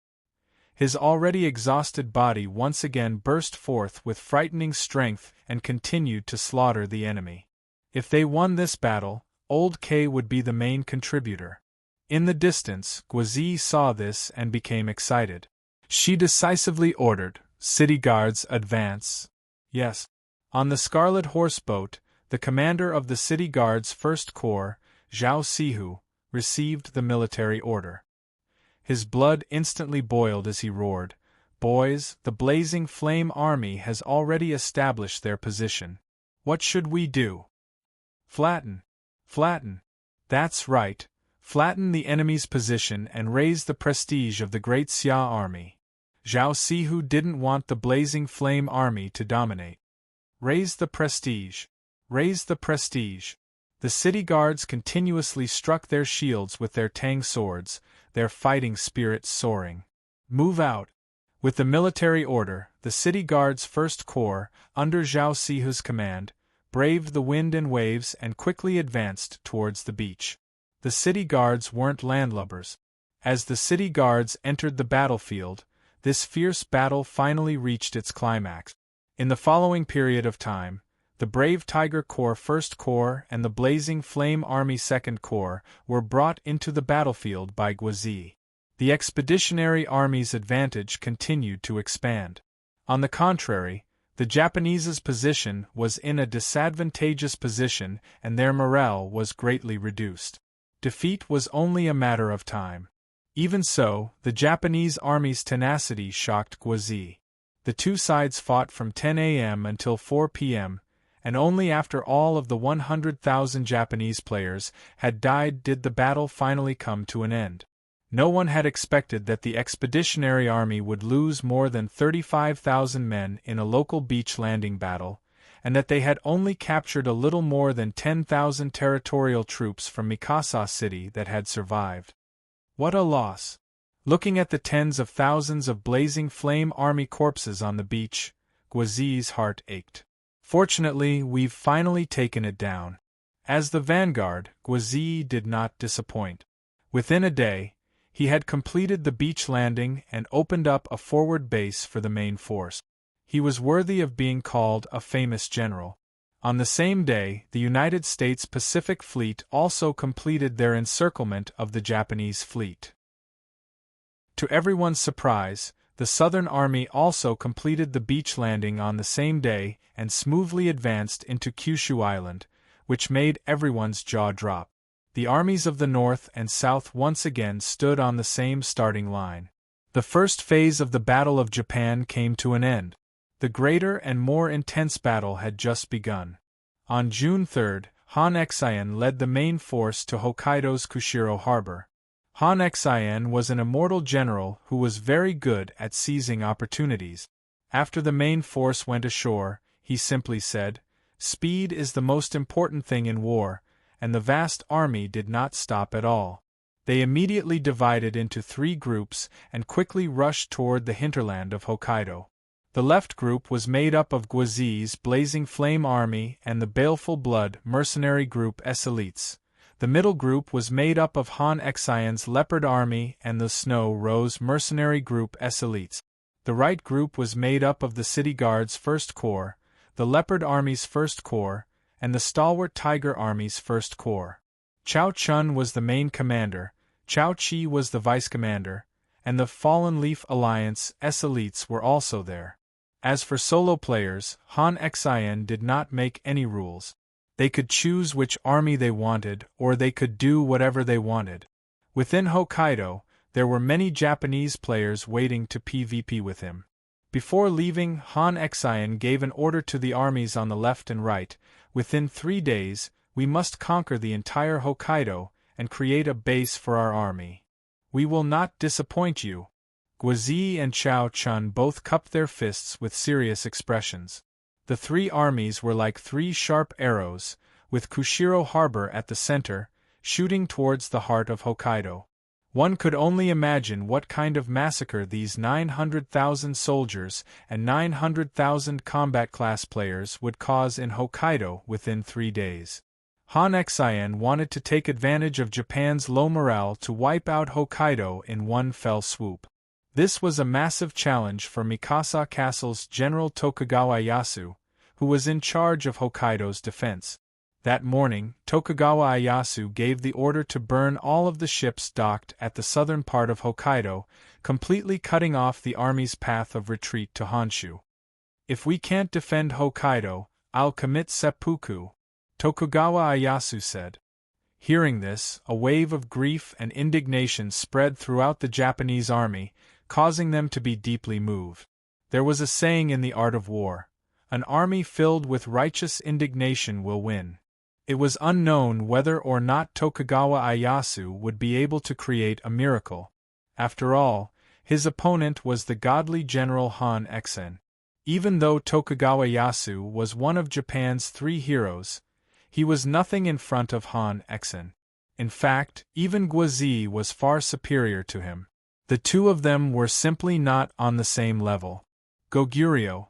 A: His already exhausted body once again burst forth with frightening strength and continued to slaughter the enemy. If they won this battle, Old K would be the main contributor. In the distance, Guazi saw this and became excited. She decisively ordered, "City guards, advance." Yes. On the Scarlet Horse boat, the commander of the City Guard's First Corps, Zhao Sihu, received the military order. His blood instantly boiled as he roared, "Boys, the blazing flame army has already established their position. What should we do?" "Flatten. Flatten. That's right. Flatten the enemy's position and raise the prestige of the great Xia army." Zhao Sihu didn't want the blazing flame army to dominate. Raise the prestige. Raise the prestige. The city guards continuously struck their shields with their tang swords, their fighting spirit soaring. "Move out." With the military order, the city guard's First Corps, under Zhao Sihu's command, braved the wind and waves and quickly advanced towards the beach. The city guards weren't landlubbers. As the city guards entered the battlefield, this fierce battle finally reached its climax. In the following period of time, the Brave Tiger Corps 1st Corps and the Blazing Flame Army 2nd Corps were brought into the battlefield by Guazzi. The Expeditionary Army's advantage continued to expand. On the contrary, the Japanese's position was in a disadvantageous position and their morale was greatly reduced. Defeat was only a matter of time. Even so, the Japanese army's tenacity shocked Guazzi. The two sides fought from 10 a.m. until 4 p.m., and only after all of the 100,000 Japanese players had died did the battle finally come to an end. No one had expected that the Expeditionary Army would lose more than 35,000 men in a local beach landing battle, and that they had only captured a little more than 10,000 territorial troops from Mikasa City that had survived. What a loss! Looking at the tens of thousands of Blazing Flame Army corpses on the beach, Guazzi's heart ached. Fortunately, we've finally taken it down. As the vanguard, Guazzi did not disappoint. Within a day, he had completed the beach landing and opened up a forward base for the main force. He was worthy of being called a famous general. On the same day, the United States Pacific Fleet also completed their encirclement of the Japanese fleet. To everyone's surprise, the Southern Army also completed the beach landing on the same day and smoothly advanced into Kyushu Island, which made everyone's jaw drop. The armies of the North and South once again stood on the same starting line. The first phase of the Battle of Japan came to an end. The greater and more intense battle had just begun. On June 3, Han Exien led the main force to Hokkaido's Kushiro harbor. Han Exien was an immortal general who was very good at seizing opportunities. After the main force went ashore, he simply said, "Speed is the most important thing in war," and the vast army did not stop at all. They immediately divided into 3 groups and quickly rushed toward the hinterland of Hokkaido. The left group was made up of Guazzi's Blazing Flame Army and the Baleful Blood mercenary group Elites. The middle group was made up of Han Exien's Leopard Army and the Snow Rose mercenary group Elites. The right group was made up of the City Guard's 1st Corps, the Leopard Army's 1st Corps, and the Stalwart Tiger Army's 1st Corps. Chao Chun was the main commander, Chao Chi was the vice commander, and the Fallen Leaf Alliance Elites were also there. As for solo players, Han Exien did not make any rules. They could choose which army they wanted, or they could do whatever they wanted. Within Hokkaido, there were many Japanese players waiting to PvP with him. Before leaving, Han Exien gave an order to the armies on the left and right: "Within 3 days, we must conquer the entire Hokkaido and create a base for our army. We will not disappoint you." Guazzi and Chao Chun both cupped their fists with serious expressions. The 3 armies were like 3 sharp arrows, with Kushiro Harbor at the center, shooting towards the heart of Hokkaido. One could only imagine what kind of massacre these 900,000 soldiers and 900,000 combat class players would cause in Hokkaido within 3 days. Han Exien wanted to take advantage of Japan's low morale to wipe out Hokkaido in one fell swoop. This was a massive challenge for Mikasa Castle's General Tokugawa Ieyasu, who was in charge of Hokkaido's defense. That morning, Tokugawa Ieyasu gave the order to burn all of the ships docked at the southern part of Hokkaido, completely cutting off the army's path of retreat to Honshu. "If we can't defend Hokkaido, I'll commit seppuku," Tokugawa Ieyasu said. Hearing this, a wave of grief and indignation spread throughout the Japanese army, causing them to be deeply moved. There was a saying in the art of war: "An army filled with righteous indignation will win." It was unknown whether or not Tokugawa Ieyasu would be able to create a miracle. After all, his opponent was the godly General Han Exien. Even though Tokugawa Ieyasu was one of Japan's 3 heroes, he was nothing in front of Han Exien. In fact, even Guazzi was far superior to him. The two of them were simply not on the same level. Goguryeo.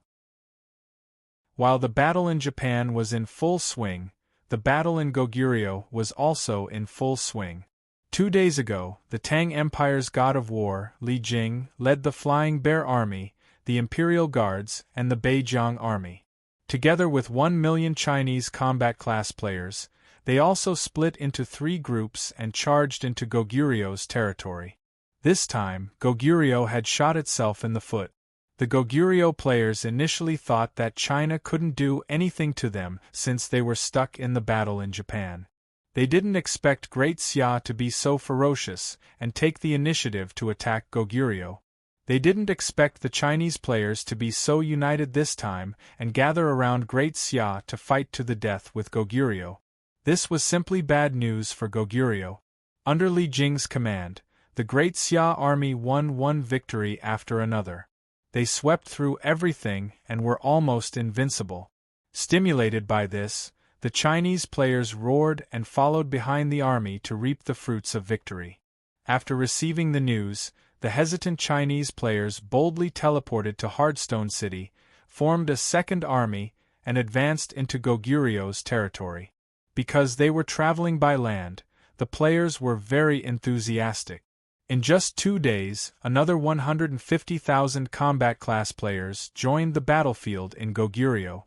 A: While the battle in Japan was in full swing, the battle in Goguryeo was also in full swing. 2 days ago, the Tang Empire's god of war, Li Jing, led the Flying Bear Army, the Imperial Guards, and the Beijiang Army. Together with 1 million Chinese combat class players, they also split into 3 groups and charged into Goguryeu's territory. This time, Goguryeo had shot itself in the foot. The Goguryeo players initially thought that China couldn't do anything to them since they were stuck in the battle in Japan. They didn't expect Great Xia to be so ferocious and take the initiative to attack Goguryeo. They didn't expect the Chinese players to be so united this time and gather around Great Xia to fight to the death with Goguryeo. This was simply bad news for Goguryeo. Under Li Jing's command, the Great Xia army won one victory after another. They swept through everything and were almost invincible. Stimulated by this, the Chinese players roared and followed behind the army to reap the fruits of victory. After receiving the news, the hesitant Chinese players boldly teleported to Hardstone City, formed a second army, and advanced into Goguryeo's territory. Because they were traveling by land, the players were very enthusiastic. In just 2 days, another 150,000 combat class players joined the battlefield in Goguryeo.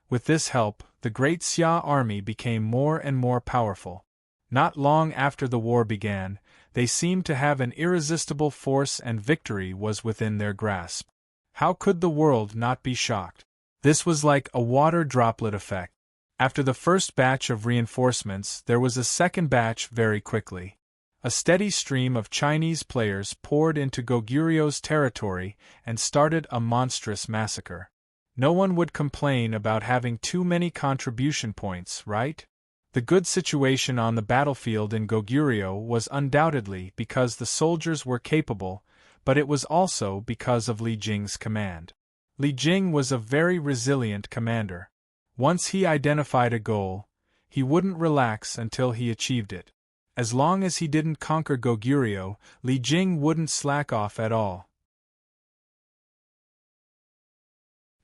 A: With this help, the Great Xia army became more and more powerful. Not long after the war began, they seemed to have an irresistible force and victory was within their grasp. How could the world not be shocked? This was like a water droplet effect. After the first batch of reinforcements, there was a second batch very quickly. A steady stream of Chinese players poured into Goguryeo's territory and started a monstrous massacre. No one would complain about having too many contribution points, right? The good situation on the battlefield in Goguryeo was undoubtedly because the soldiers were capable, but it was also because of Li Jing's command. Li Jing was a very resilient commander. Once he identified a goal, he wouldn't relax until he achieved it. As long as he didn't conquer Goguryeo, Li Jing wouldn't slack off at all.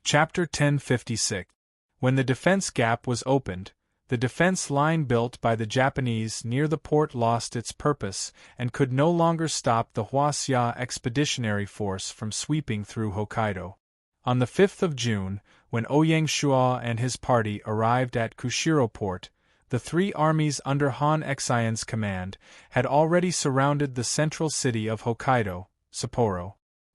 A: Chapter 1056. When the defense gap was opened, the defense line built by the Japanese near the port lost its purpose and could no longer stop the Huaxia expeditionary force from sweeping through Hokkaido. On the 5th of June, when Ouyang Shuo and his party arrived at Kushiro port, the 3 armies under Han Xian's command had already surrounded the central city of Hokkaido, Sapporo.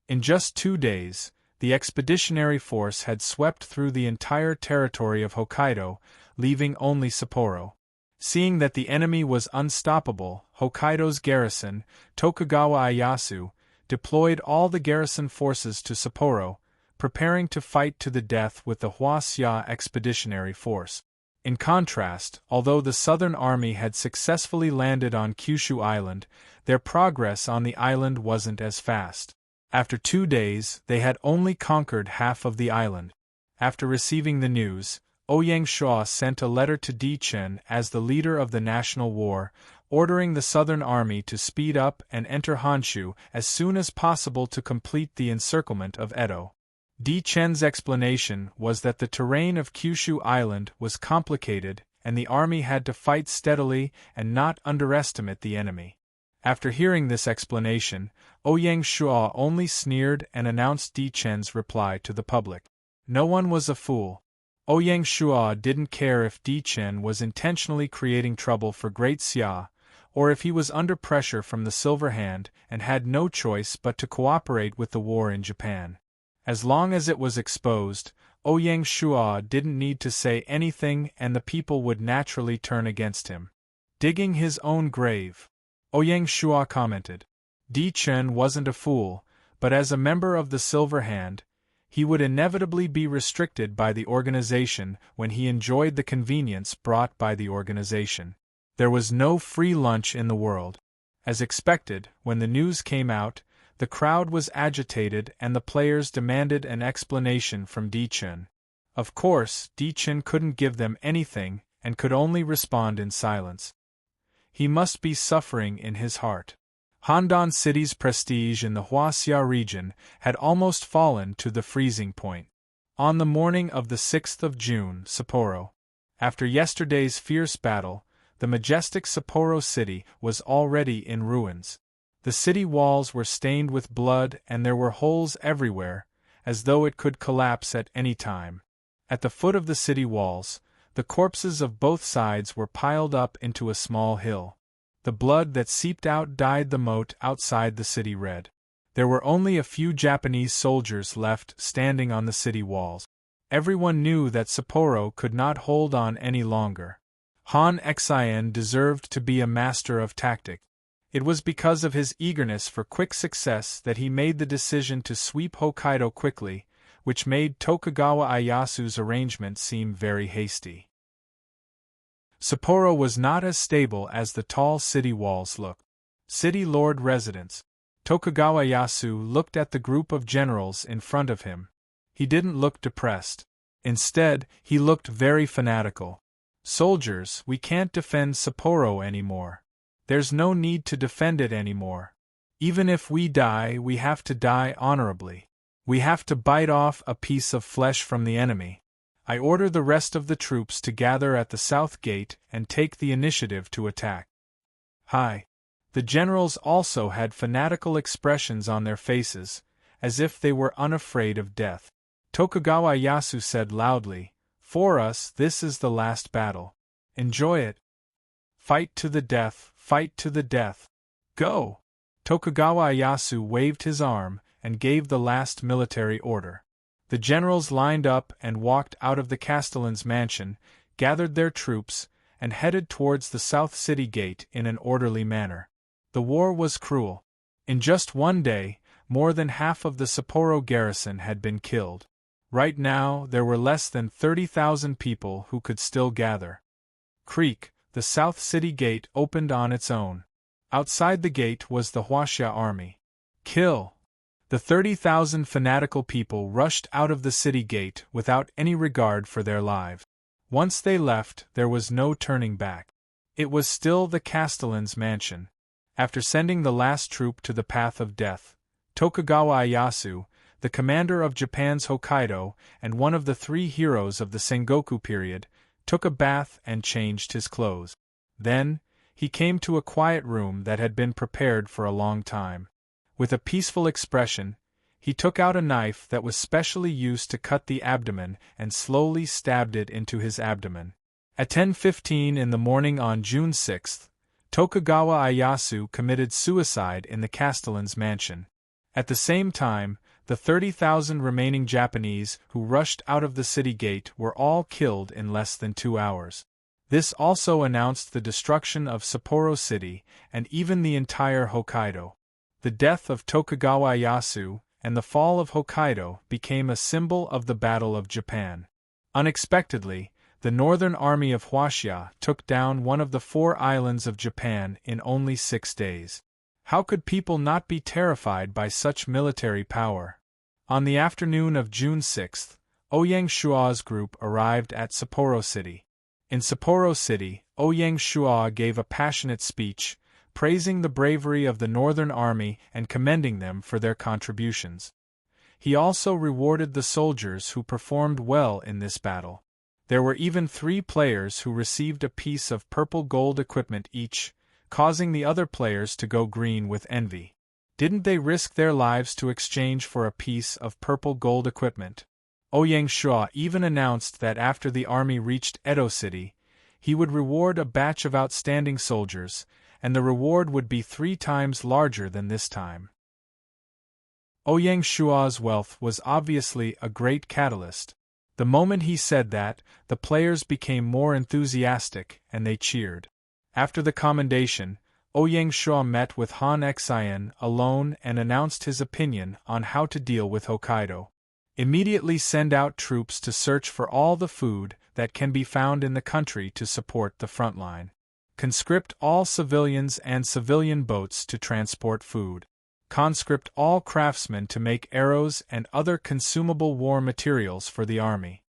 A: In just 2 days, the expeditionary force had swept through the entire territory of Hokkaido, leaving only Sapporo. Seeing that the enemy was unstoppable, Hokkaido's garrison, Tokugawa Ieyasu, deployed all the garrison forces to Sapporo, preparing to fight to the death with the Huaxia expeditionary force. In contrast, although the Southern Army had successfully landed on Kyushu Island, their progress on the island wasn't as fast. After 2 days, they had only conquered half of the island. After receiving the news, Ouyang Shuo sent a letter to Di Chen as the leader of the national war, ordering the Southern Army to speed up and enter Honshu as soon as possible to complete the encirclement of Edo. Di Chen's explanation was that the terrain of Kyushu Island was complicated and the army had to fight steadily and not underestimate the enemy. After hearing this explanation, Ouyang Shuo only sneered and announced Di Chen's reply to the public. No one was a fool. Ouyang Shuo didn't care if Di Chen was intentionally creating trouble for Great Xia, or if he was under pressure from the Silver Hand and had no choice but to cooperate with the war in Japan. As long as it was exposed, Ouyang Shuo didn't need to say anything and the people would naturally turn against him. Digging his own grave. Ouyang Shuo commented. Di Chen wasn't a fool, but as a member of the Silver Hand, he would inevitably be restricted by the organization when he enjoyed the convenience brought by the organization. There was no free lunch in the world. As expected, when the news came out, the crowd was agitated and the players demanded an explanation from Di Chen. Of course, Di Chen couldn't give them anything and could only respond in silence. He must be suffering in his heart. Handan City's prestige in the Huaxia region had almost fallen to the freezing point. On the morning of the 6th of June, Sapporo. After yesterday's fierce battle, the majestic Sapporo city was already in ruins. The city walls were stained with blood and there were holes everywhere, as though it could collapse at any time. At the foot of the city walls, the corpses of both sides were piled up into a small hill. The blood that seeped out dyed the moat outside the city red. There were only a few Japanese soldiers left standing on the city walls. Everyone knew that Sapporo could not hold on any longer. Han Exien deserved to be a master of tactics. It was because of his eagerness for quick success that he made the decision to sweep Hokkaido quickly, which made Tokugawa Ieyasu's arrangement seem very hasty. Sapporo was not as stable as the tall city walls looked. City Lord residence. Tokugawa Ieyasu looked at the group of generals in front of him. He didn't look depressed. Instead, he looked very fanatical. Soldiers, we can't defend Sapporo anymore. There's no need to defend it anymore. Even if we die, we have to die honorably. We have to bite off a piece of flesh from the enemy. I order the rest of the troops to gather at the south gate and take the initiative to attack. Hi. The generals also had fanatical expressions on their faces, as if they were unafraid of death. Tokugawa Ieyasu said loudly, "For us, this is the last battle. Enjoy it. Fight to the death, fight to the death. Go!" Tokugawa Ieyasu waved his arm and gave the last military order. The generals lined up and walked out of the castellan's mansion, gathered their troops, and headed towards the south city gate in an orderly manner. The war was cruel. In just one day, more than half of the Sapporo garrison had been killed. Right now, there were less than 30,000 people who could still gather. Creak, the south city gate opened on its own. Outside the gate was the Huaxia army. Kill! The 30,000 fanatical people rushed out of the city gate without any regard for their lives. Once they left, there was no turning back. It was still the castellan's mansion. After sending the last troop to the path of death, Tokugawa Ieyasu, the commander of Japan's Hokkaido and one of the 3 heroes of the Sengoku period, took a bath and changed his clothes. Then, he came to a quiet room that had been prepared for a long time. With a peaceful expression, he took out a knife that was specially used to cut the abdomen and slowly stabbed it into his abdomen. At 10:15 in the morning on June 6, Tokugawa Ieyasu committed suicide in the castellan's mansion. At the same time, the 30,000 remaining Japanese who rushed out of the city gate were all killed in less than 2 hours. This also announced the destruction of Sapporo City and even the entire Hokkaido. The death of Tokugawa Ieyasu and the fall of Hokkaido became a symbol of the Battle of Japan. Unexpectedly, the northern army of Huaxia took down one of the 4 islands of Japan in only 6 days. How could people not be terrified by such military power? On the afternoon of June 6, Ouyang Shua's group arrived at Sapporo City. In Sapporo City, Ouyang Shua gave a passionate speech, praising the bravery of the Northern Army and commending them for their contributions. He also rewarded the soldiers who performed well in this battle. There were even 3 players who received a piece of purple gold equipment each, causing the other players to go green with envy. Didn't they risk their lives to exchange for a piece of purple gold equipment? Ouyang Shua even announced that after the army reached Edo City, he would reward a batch of outstanding soldiers, and the reward would be 3 times larger than this time. Ouyang Shua's wealth was obviously a great catalyst. The moment he said that, the players became more enthusiastic and they cheered. After the commendation, Ouyang Shua met with Han Exien alone and announced his opinion on how to deal with Hokkaido. Immediately send out troops to search for all the food that can be found in the country to support the front line. Conscript all civilians and civilian boats to transport food. Conscript all craftsmen to make arrows and other consumable war materials for the army.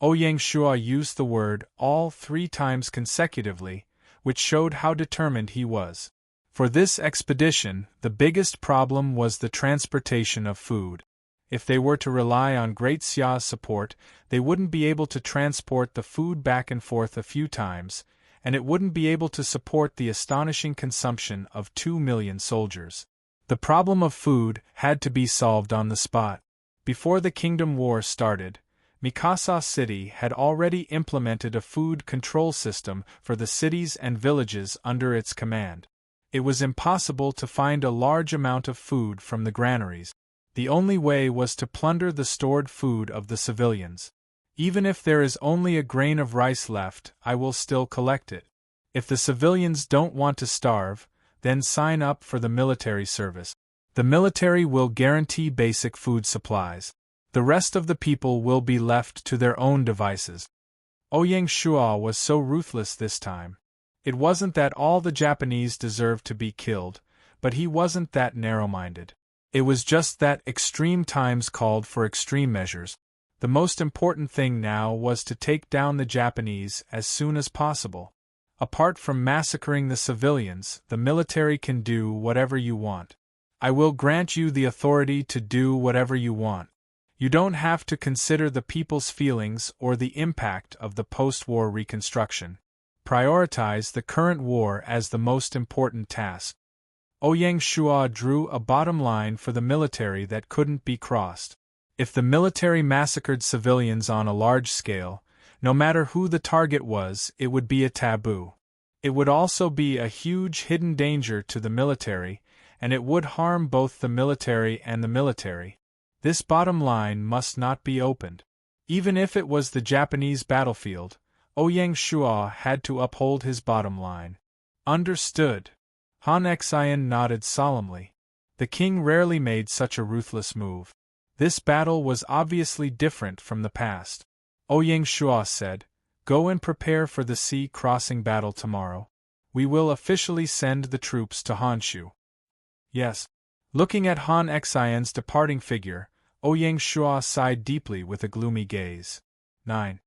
A: Ouyang Shua used the word all 3 times consecutively, which showed how determined he was. For this expedition, the biggest problem was the transportation of food. If they were to rely on Great Xia's support, they wouldn't be able to transport the food back and forth a few times, and it wouldn't be able to support the astonishing consumption of 2 million soldiers. The problem of food had to be solved on the spot. Before the Kingdom War started, Mikasa City had already implemented a food control system for the cities and villages under its command. It was impossible to find a large amount of food from the granaries. The only way was to plunder the stored food of the civilians. Even if there is only a grain of rice left, I will still collect it. If the civilians don't want to starve, then sign up for the military service. The military will guarantee basic food supplies. The rest of the people will be left to their own devices. Ouyang Shuo was so ruthless this time. It wasn't that all the Japanese deserved to be killed, but he wasn't that narrow-minded. It was just that extreme times called for extreme measures. The most important thing now was to take down the Japanese as soon as possible. Apart from massacring the civilians, the military can do whatever you want. I will grant you the authority to do whatever you want. You don't have to consider the people's feelings or the impact of the post-war reconstruction. Prioritize the current war as the most important task. Ouyang Shuo drew a bottom line for the military that couldn't be crossed. If the military massacred civilians on a large scale, no matter who the target was, it would be a taboo. It would also be a huge hidden danger to the military, and it would harm both the military and the military. This bottom line must not be opened. Even if it was the Japanese battlefield, Ouyang Shuo had to uphold his bottom line. Understood. Han Xian nodded solemnly. The king rarely made such a ruthless move. This battle was obviously different from the past. Ouyang Shuo said, "Go and prepare for the sea crossing battle tomorrow. We will officially send the troops to Honshu." Yes. Looking at Han Xian's departing figure, Ouyang Shuo sighed deeply with a gloomy gaze. 9.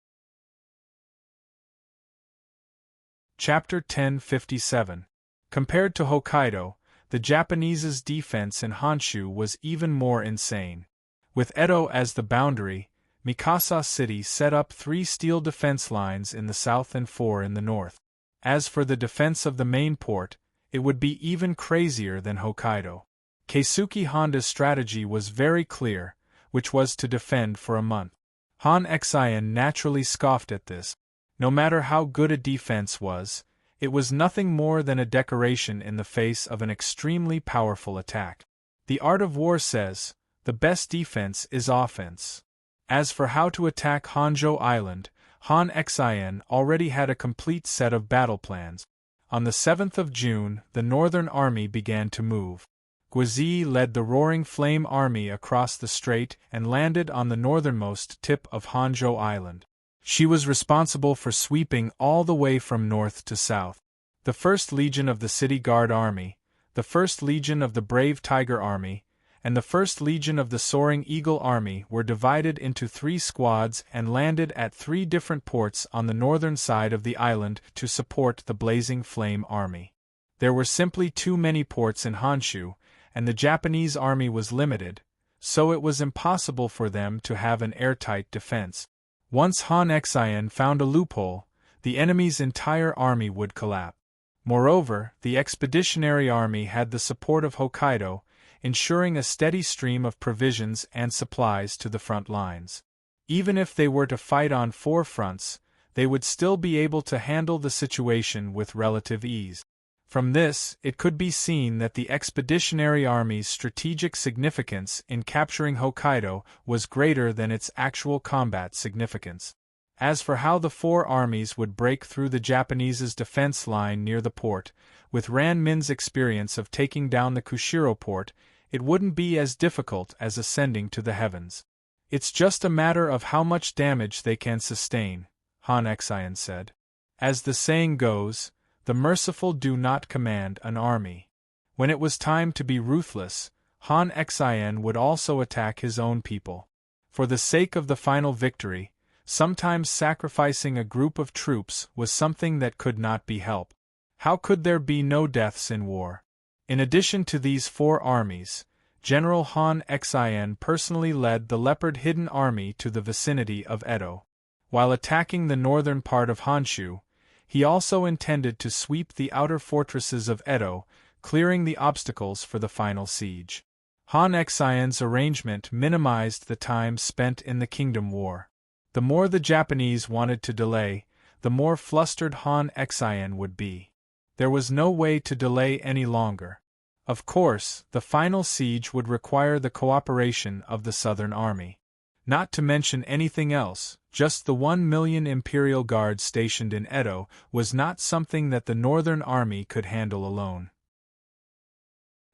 A: Chapter 1057. Compared to Hokkaido, the Japanese's defense in Honshu was even more insane. With Edo as the boundary, Mikasa City set up 3 steel defense lines in the south and 4 in the north. As for the defense of the main port, it would be even crazier than Hokkaido. Keisuke Honda's strategy was very clear, which was to defend for a month. Han Xian naturally scoffed at this. No matter how good a defense was, it was nothing more than a decoration in the face of an extremely powerful attack. The art of war says, the best defense is offense. As for how to attack Honjo Island, Han Xian already had a complete set of battle plans. On the 7th of June, the Northern Army began to move. Guizi led the Roaring Flame Army across the strait and landed on the northernmost tip of Honjo Island. She was responsible for sweeping all the way from north to south. The 1st Legion of the City Guard Army, the 1st Legion of the Brave Tiger Army, and the 1st Legion of the Soaring Eagle Army were divided into 3 squads and landed at 3 different ports on the northern side of the island to support the Blazing Flame Army. There were simply too many ports in Honshu, and the Japanese army was limited, so it was impossible for them to have an airtight defense. Once Han Xian found a loophole, the enemy's entire army would collapse. Moreover, the Expeditionary Army had the support of Hokkaido, ensuring a steady stream of provisions and supplies to the front lines. Even if they were to fight on 4 fronts, they would still be able to handle the situation with relative ease. From this, it could be seen that the Expeditionary Army's strategic significance in capturing Hokkaido was greater than its actual combat significance. As for how the 4 armies would break through the Japanese's defense line near the port, with Ran Min's experience of taking down the Kushiro port, it wouldn't be as difficult as ascending to the heavens. It's just a matter of how much damage they can sustain, Han Xian said. As the saying goes, the merciful do not command an army. When it was time to be ruthless, Han Xian would also attack his own people. For the sake of the final victory, sometimes sacrificing a group of troops was something that could not be helped. How could there be no deaths in war? In addition to these 4 armies, General Han Xian personally led the Leopard Hidden Army to the vicinity of Edo. While attacking the northern part of Honshu, he also intended to sweep the outer fortresses of Edo, clearing the obstacles for the final siege. Han Xian's arrangement minimized the time spent in the Kingdom War. The more the Japanese wanted to delay, the more flustered Han Xian would be. There was no way to delay any longer. Of course, the final siege would require the cooperation of the Southern Army. Not to mention anything else, just the 1 million Imperial Guards stationed in Edo was not something that the Northern Army could handle alone.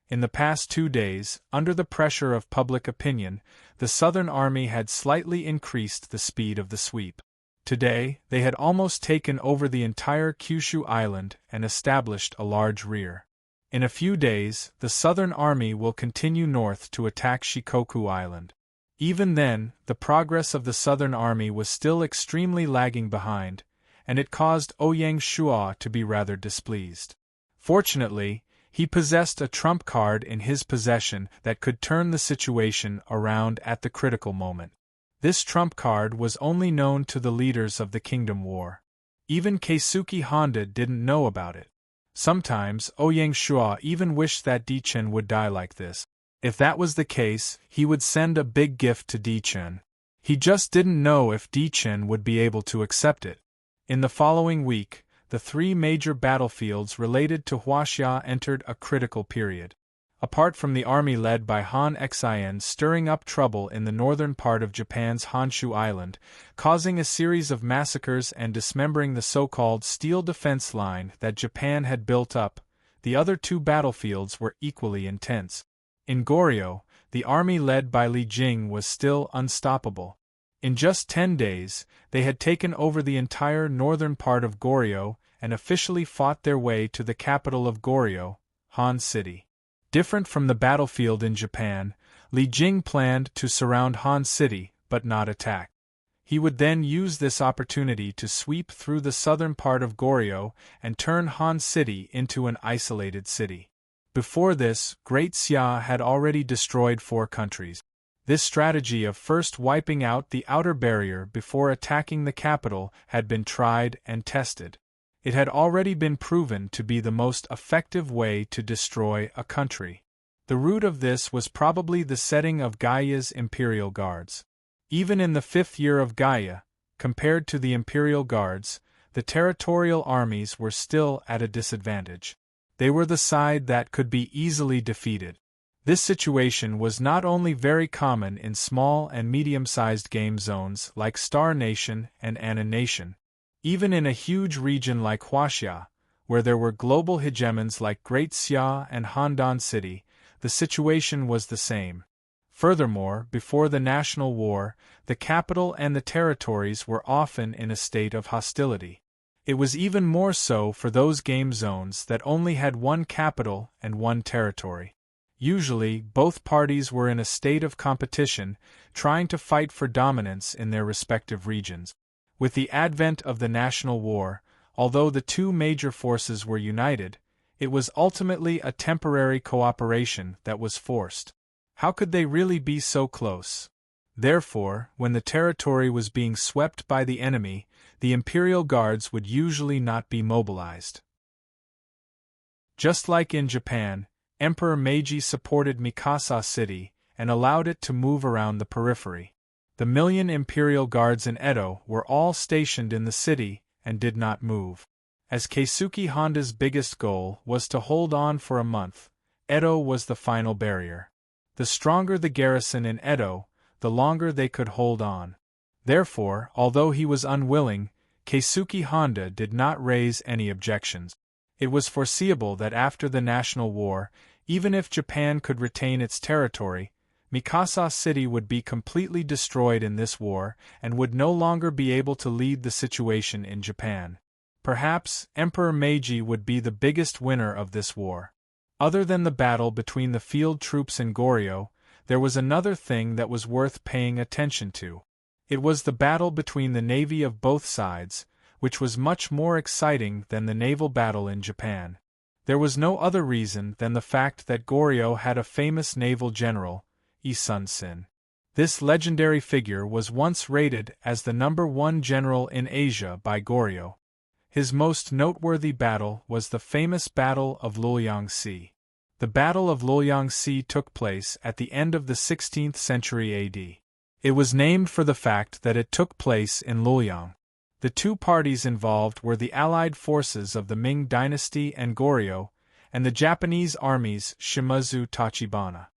A: In the past 2 days, under the pressure of public opinion, the Southern Army had slightly increased the speed of the sweep. Today, they had almost taken over the entire Kyushu Island and established a large rear. In a few days, the Southern Army will continue north to attack Shikoku Island. Even then, the progress of the Southern Army was still extremely lagging behind, and it caused Ouyang Shuo to be rather displeased. Fortunately, he possessed a trump card in his possession that could turn the situation around at the critical moment. This trump card was only known to the leaders of the Kingdom War. Even Keisuke Honda didn't know about it. Sometimes, Ouyang Shuo even wished that Dichen would die like this. If that was the case, he would send a big gift to Dichen. He just didn't know if Dichen would be able to accept it. In the following week, the 3 major battlefields related to Huaxia entered a critical period. Apart from the army led by Han Xian stirring up trouble in the northern part of Japan's Honshu Island, causing a series of massacres and dismembering the so-called steel defense line that Japan had built up, the other 2 battlefields were equally intense. In Goryeo, the army led by Li Jing was still unstoppable. In just 10 days, they had taken over the entire northern part of Goryeo and officially fought their way to the capital of Goryeo, Han City. Different from the battlefield in Japan, Li Jing planned to surround Han City but not attack. He would then use this opportunity to sweep through the southern part of Goryeo and turn Han City into an isolated city. Before this, Great Xia had already destroyed 4 countries. This strategy of first wiping out the outer barrier before attacking the capital had been tried and tested. It had already been proven to be the most effective way to destroy a country. The root of this was probably the setting of Gaia's Imperial Guards. Even in the 5th year of Gaia, compared to the Imperial Guards, the territorial armies were still at a disadvantage. They were the side that could be easily defeated. This situation was not only very common in small and medium-sized game zones like Star Nation and Anna Nation. Even in a huge region like Huaxia, where there were global hegemons like Great Xia and Handan City, the situation was the same. Furthermore, before the national war, the capital and the territories were often in a state of hostility. It was even more so for those game zones that only had 1 capital and 1 territory. Usually, both parties were in a state of competition, trying to fight for dominance in their respective regions. With the advent of the national war, although the 2 major forces were united, it was ultimately a temporary cooperation that was forced. How could they really be so close? Therefore, when the territory was being swept by the enemy, the Imperial Guards would usually not be mobilized. Just like in Japan, Emperor Meiji supported Mikasa City and allowed it to move around the periphery. The 1 million Imperial Guards in Edo were all stationed in the city and did not move. As Keisuke Honda's biggest goal was to hold on for a month, Edo was the final barrier. The stronger the garrison in Edo, the longer they could hold on. Therefore, although he was unwilling, Keisuke Honda did not raise any objections. It was foreseeable that after the national war, even if Japan could retain its territory, Mikasa City would be completely destroyed in this war and would no longer be able to lead the situation in Japan. Perhaps Emperor Meiji would be the biggest winner of this war. Other than the battle between the field troops in Goryeo, there was another thing that was worth paying attention to. It was the battle between the navy of both sides, which was much more exciting than the naval battle in Japan. There was no other reason than the fact that Goryeo had a famous naval general, Sun. This legendary figure was once rated as the #1 general in Asia by Goryeo. His most noteworthy battle was the famous Battle of Luoyang-si. The Battle of Luoyang-si took place at the end of the 16th century AD. It was named for the fact that it took place in Luoyang. The two parties involved were the allied forces of the Ming dynasty and Goryeo, and the Japanese armies Shimazu Tachibana.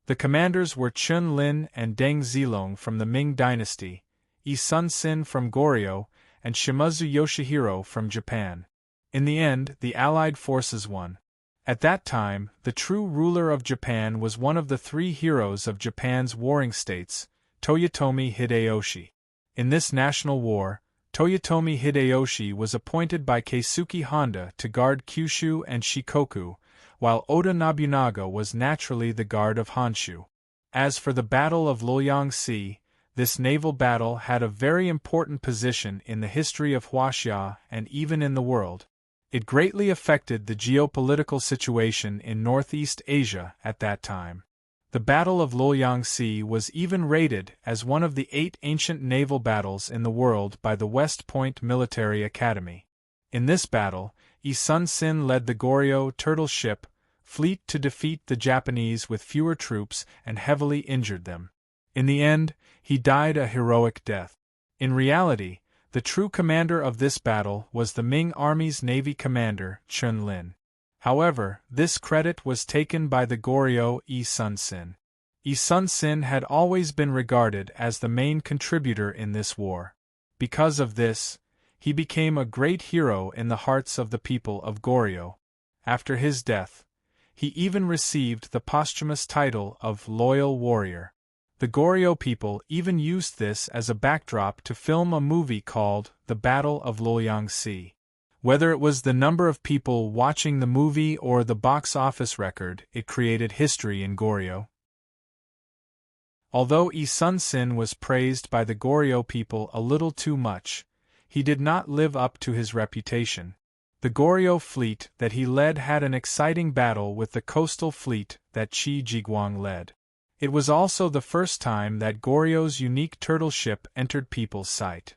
A: The commanders were Chun Lin and Deng Zilong from the Ming dynasty, Yi Sun Sin from Goryeo, and Shimazu Yoshihiro from Japan. In the end, the allied forces won. At that time, the true ruler of Japan was one of the three heroes of Japan's warring states, Toyotomi Hideyoshi. In this national war, Toyotomi Hideyoshi was appointed by Keisuke Honda to guard Kyushu and Shikoku, while Oda Nobunaga was naturally the guard of Honshu. As for the Battle of Luoyang Sea, this naval battle had a very important position in the history of Huaxia and even in the world. It greatly affected the geopolitical situation in Northeast Asia at that time. The Battle of Luoyang Sea was even rated as one of the 8 ancient naval battles in the world by the West Point Military Academy. In this battle, Yi Sun Sin led the Goryeo turtle ship fleet to defeat the Japanese with fewer troops and heavily injured them. In the end, he died a heroic death. In reality, the true commander of this battle was the Ming Army's Navy commander, Chun Lin. However, this credit was taken by the Goryeo Yi Sun Sin. Yi Sun Sin had always been regarded as the main contributor in this war. Because of this, he became a great hero in the hearts of the people of Goryeo. After his death, he even received the posthumous title of Loyal Warrior. The Goryeo people even used this as a backdrop to film a movie called The Battle of Luoyang Sea. Whether it was the number of people watching the movie or the box office record, it created history in Goryeo. Although Yi Sun Sin was praised by the Goryeo people a little too much, he did not live up to his reputation. The Goryeo fleet that he led had an exciting battle with the coastal fleet that Qi Jiguang led. It was also the first time that Goryeo's unique turtle ship entered people's sight.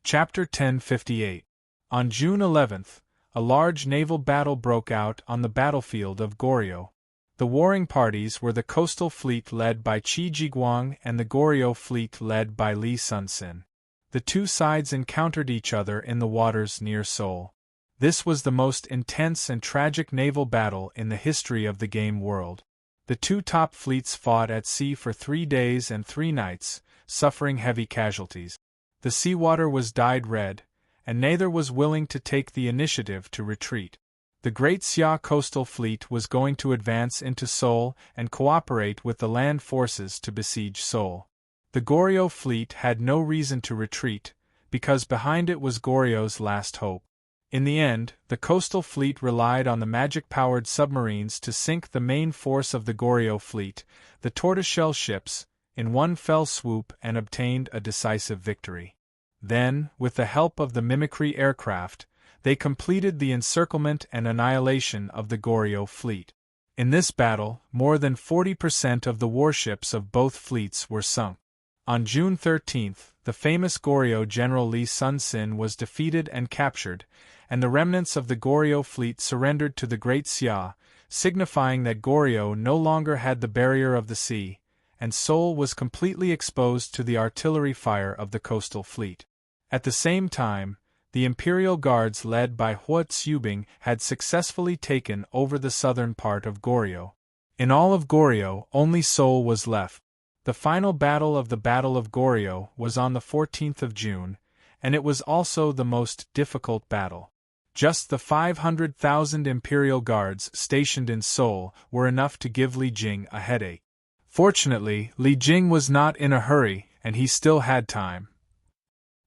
A: Chapter 1058. On June 11th, a large naval battle broke out on the battlefield of Goryeo. The warring parties were the coastal fleet led by Qi Jiguang and the Goryeo fleet led by Yi Sun Sin. The two sides encountered each other in the waters near Seoul. This was the most intense and tragic naval battle in the history of the game world. The two top fleets fought at sea for 3 days and 3 nights, suffering heavy casualties. The seawater was dyed red, and neither was willing to take the initiative to retreat. The Great Xia coastal fleet was going to advance into Seoul and cooperate with the land forces to besiege Seoul. The Goryeo fleet had no reason to retreat, because behind it was Goryeo's last hope. In the end, the coastal fleet relied on the magic-powered submarines to sink the main force of the Goryeo fleet, the tortoiseshell ships, in one fell swoop and obtained a decisive victory. Then, with the help of the mimicry aircraft, they completed the encirclement and annihilation of the Goryeo fleet. In this battle, more than 40% of the warships of both fleets were sunk. On June 13th, the famous Goryeo general Yi Sun Sin was defeated and captured, and the remnants of the Goryeo fleet surrendered to the Great Xia, signifying that Goryeo no longer had the barrier of the sea, and Seoul was completely exposed to the artillery fire of the coastal fleet. At the same time, the Imperial Guards led by Hua Tsubing had successfully taken over the southern part of Goryeo. In all of Goryeo, only Seoul was left. The final battle of the Battle of Goryeo was on the 14th of June, and it was also the most difficult battle. Just the 500,000 Imperial Guards stationed in Seoul were enough to give Li Jing a headache. Fortunately, Li Jing was not in a hurry, and he still had time.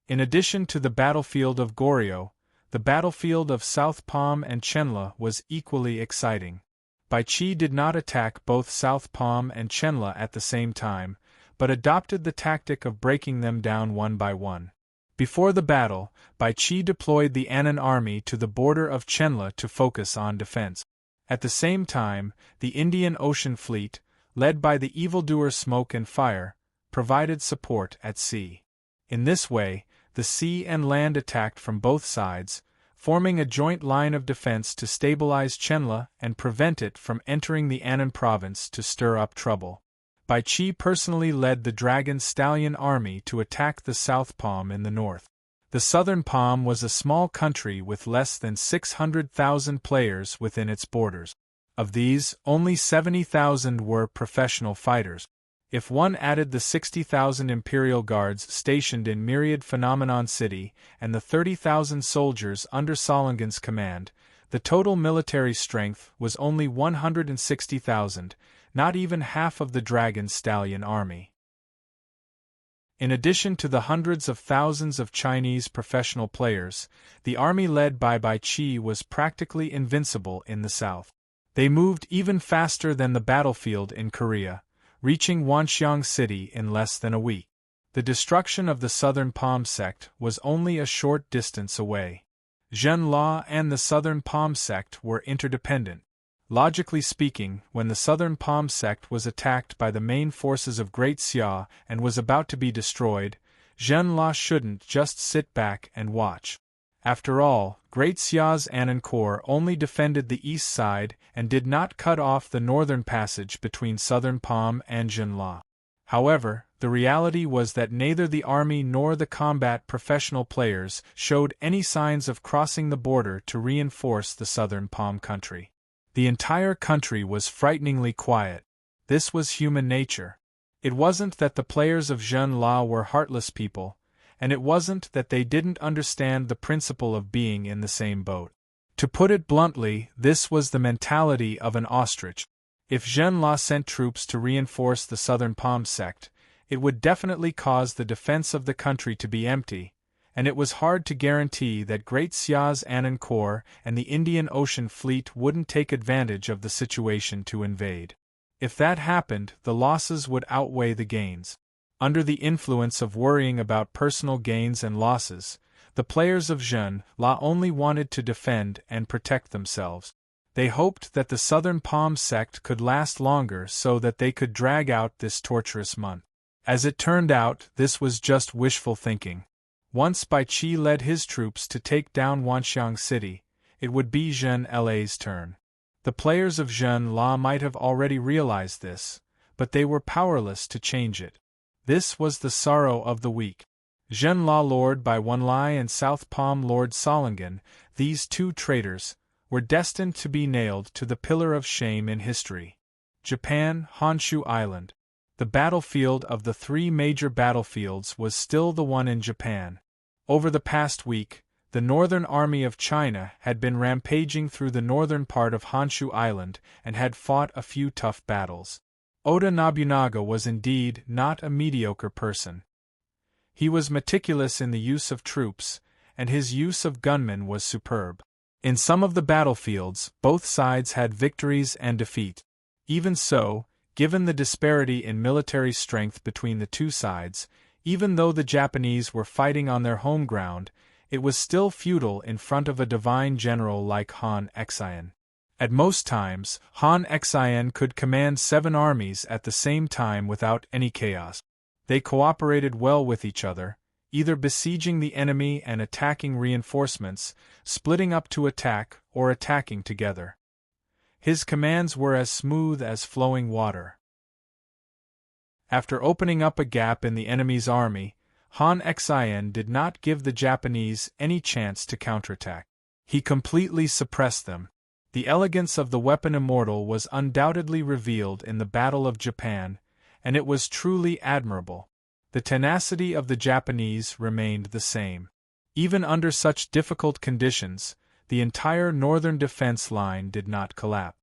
A: In addition to the battlefield of Goryeo, the battlefield of South Palm and Chenla was equally exciting. Bai Qi did not attack both South Palm and Chenla at the same time, but adopted the tactic of breaking them down one by one. Before the battle, Bai Qi deployed the Annan army to the border of Chenla to focus on defense. At the same time, the Indian Ocean Fleet, led by the evildoer Smoke and Fire, provided support at sea. In this way, the sea and land attacked from both sides, forming a joint line of defense to stabilize Chenla and prevent it from entering the Annan province to stir up trouble. Bai Qi personally led the Dragon Stallion army to attack the South Palm in the north. The Southern Palm was a small country with less than 600,000 players within its borders. Of these, only 70,000 were professional fighters. If one added the 60,000 Imperial Guards stationed in Myriad Phenomenon City and the 30,000 soldiers under Salangan's command, the total military strength was only 160,000, not even half of the Dragon Stallion army. In addition to the hundreds of thousands of Chinese professional players, the army led by Bai Qi was practically invincible in the south. They moved even faster than the battlefield in Korea, reaching Wanxiang City in less than a week. The destruction of the Southern Palm sect was only a short distance away. Zhen La and the Southern Palm sect were interdependent. Logically speaking, when the Southern Palm sect was attacked by the main forces of Great Xia and was about to be destroyed, Zhen La shouldn't just sit back and watch. After all, Great Xia's Anan Corps only defended the east side and did not cut off the northern passage between Southern Palm and Zhenla. However, the reality was that neither the army nor the combat professional players showed any signs of crossing the border to reinforce the Southern Palm country. The entire country was frighteningly quiet. This was human nature. It wasn't that the players of Zhenla were heartless people, and it wasn't that they didn't understand the principle of being in the same boat. To put it bluntly, this was the mentality of an ostrich. If Zhenla sent troops to reinforce the Southern Palm sect, it would definitely cause the defense of the country to be empty, and it was hard to guarantee that Great Xia's Anan Corps and the Indian Ocean Fleet wouldn't take advantage of the situation to invade. If that happened, the losses would outweigh the gains. Under the influence of worrying about personal gains and losses, the players of Zhen La only wanted to defend and protect themselves. They hoped that the Southern Palm sect could last longer so that they could drag out this torturous month. As it turned out, this was just wishful thinking. Once Bai Qi led his troops to take down Wanxiang City, it would be Zhen La's turn. The players of Zhen La might have already realized this, but they were powerless to change it. This was the sorrow of the week. Zhen La Lord Bai Wenlai and South Palm Lord Salangan, these two traitors, were destined to be nailed to the pillar of shame in history. Japan, Honshu Island. The battlefield of the three major battlefields was still the one in Japan. Over the past week, the Northern Army of China had been rampaging through the northern part of Honshu Island and had fought a few tough battles. Oda Nobunaga was indeed not a mediocre person. He was meticulous in the use of troops, and his use of gunmen was superb. In some of the battlefields, both sides had victories and defeat. Even so, given the disparity in military strength between the two sides, even though the Japanese were fighting on their home ground, it was still futile in front of a divine general like Han Xian. At most times, Han Xian could command 7 armies at the same time without any chaos. They cooperated well with each other, either besieging the enemy and attacking reinforcements, splitting up to attack, or attacking together. His commands were as smooth as flowing water. After opening up a gap in the enemy's army, Han Xian did not give the Japanese any chance to counterattack. He completely suppressed them. The elegance of the weapon immortal was undoubtedly revealed in the Battle of Japan, and it was truly admirable. The tenacity of the Japanese remained the same. Even under such difficult conditions, the entire northern defense line did not collapse.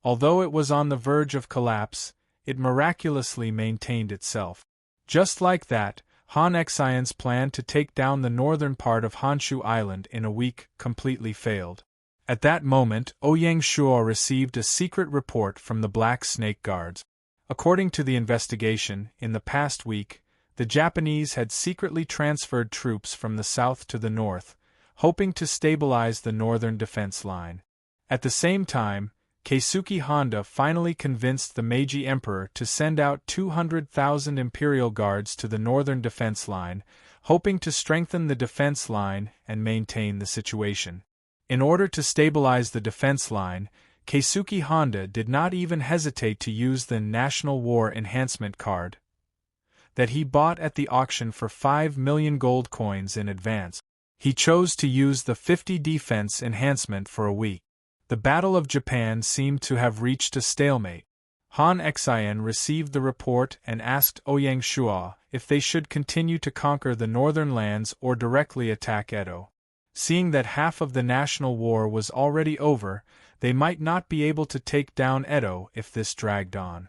A: Although it was on the verge of collapse, it miraculously maintained itself. Just like that, Han Xian's plan to take down the northern part of Honshu Island in a week completely failed. At that moment, Ouyang Shuo received a secret report from the Black Snake Guards. According to the investigation, in the past week, the Japanese had secretly transferred troops from the south to the north, hoping to stabilize the northern defense line. At the same time, Keisuke Honda finally convinced the Meiji Emperor to send out 200,000 Imperial Guards to the northern defense line, hoping to strengthen the defense line and maintain the situation. In order to stabilize the defense line, Keisuke Honda did not even hesitate to use the National War Enhancement card that he bought at the auction for 5 million gold coins in advance. He chose to use the 50 defense enhancement for a week. The Battle of Japan seemed to have reached a stalemate. Han Xian received the report and asked Ouyang Shua if they should continue to conquer the northern lands or directly attack Edo. Seeing that half of the national war was already over, they might not be able to take down Edo if this dragged on.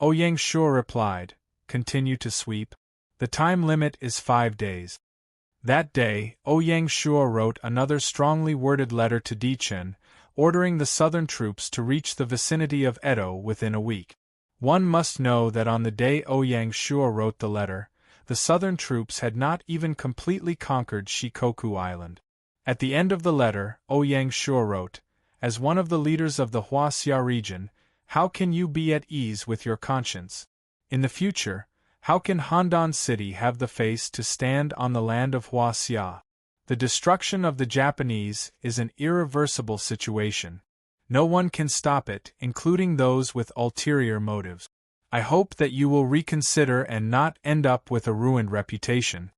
A: Ouyang Shua replied, "Continue to sweep. The time limit is 5 days." That day, Ouyang Shua wrote another strongly worded letter to Dichen, ordering the southern troops to reach the vicinity of Edo within a week. One must know that on the day Ouyang Shua wrote the letter, the southern troops had not even completely conquered Shikoku Island. At the end of the letter, Ouyang Shua wrote, "As one of the leaders of the Huaxia region, how can you be at ease with your conscience? In the future, how can Handan City have the face to stand on the land of Huaxia? The destruction of the Japanese is an irreversible situation. No one can stop it, including those with ulterior motives. I hope that you will reconsider and not end up with a ruined reputation."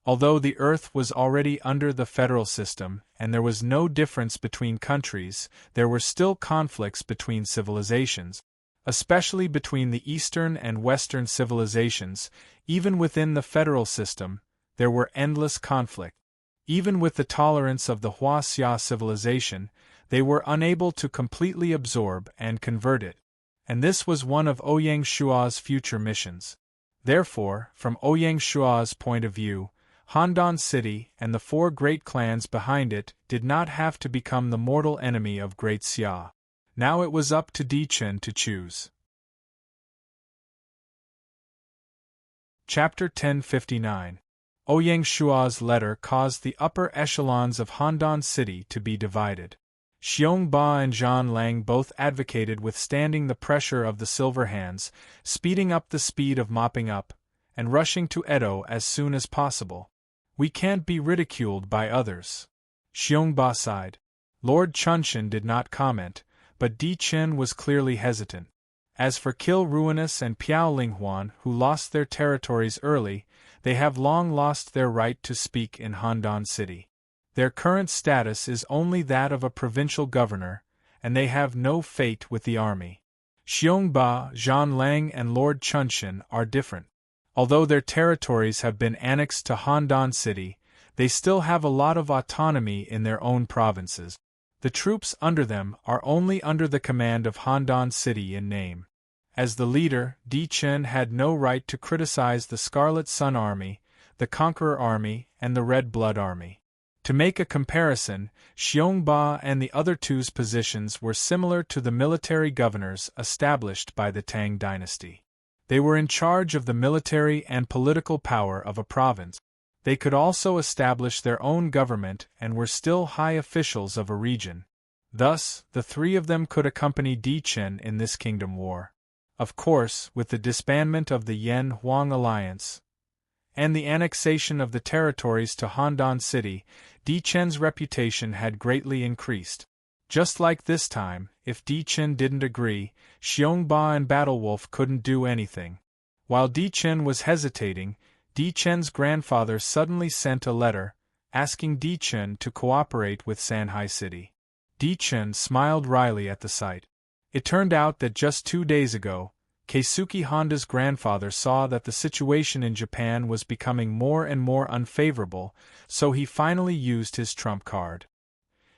A: Although the Earth was already under the federal system, and there was no difference between countries, there were still conflicts between civilizations. Especially between the Eastern and Western civilizations, even within the federal system, there were endless conflicts. Even with the tolerance of the Huaxia civilization, they were unable to completely absorb and convert it. And this was one of Ouyang Shua's future missions. Therefore, from Ouyang Shua's point of view, Handan City and the 4 great clans behind it did not have to become the mortal enemy of Great Xia. Now it was up to Dichen to choose. Chapter 1059. Ouyang Shua's letter caused the upper echelons of Handan City to be divided. Xiong Ba and Zhan Lang both advocated withstanding the pressure of the Silver Hands, speeding up the speed of mopping up, and rushing to Edo as soon as possible. "We can't be ridiculed by others," Xiong Ba sighed. Lord Chunshin did not comment, but Di Chen was clearly hesitant. As for Kil Ruinous and Piao Linghuan, who lost their territories early, they have long lost their right to speak in Handan City. Their current status is only that of a provincial governor, and they have no fate with the army. Xiong Ba, Zhan Lang and Lord Chunshin are different. Although their territories have been annexed to Handan City, they still have a lot of autonomy in their own provinces. The troops under them are only under the command of Handan City in name. As the leader, Di Chen had no right to criticize the Scarlet Sun Army, the Conqueror Army, and the Red Blood Army. To make a comparison, Xiong Ba and the other two's positions were similar to the military governors established by the Tang dynasty. They were in charge of the military and political power of a province. They could also establish their own government and were still high officials of a region. Thus, the 3 of them could accompany Di Chen in this kingdom war. Of course, with the disbandment of the Yen-Huang alliance and the annexation of the territories to Handan City, Di Chen's reputation had greatly increased. Just like this time, if Di Chen didn't agree, Xiong Ba and Battlewolf couldn't do anything. While Di Chen was hesitating, Di Chen's grandfather suddenly sent a letter, asking Di Chen to cooperate with Sanhai City. Di Chen smiled wryly at the sight. It turned out that just 2 days ago, Keisuke Honda's grandfather saw that the situation in Japan was becoming more and more unfavorable, so he finally used his trump card.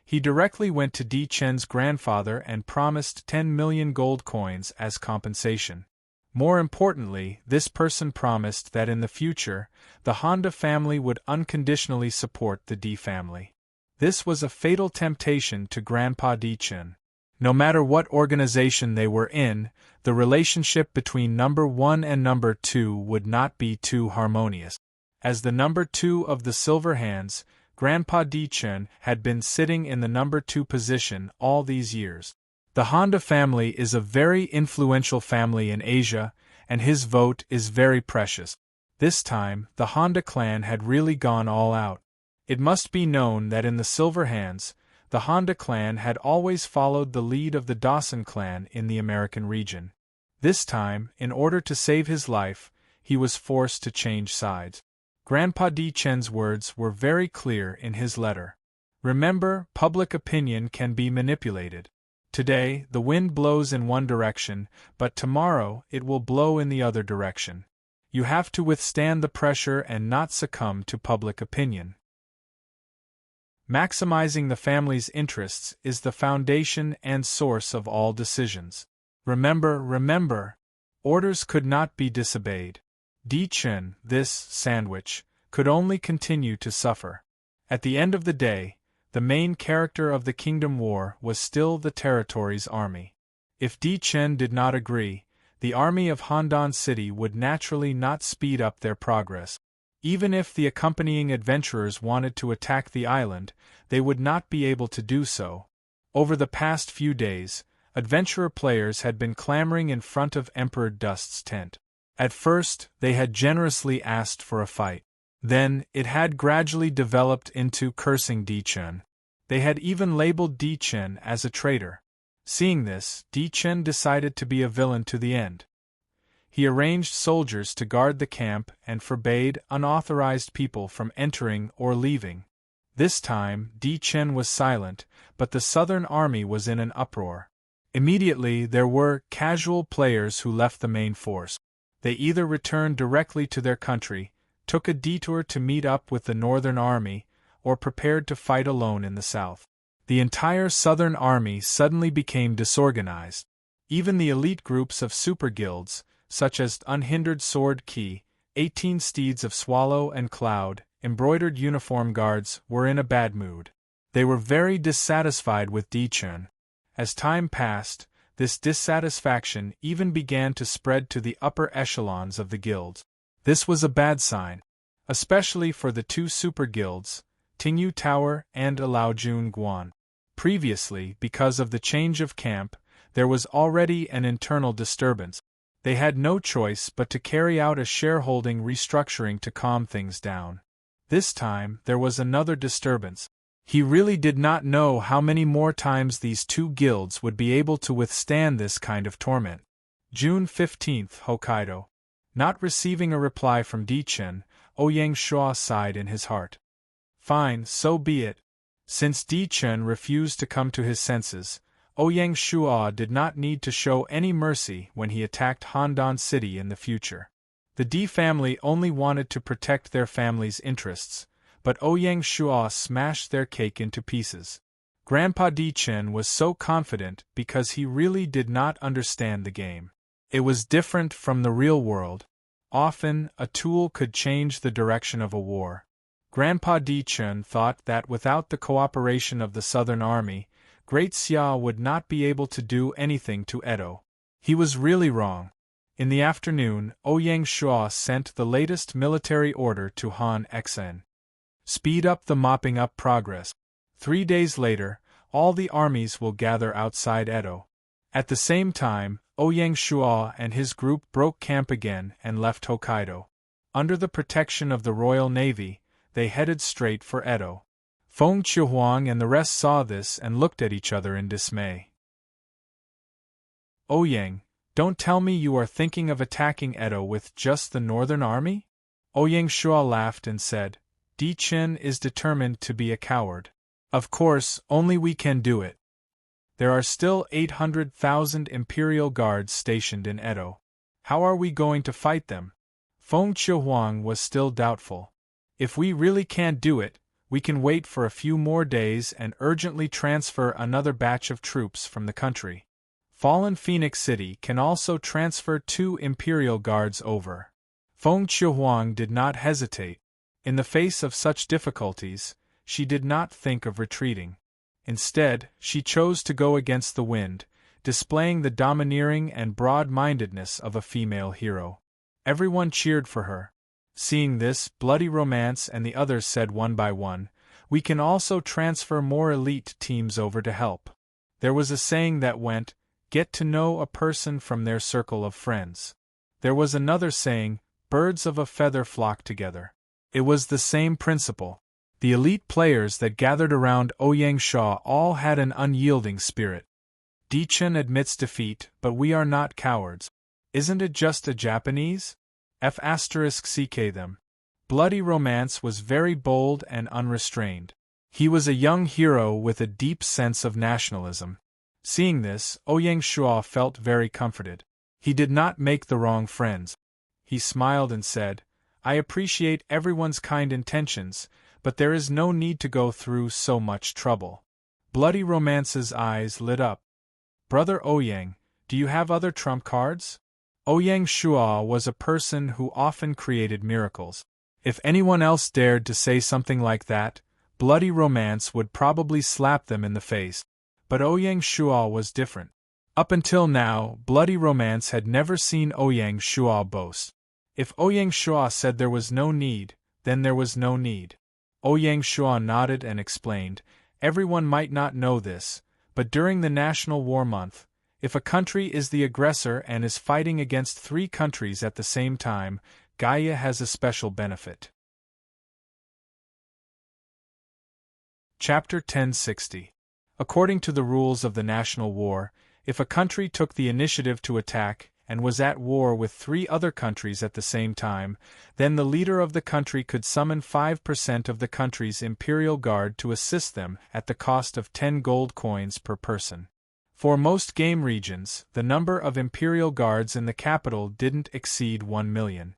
A: He directly went to Di Chen's grandfather and promised 10 million gold coins as compensation. More importantly, this person promised that in the future, the Honda family would unconditionally support the Di family. This was a fatal temptation to Grandpa Di Chen. No matter what organization they were in, the relationship between number 1 and number 2 would not be too harmonious. As the number 2 of the Silver Hands, Grandpa Di Chen had been sitting in the number 2 position all these years. The Honda family is a very influential family in Asia, and his vote is very precious. This time, the Honda clan had really gone all out. It must be known that in the Silver Hands, The Honda clan had always followed the lead of the Dawson clan in the American region. This time, in order to save his life, he was forced to change sides. Grandpa Di Chen's words were very clear in his letter. Remember, public opinion can be manipulated. Today, the wind blows in one direction, but tomorrow it will blow in the other direction. You have to withstand the pressure and not succumb to public opinion. Maximizing the family's interests is the foundation and source of all decisions. Remember, orders could not be disobeyed. Di Chen, this sandwich, could only continue to suffer. At the end of the day, the main character of the Kingdom War was still the territory's army. If Di Chen did not agree, the army of Handan City would naturally not speed up their progress. Even if the accompanying adventurers wanted to attack the island, they would not be able to do so. Over the past few days, adventurer players had been clamoring in front of Emperor Dust's tent. At first, they had generously asked for a fight. Then, it had gradually developed into cursing Di Chen. They had even labeled Di Chen as a traitor. Seeing this, Di Chen decided to be a villain to the end. He arranged soldiers to guard the camp and forbade unauthorized people from entering or leaving. This time, Di Chen was silent, but the southern army was in an uproar. Immediately, there were casual players who left the main force. They either returned directly to their country, took a detour to meet up with the northern army, or prepared to fight alone in the south. The entire southern army suddenly became disorganized. Even the elite groups of super guilds, such as Unhindered Sword Key, 18 Steeds of Swallow and Cloud, Embroidered Uniform Guards, were in a bad mood. They were very dissatisfied with Di Chen. As time passed, this dissatisfaction even began to spread to the upper echelons of the guilds. This was a bad sign, especially for the two super guilds, Tingyu Tower and Alaojun Guan. Previously, because of the change of camp, there was already an internal disturbance. They had no choice but to carry out a shareholding restructuring to calm things down. This time, there was another disturbance. He really did not know how many more times these two guilds would be able to withstand this kind of torment. June 15, Hokkaido. Not receiving a reply from Di Chen, Ouyang Shua sighed in his heart. Fine, so be it. Since Di Chen refused to come to his senses, Ouyang Shua did not need to show any mercy when he attacked Handan City in the future. The Di family only wanted to protect their family's interests, but Ouyang Shua smashed their cake into pieces. Grandpa Di Chen was so confident because he really did not understand the game. It was different from the real world. Often, a tool could change the direction of a war. Grandpa Di Chen thought that without the cooperation of the Southern Army, Great Xia would not be able to do anything to Edo. He was really wrong. In the afternoon, Ouyang Shua sent the latest military order to Han Xen. Speed up the mopping up progress. 3 days later, all the armies will gather outside Edo. At the same time, Ouyang Shua and his group broke camp again and left Hokkaido. Under the protection of the Royal Navy, they headed straight for Edo. Feng Qiuhuang and the rest saw this and looked at each other in dismay. Ouyang, don't tell me you are thinking of attacking Edo with just the northern army? Ouyang Shua laughed and said, Di Chen is determined to be a coward. Of course, only we can do it. There are still 800,000 Imperial Guards stationed in Edo. How are we going to fight them? Feng Qiuhuang was still doubtful. If we really can't do it, we can wait for a few more days and urgently transfer another batch of troops from the country. Fallen Phoenix City can also transfer 2 Imperial Guards over. Feng Qiuhuang did not hesitate. In the face of such difficulties, she did not think of retreating. Instead, she chose to go against the wind, displaying the domineering and broad-mindedness of a female hero. Everyone cheered for her. Seeing this, Bloody Romance and the others said one by one, we can also transfer more elite teams over to help. There was a saying that went, get to know a person from their circle of friends. There was another saying, birds of a feather flock together. It was the same principle. The elite players that gathered around Ouyang Shaw all had an unyielding spirit. Di Chen admits defeat, but we are not cowards. Isn't it just a Japanese? F*ck them. Bloody Romance was very bold and unrestrained. He was a young hero with a deep sense of nationalism. Seeing this, Ouyang Shaw felt very comforted. He did not make the wrong friends. He smiled and said, I appreciate everyone's kind intentions, but there is no need to go through so much trouble. Bloody Romance's eyes lit up. Brother Ouyang, do you have other trump cards? Ouyang Shaw was a person who often created miracles. If anyone else dared to say something like that, Bloody Romance would probably slap them in the face. But Ouyang Shaw was different. Up until now, Bloody Romance had never seen Ouyang Shaw boast. If Ouyang Shaw said there was no need, then there was no need. Ouyang Shaw nodded and explained, everyone might not know this, but during the National War Month, if a country is the aggressor and is fighting against 3 countries at the same time, Gaia has a special benefit. Chapter 1060. According to the rules of the National War, if a country took the initiative to attack and was at war with 3 other countries at the same time, then the leader of the country could summon 5% of the country's imperial guard to assist them at the cost of 10 gold coins per person. For most game regions, the number of imperial guards in the capital didn't exceed 1 million.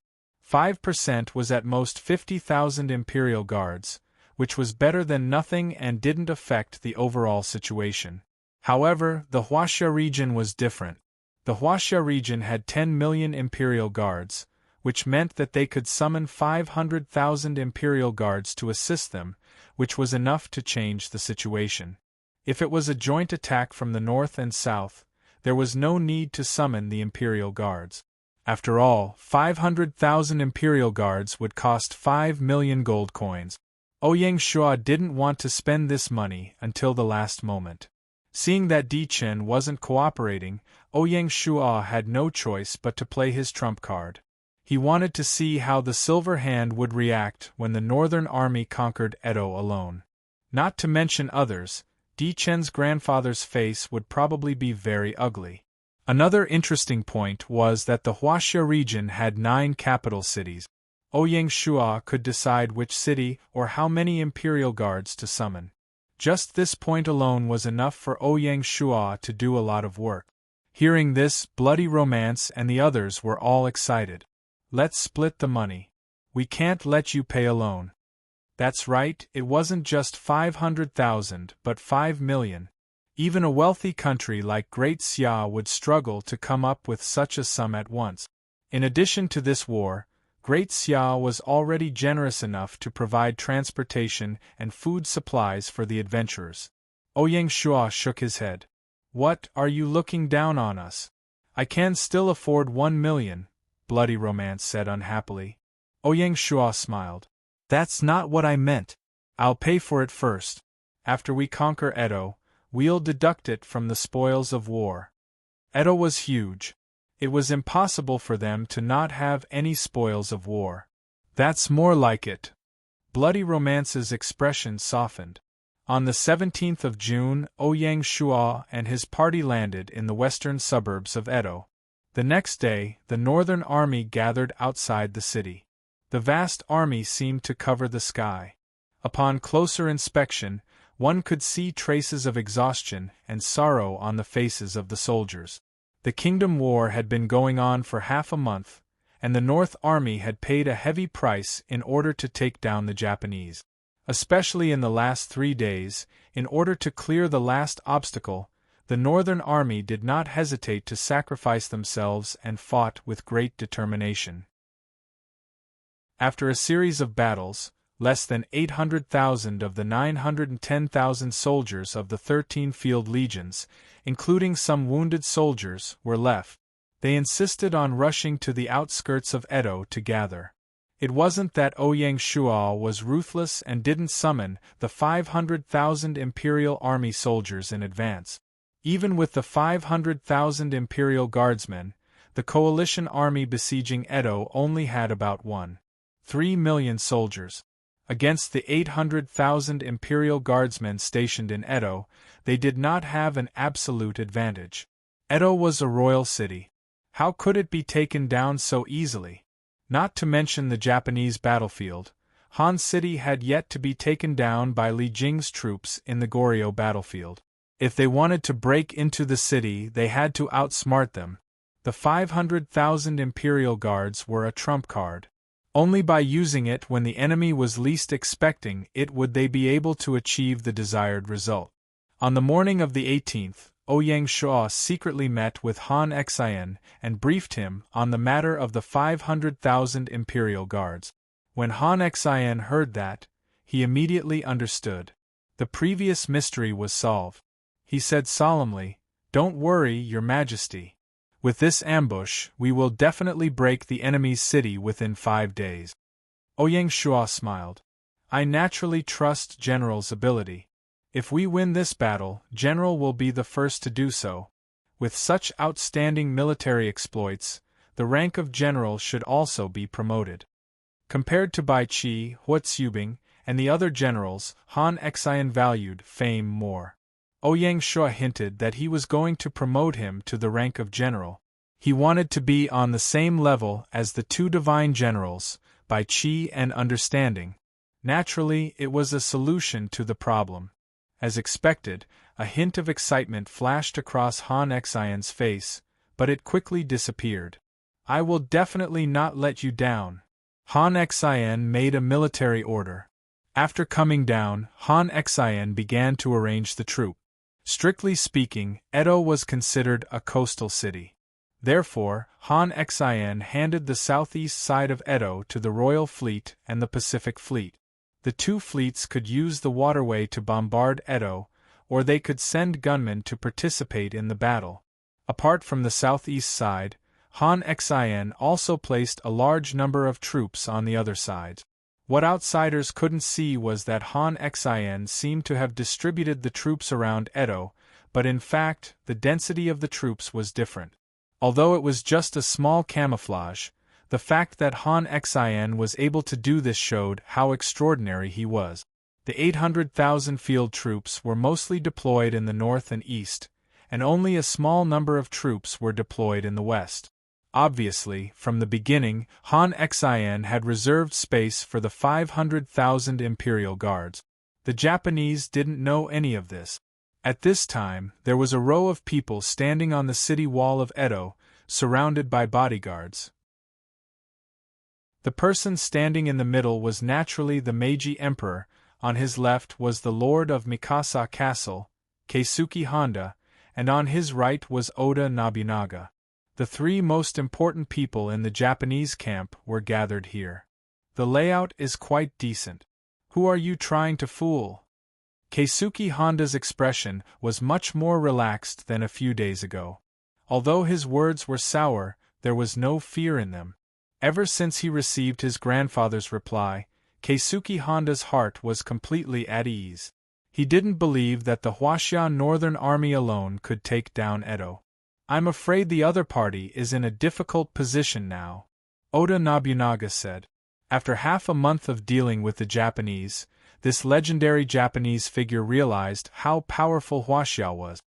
A: 5% was at most 50,000 imperial guards, which was better than nothing and didn't affect the overall situation. However, the Huaxia region was different. The Huaxia region had 10 million imperial guards, which meant that they could summon 500,000 imperial guards to assist them, which was enough to change the situation. If it was a joint attack from the north and south, there was no need to summon the imperial guards. After all, 500,000 imperial guards would cost 5 million gold coins. Ouyang Shaw didn't want to spend this money until the last moment. Seeing that Di Chen wasn't cooperating, Ouyang Shaw had no choice but to play his trump card. He wanted to see how the Silver Hand would react when the Northern Army conquered Edo alone. Not to mention others, Di Chen's grandfather's face would probably be very ugly. Another interesting point was that the Huaxia region had 9 capital cities. Ouyang Shaw could decide which city or how many imperial guards to summon. Just this point alone was enough for Ouyang Shaw to do a lot of work. Hearing this, Bloody Romance and the others were all excited. Let's split the money. We can't let you pay alone. That's right, it wasn't just 500,000 but 5 million. Even a wealthy country like Great Xia would struggle to come up with such a sum at once. In addition to this war, Great Xia was already generous enough to provide transportation and food supplies for the adventurers. Ouyang Shaw shook his head. What, are you looking down on us? I can still afford 1 million, Bloody Romance said unhappily. Ouyang Shaw smiled. That's not what I meant. I'll pay for it first. After we conquer Edo, we'll deduct it from the spoils of war. Edo was huge. It was impossible for them to not have any spoils of war. That's more like it. Bloody Romance's expression softened. On the 17th of June, Ouyang Shaw and his party landed in the western suburbs of Edo. The next day, the Northern Army gathered outside the city. The vast army seemed to cover the sky. Upon closer inspection, one could see traces of exhaustion and sorrow on the faces of the soldiers. The Kingdom War had been going on for half a month, and the North Army had paid a heavy price in order to take down the Japanese. Especially in the last 3 days, in order to clear the last obstacle, the Northern Army did not hesitate to sacrifice themselves and fought with great determination. After a series of battles, less than 800,000 of the 910,000 soldiers of the 13 field legions, including some wounded soldiers, were left. They insisted on rushing to the outskirts of Edo to gather. It wasn't that Ouyang Shaw was ruthless and didn't summon the 500,000 Imperial Army soldiers in advance. Even with the 500,000 Imperial Guardsmen, the coalition army besieging Edo only had about 1.3 million soldiers. Against the 800,000 Imperial Guardsmen stationed in Edo, they did not have an absolute advantage. Edo was a royal city. How could it be taken down so easily? Not to mention the Japanese battlefield, Han City had yet to be taken down by Li Jing's troops in the Goryeo battlefield. If they wanted to break into the city, they had to outsmart them. The 500,000 Imperial Guards were a trump card. Only by using it when the enemy was least expecting it would they be able to achieve the desired result. On the morning of the 18th, Ouyang Shuo secretly met with Han Xian and briefed him on the matter of the 500,000 Imperial Guards. When Han Xian heard that, he immediately understood. The previous mystery was solved. He said solemnly, "Don't worry, Your Majesty. With this ambush, we will definitely break the enemy's city within 5 days." Ouyang Shuo smiled. "I naturally trust General's ability. If we win this battle, General will be the first to do so. With such outstanding military exploits, the rank of General should also be promoted." Compared to Bai Qi, Hua Tsubing, and the other generals, Han Xian valued fame more. Ouyang Shuo hinted that he was going to promote him to the rank of general. He wanted to be on the same level as the two divine generals, Bai Qi and Understanding. Naturally, it was a solution to the problem. As expected, a hint of excitement flashed across Han Xian's face, but it quickly disappeared. "I will definitely not let you down." Han Xian made a military order. After coming down, Han Xian began to arrange the troop. Strictly speaking, Edo was considered a coastal city. Therefore, Han Xian handed the southeast side of Edo to the Royal Fleet and the Pacific Fleet. The two fleets could use the waterway to bombard Edo, or they could send gunmen to participate in the battle. Apart from the southeast side, Han Xian also placed a large number of troops on the other sides. What outsiders couldn't see was that Han Xian seemed to have distributed the troops around Edo, but in fact, the density of the troops was different. Although it was just a small camouflage, the fact that Han Xian was able to do this showed how extraordinary he was. The 800,000 field troops were mostly deployed in the north and east, and only a small number of troops were deployed in the west. Obviously, from the beginning, Han Xian had reserved space for the 500,000 Imperial Guards. The Japanese didn't know any of this. At this time, there was a row of people standing on the city wall of Edo, surrounded by bodyguards. The person standing in the middle was naturally the Meiji Emperor. On his left was the Lord of Mikasa Castle, Keisuke Honda, and on his right was Oda Nobunaga. The three most important people in the Japanese camp were gathered here. The layout is quite decent. Who are you trying to fool? Keisuke Honda's expression was much more relaxed than a few days ago. Although his words were sour, there was no fear in them. Ever since he received his grandfather's reply, Keisuke Honda's heart was completely at ease. He didn't believe that the Huaxia Northern Army alone could take down Edo. "I'm afraid the other party is in a difficult position now," Oda Nobunaga said. After half a month of dealing with the Japanese, this legendary Japanese figure realized how powerful Huaxia was.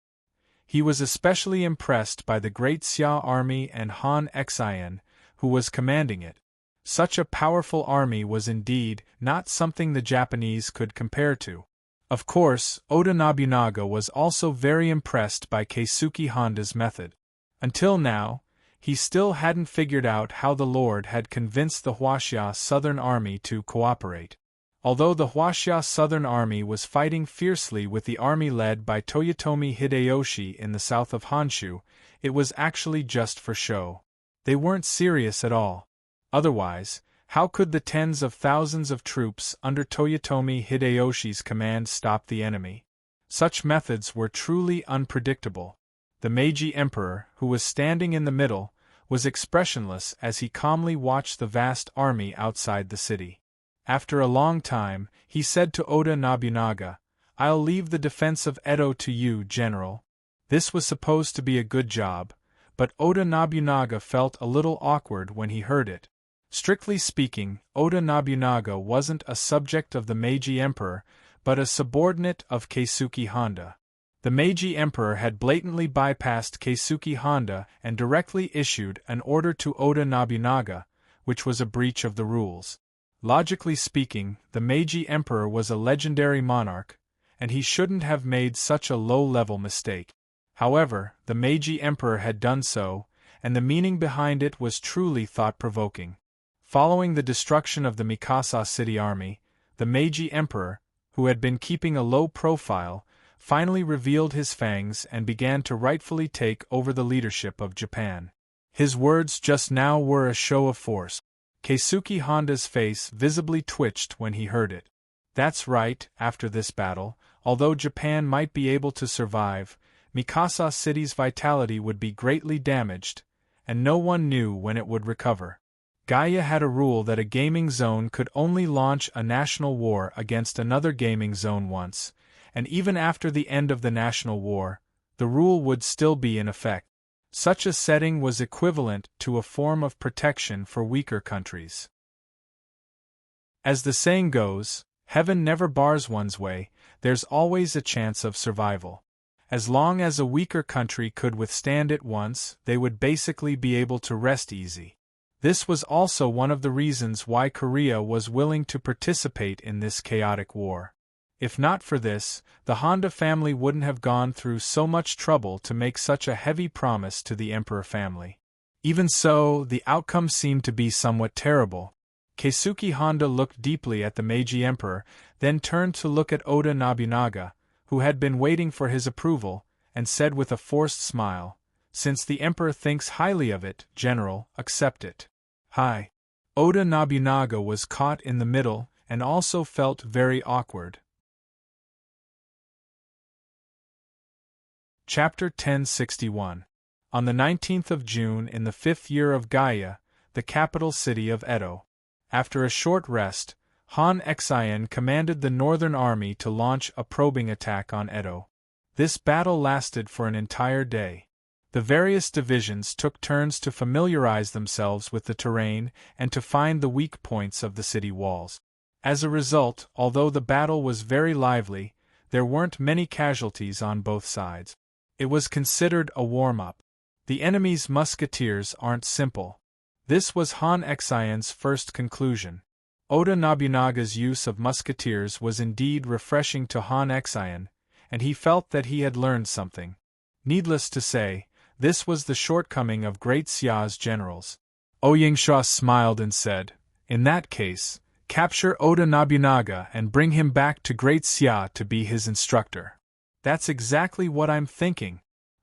A: He was especially impressed by the great Xia army and Han Xian, who was commanding it. Such a powerful army was indeed not something the Japanese could compare to. Of course, Oda Nobunaga was also very impressed by Keisuke Honda's method. Until now, he still hadn't figured out how the Lord had convinced the Huaxia Southern Army to cooperate. Although the Huaxia Southern Army was fighting fiercely with the army led by Toyotomi Hideyoshi in the south of Honshu, it was actually just for show. They weren't serious at all. Otherwise, how could the tens of thousands of troops under Toyotomi Hideyoshi's command stop the enemy? Such methods were truly unpredictable. The Meiji Emperor, who was standing in the middle, was expressionless as he calmly watched the vast army outside the city. After a long time, he said to Oda Nobunaga, "I'll leave the defense of Edo to you, General." This was supposed to be a good job, but Oda Nobunaga felt a little awkward when he heard it. Strictly speaking, Oda Nobunaga wasn't a subject of the Meiji Emperor, but a subordinate of Keisuke Honda. The Meiji Emperor had blatantly bypassed Keisuke Honda and directly issued an order to Oda Nobunaga, which was a breach of the rules. Logically speaking, the Meiji Emperor was a legendary monarch, and he shouldn't have made such a low-level mistake. However, the Meiji Emperor had done so, and the meaning behind it was truly thought-provoking. Following the destruction of the Mikasa city army, the Meiji Emperor, who had been keeping a low profile, finally revealed his fangs and began to rightfully take over the leadership of Japan. His words just now were a show of force. Keisuke Honda's face visibly twitched when he heard it. That's right, after this battle, although Japan might be able to survive, Mikasa City's vitality would be greatly damaged, and no one knew when it would recover. Gaia had a rule that a gaming zone could only launch a national war against another gaming zone once, and even after the end of the national war, the rule would still be in effect. Such a setting was equivalent to a form of protection for weaker countries. As the saying goes, heaven never bars one's way, there's always a chance of survival. As long as a weaker country could withstand it once, they would basically be able to rest easy. This was also one of the reasons why Korea was willing to participate in this chaotic war. If not for this, the Honda family wouldn't have gone through so much trouble to make such a heavy promise to the Emperor family. Even so, the outcome seemed to be somewhat terrible. Keisuke Honda looked deeply at the Meiji Emperor, then turned to look at Oda Nobunaga, who had been waiting for his approval, and said with a forced smile, "Since the Emperor thinks highly of it, General, accept it." Hi. Oda Nobunaga was caught in the middle, and also felt very awkward. Chapter 1061. On the 19th of June in the 5th year of Gaia, the capital city of Edo. After a short rest, Han Exien commanded the Northern Army to launch a probing attack on Edo. This battle lasted for an entire day. The various divisions took turns to familiarize themselves with the terrain and to find the weak points of the city walls. As a result, although the battle was very lively, there weren't many casualties on both sides. It was considered a warm-up. The enemy's musketeers aren't simple. This was Han Exien's first conclusion. Oda Nobunaga's use of musketeers was indeed refreshing to Han Exien, and he felt that he had learned something. Needless to say, this was the shortcoming of Great Xia's generals. Oyengsha smiled and said, "In that case, capture Oda Nobunaga and bring him back to Great Xia to be his instructor." "That's exactly what I'm thinking."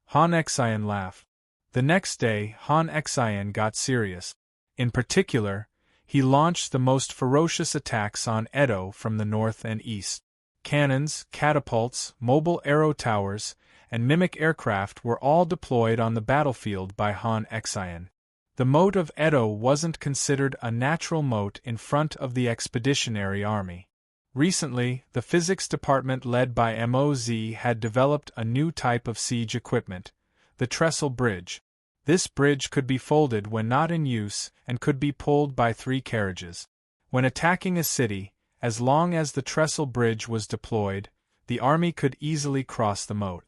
A: Han Exien laughed. The next day, Han Exien got serious. In particular, he launched the most ferocious attacks on Edo from the north and east. Cannons, catapults, mobile arrow towers, and mimic aircraft were all deployed on the battlefield by Han Exien. The moat of Edo wasn't considered a natural moat in front of the expeditionary army. Recently, the physics department led by MOZ had developed a new type of siege equipment, the trestle bridge. This bridge could be folded when not in use and could be pulled by 3 carriages. When attacking a city, as long as the trestle bridge was deployed, the army could easily cross the moat.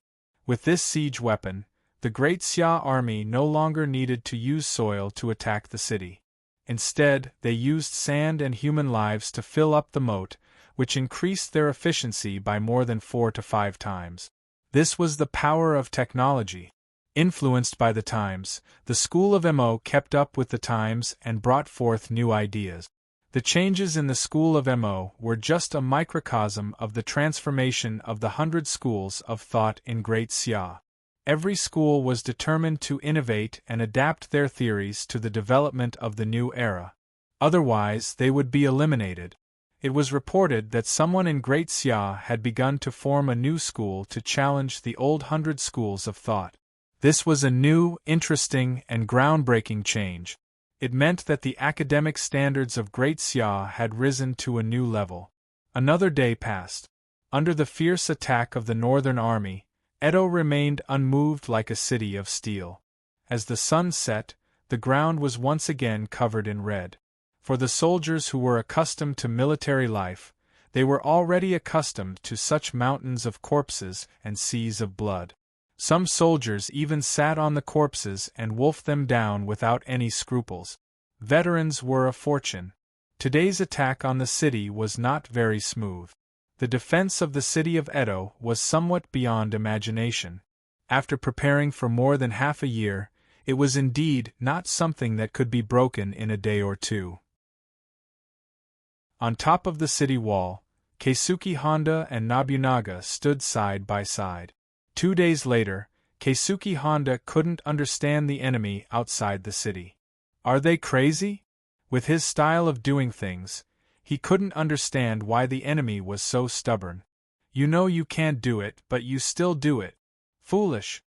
A: With this siege weapon, the Great Xia army no longer needed to use soil to attack the city. Instead, they used sand and human lives to fill up the moat, which increased their efficiency by more than 4 to 5 times. This was the power of technology. Influenced by the times, the school of MO kept up with the times and brought forth new ideas. The changes in the school of MO were just a microcosm of the transformation of the 100 schools of thought in Great Xia. Every school was determined to innovate and adapt their theories to the development of the new era. Otherwise, they would be eliminated. It was reported that someone in Great Xia had begun to form a new school to challenge the old 100 schools of thought. This was a new, interesting, and groundbreaking change. It meant that the academic standards of Great Xia had risen to a new level. Another day passed. Under the fierce attack of the Northern Army, Edo remained unmoved like a city of steel. As the sun set, the ground was once again covered in red. For the soldiers who were accustomed to military life, they were already accustomed to such mountains of corpses and seas of blood. Some soldiers even sat on the corpses and wolfed them down without any scruples. Veterans were a fortune. Today's attack on the city was not very smooth. The defense of the city of Edo was somewhat beyond imagination. After preparing for more than half a year, it was indeed not something that could be broken in a day or two. On top of the city wall, Keisuke Honda and Nobunaga stood side by side. 2 days later, Keisuke Honda couldn't understand the enemy outside the city. Are they crazy? With his style of doing things, he couldn't understand why the enemy was so stubborn. You know you can't do it, but you still do it. Foolish.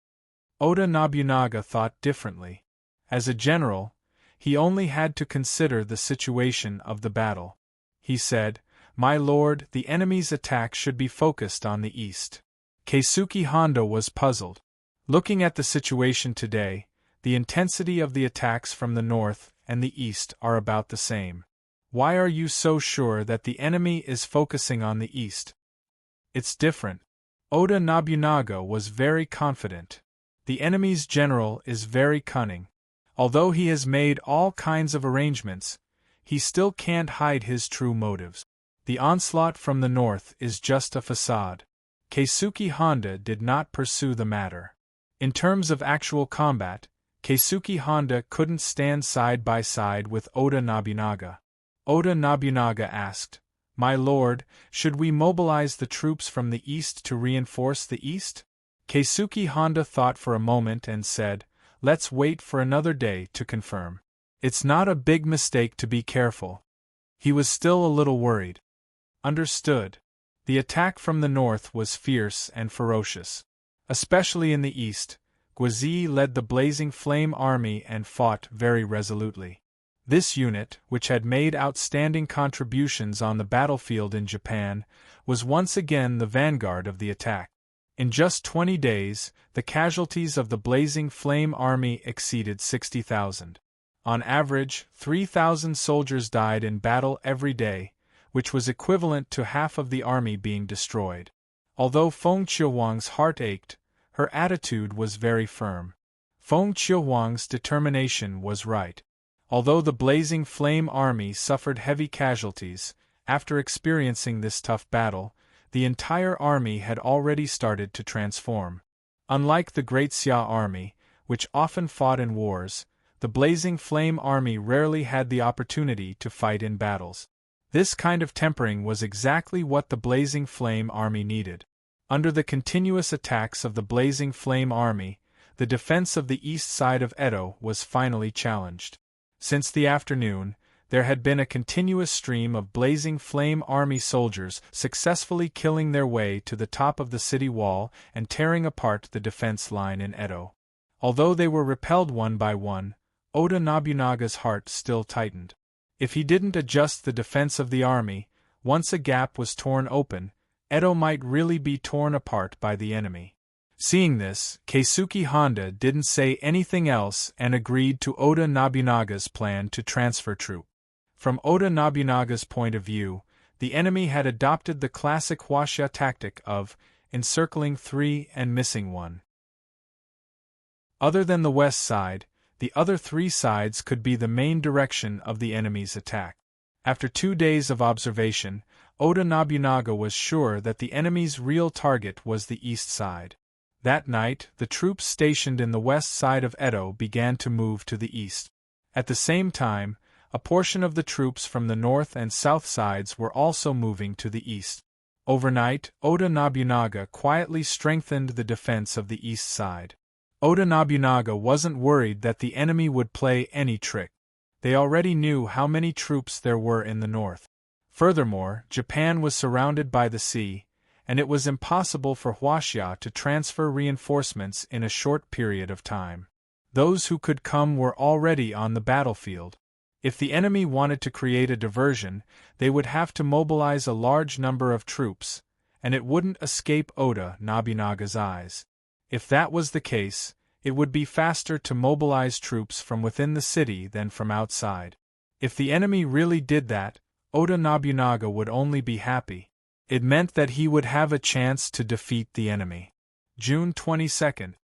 A: Oda Nobunaga thought differently. As a general, he only had to consider the situation of the battle. He said, "My lord, the enemy's attack should be focused on the east." Keisuke Honda was puzzled. Looking at the situation today, the intensity of the attacks from the north and the east are about the same. Why are you so sure that the enemy is focusing on the east? It's different. Oda Nobunaga was very confident. The enemy's general is very cunning. Although he has made all kinds of arrangements, he still can't hide his true motives. The onslaught from the north is just a facade. Keisuke Honda did not pursue the matter. In terms of actual combat, Keisuke Honda couldn't stand side by side with Oda Nobunaga. Oda Nobunaga asked, "My lord, should we mobilize the troops from the east to reinforce the east?" Keisuke Honda thought for a moment and said, "Let's wait for another day to confirm. It's not a big mistake to be careful." He was still a little worried. Understood. The attack from the north was fierce and ferocious. Especially in the east, Guazzi led the Blazing Flame Army and fought very resolutely. This unit, which had made outstanding contributions on the battlefield in Japan, was once again the vanguard of the attack. In just 20 days, the casualties of the Blazing Flame Army exceeded 60,000. On average, 3,000 soldiers died in battle every day, which was equivalent to half of the army being destroyed. Although Feng Qiuhuang's heart ached, her attitude was very firm. Feng Qiuhuang's determination was right. Although the Blazing Flame Army suffered heavy casualties, after experiencing this tough battle, the entire army had already started to transform. Unlike the Great Xia Army, which often fought in wars, the Blazing Flame Army rarely had the opportunity to fight in battles. This kind of tempering was exactly what the Blazing Flame Army needed. Under the continuous attacks of the Blazing Flame Army, the defense of the east side of Edo was finally challenged. Since the afternoon, there had been a continuous stream of Blazing Flame Army soldiers successfully killing their way to the top of the city wall and tearing apart the defense line in Edo. Although they were repelled one by one, Oda Nobunaga's heart still tightened. If he didn't adjust the defense of the army, once a gap was torn open, Edo might really be torn apart by the enemy. Seeing this, Keisuke Honda didn't say anything else and agreed to Oda Nobunaga's plan to transfer troops. From Oda Nobunaga's point of view, the enemy had adopted the classic Huaxia tactic of encircling 3 and missing 1. Other than the west side, the other 3 sides could be the main direction of the enemy's attack. After 2 days of observation, Oda Nobunaga was sure that the enemy's real target was the east side. That night, the troops stationed in the west side of Edo began to move to the east. At the same time, a portion of the troops from the north and south sides were also moving to the east. Overnight, Oda Nobunaga quietly strengthened the defense of the east side. Oda Nobunaga wasn't worried that the enemy would play any trick. They already knew how many troops there were in the north. Furthermore, Japan was surrounded by the sea, and it was impossible for Huaxia to transfer reinforcements in a short period of time. Those who could come were already on the battlefield. If the enemy wanted to create a diversion, they would have to mobilize a large number of troops, and it wouldn't escape Oda Nobunaga's eyes. If that was the case, it would be faster to mobilize troops from within the city than from outside. If the enemy really did that, Oda Nobunaga would only be happy. It meant that he would have a chance to defeat the enemy. June 22nd.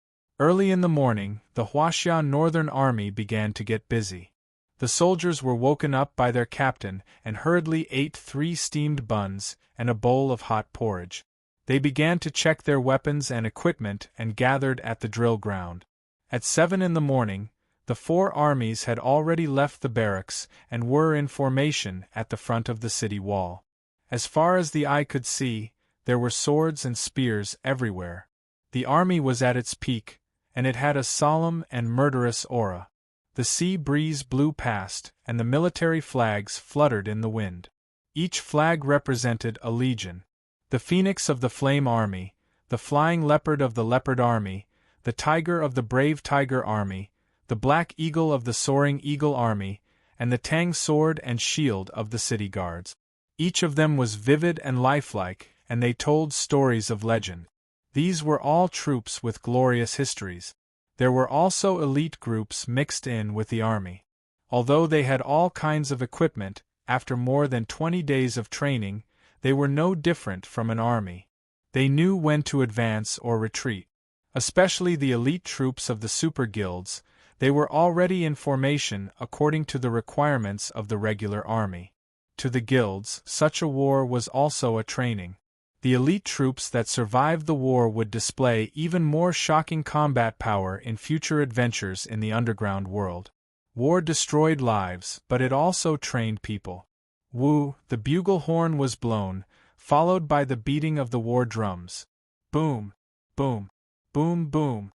A: Early in the morning, the Huaxia Northern Army began to get busy. The soldiers were woken up by their captain and hurriedly ate 3 steamed buns and a bowl of hot porridge. They began to check their weapons and equipment and gathered at the drill ground. At 7 in the morning, the 4 armies had already left the barracks and were in formation at the front of the city wall. As far as the eye could see, there were swords and spears everywhere. The army was at its peak, and it had a solemn and murderous aura. The sea breeze blew past, and the military flags fluttered in the wind. Each flag represented a legion. The phoenix of the Flame Army, the flying leopard of the Leopard Army, the tiger of the Brave Tiger Army, the black eagle of the Soaring Eagle Army, and the Tang sword and shield of the city guards. Each of them was vivid and lifelike, and they told stories of legend. These were all troops with glorious histories. There were also elite groups mixed in with the army. Although they had all kinds of equipment, after more than 20 days of training, they were no different from an army. They knew when to advance or retreat. Especially the elite troops of the super guilds, they were already in formation according to the requirements of the regular army. To the guilds, such a war was also a training. The elite troops that survived the war would display even more shocking combat power in future adventures in the underground world. War destroyed lives, but it also trained people. Woo, the bugle horn was blown, followed by the beating of the war drums. Boom, boom, boom, boom.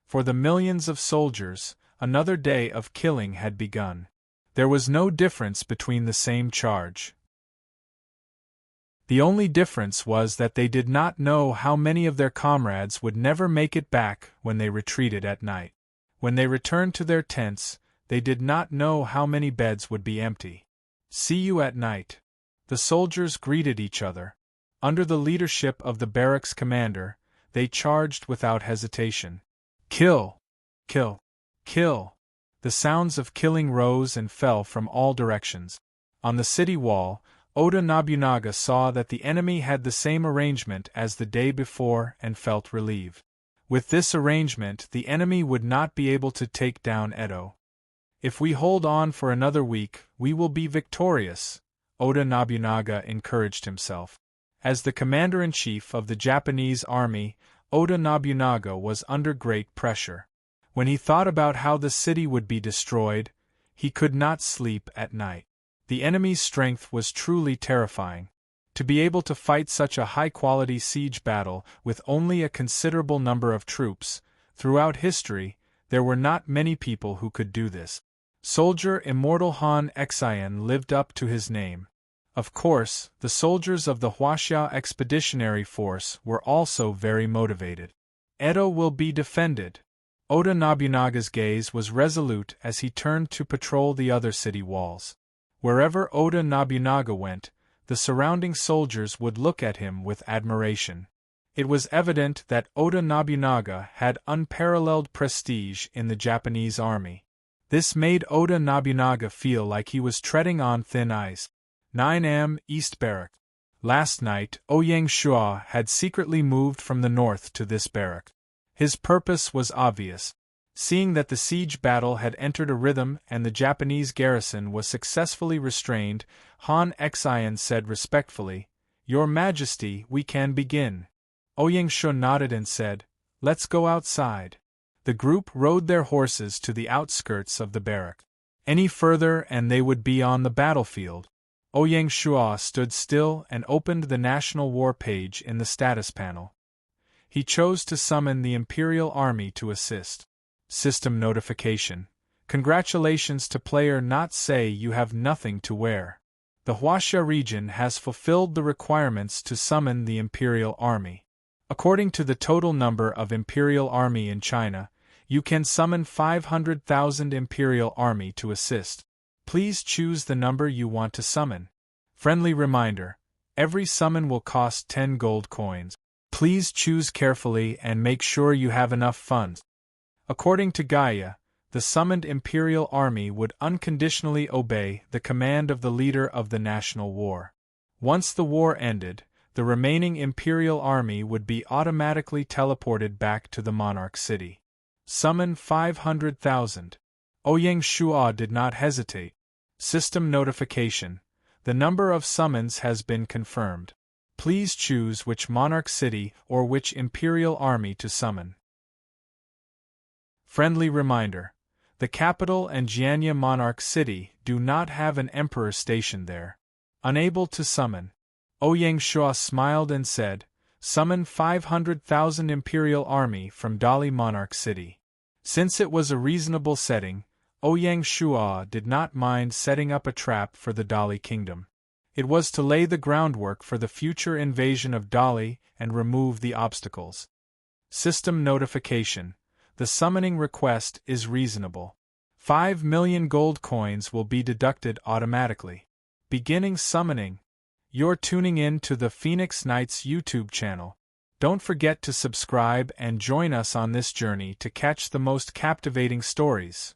A: For the millions of soldiers, another day of killing had begun. There was no difference between the same charge. The only difference was that they did not know how many of their comrades would never make it back when they retreated at night. When they returned to their tents, they did not know how many beds would be empty. See you at night. The soldiers greeted each other. Under the leadership of the barracks commander, they charged without hesitation. Kill! Kill! Kill! The sounds of killing rose and fell from all directions. On the city wall, Oda Nobunaga saw that the enemy had the same arrangement as the day before and felt relieved. With this arrangement, the enemy would not be able to take down Edo. If we hold on for another week, we will be victorious, Oda Nobunaga encouraged himself. As the commander-in-chief of the Japanese army, Oda Nobunaga was under great pressure. When he thought about how the city would be destroyed, he could not sleep at night. The enemy's strength was truly terrifying. To be able to fight such a high-quality siege battle with only a considerable number of troops, throughout history, there were not many people who could do this. Soldier Immortal Han Exian lived up to his name. Of course, the soldiers of the Huaxia Expeditionary Force were also very motivated. Edo will be defended. Oda Nobunaga's gaze was resolute as he turned to patrol the other city walls. Wherever Oda Nobunaga went, the surrounding soldiers would look at him with admiration. It was evident that Oda Nobunaga had unparalleled prestige in the Japanese army. This made Oda Nobunaga feel like he was treading on thin ice. 9am East Barrack. Last night, Ouyang Shua had secretly moved from the north to this barrack. His purpose was obvious. Seeing that the siege battle had entered a rhythm and the Japanese garrison was successfully restrained, Han Exian said respectfully, "Your Majesty, we can begin." Ouyang Shua nodded and said, "Let's go outside." The group rode their horses to the outskirts of the barrack. Any further and they would be on the battlefield. Ouyang Shua stood still and opened the National War page in the status panel. He chose to summon the Imperial Army to assist. System notification. Congratulations to player not say you have nothing to wear. The Huaxia region has fulfilled the requirements to summon the Imperial Army. According to the total number of Imperial Army in China, you can summon 500,000 Imperial Army to assist. Please choose the number you want to summon. Friendly reminder, every summon will cost 10 gold coins. Please choose carefully and make sure you have enough funds. According to Gaia, the summoned Imperial Army would unconditionally obey the command of the leader of the national war. Once the war ended, the remaining Imperial Army would be automatically teleported back to the monarch city. Summon 500,000. Ouyang Shua did not hesitate. System notification. The number of summons has been confirmed. Please choose which monarch city or which Imperial Army to summon. Friendly reminder. The capital and Jianya monarch city do not have an emperor stationed there. Unable to summon. Ouyang Shua smiled and said, "Summon 500,000 Imperial Army from Dali monarch city." Since it was a reasonable setting, Ouyang Shua did not mind setting up a trap for the Dali kingdom. It was to lay the groundwork for the future invasion of Dali and remove the obstacles. System notification. The summoning request is reasonable. 5 million gold coins will be deducted automatically. Beginning summoning. You're tuning in to the Phoenix Knights YouTube channel. Don't forget to subscribe and join us on this journey to catch the most captivating stories.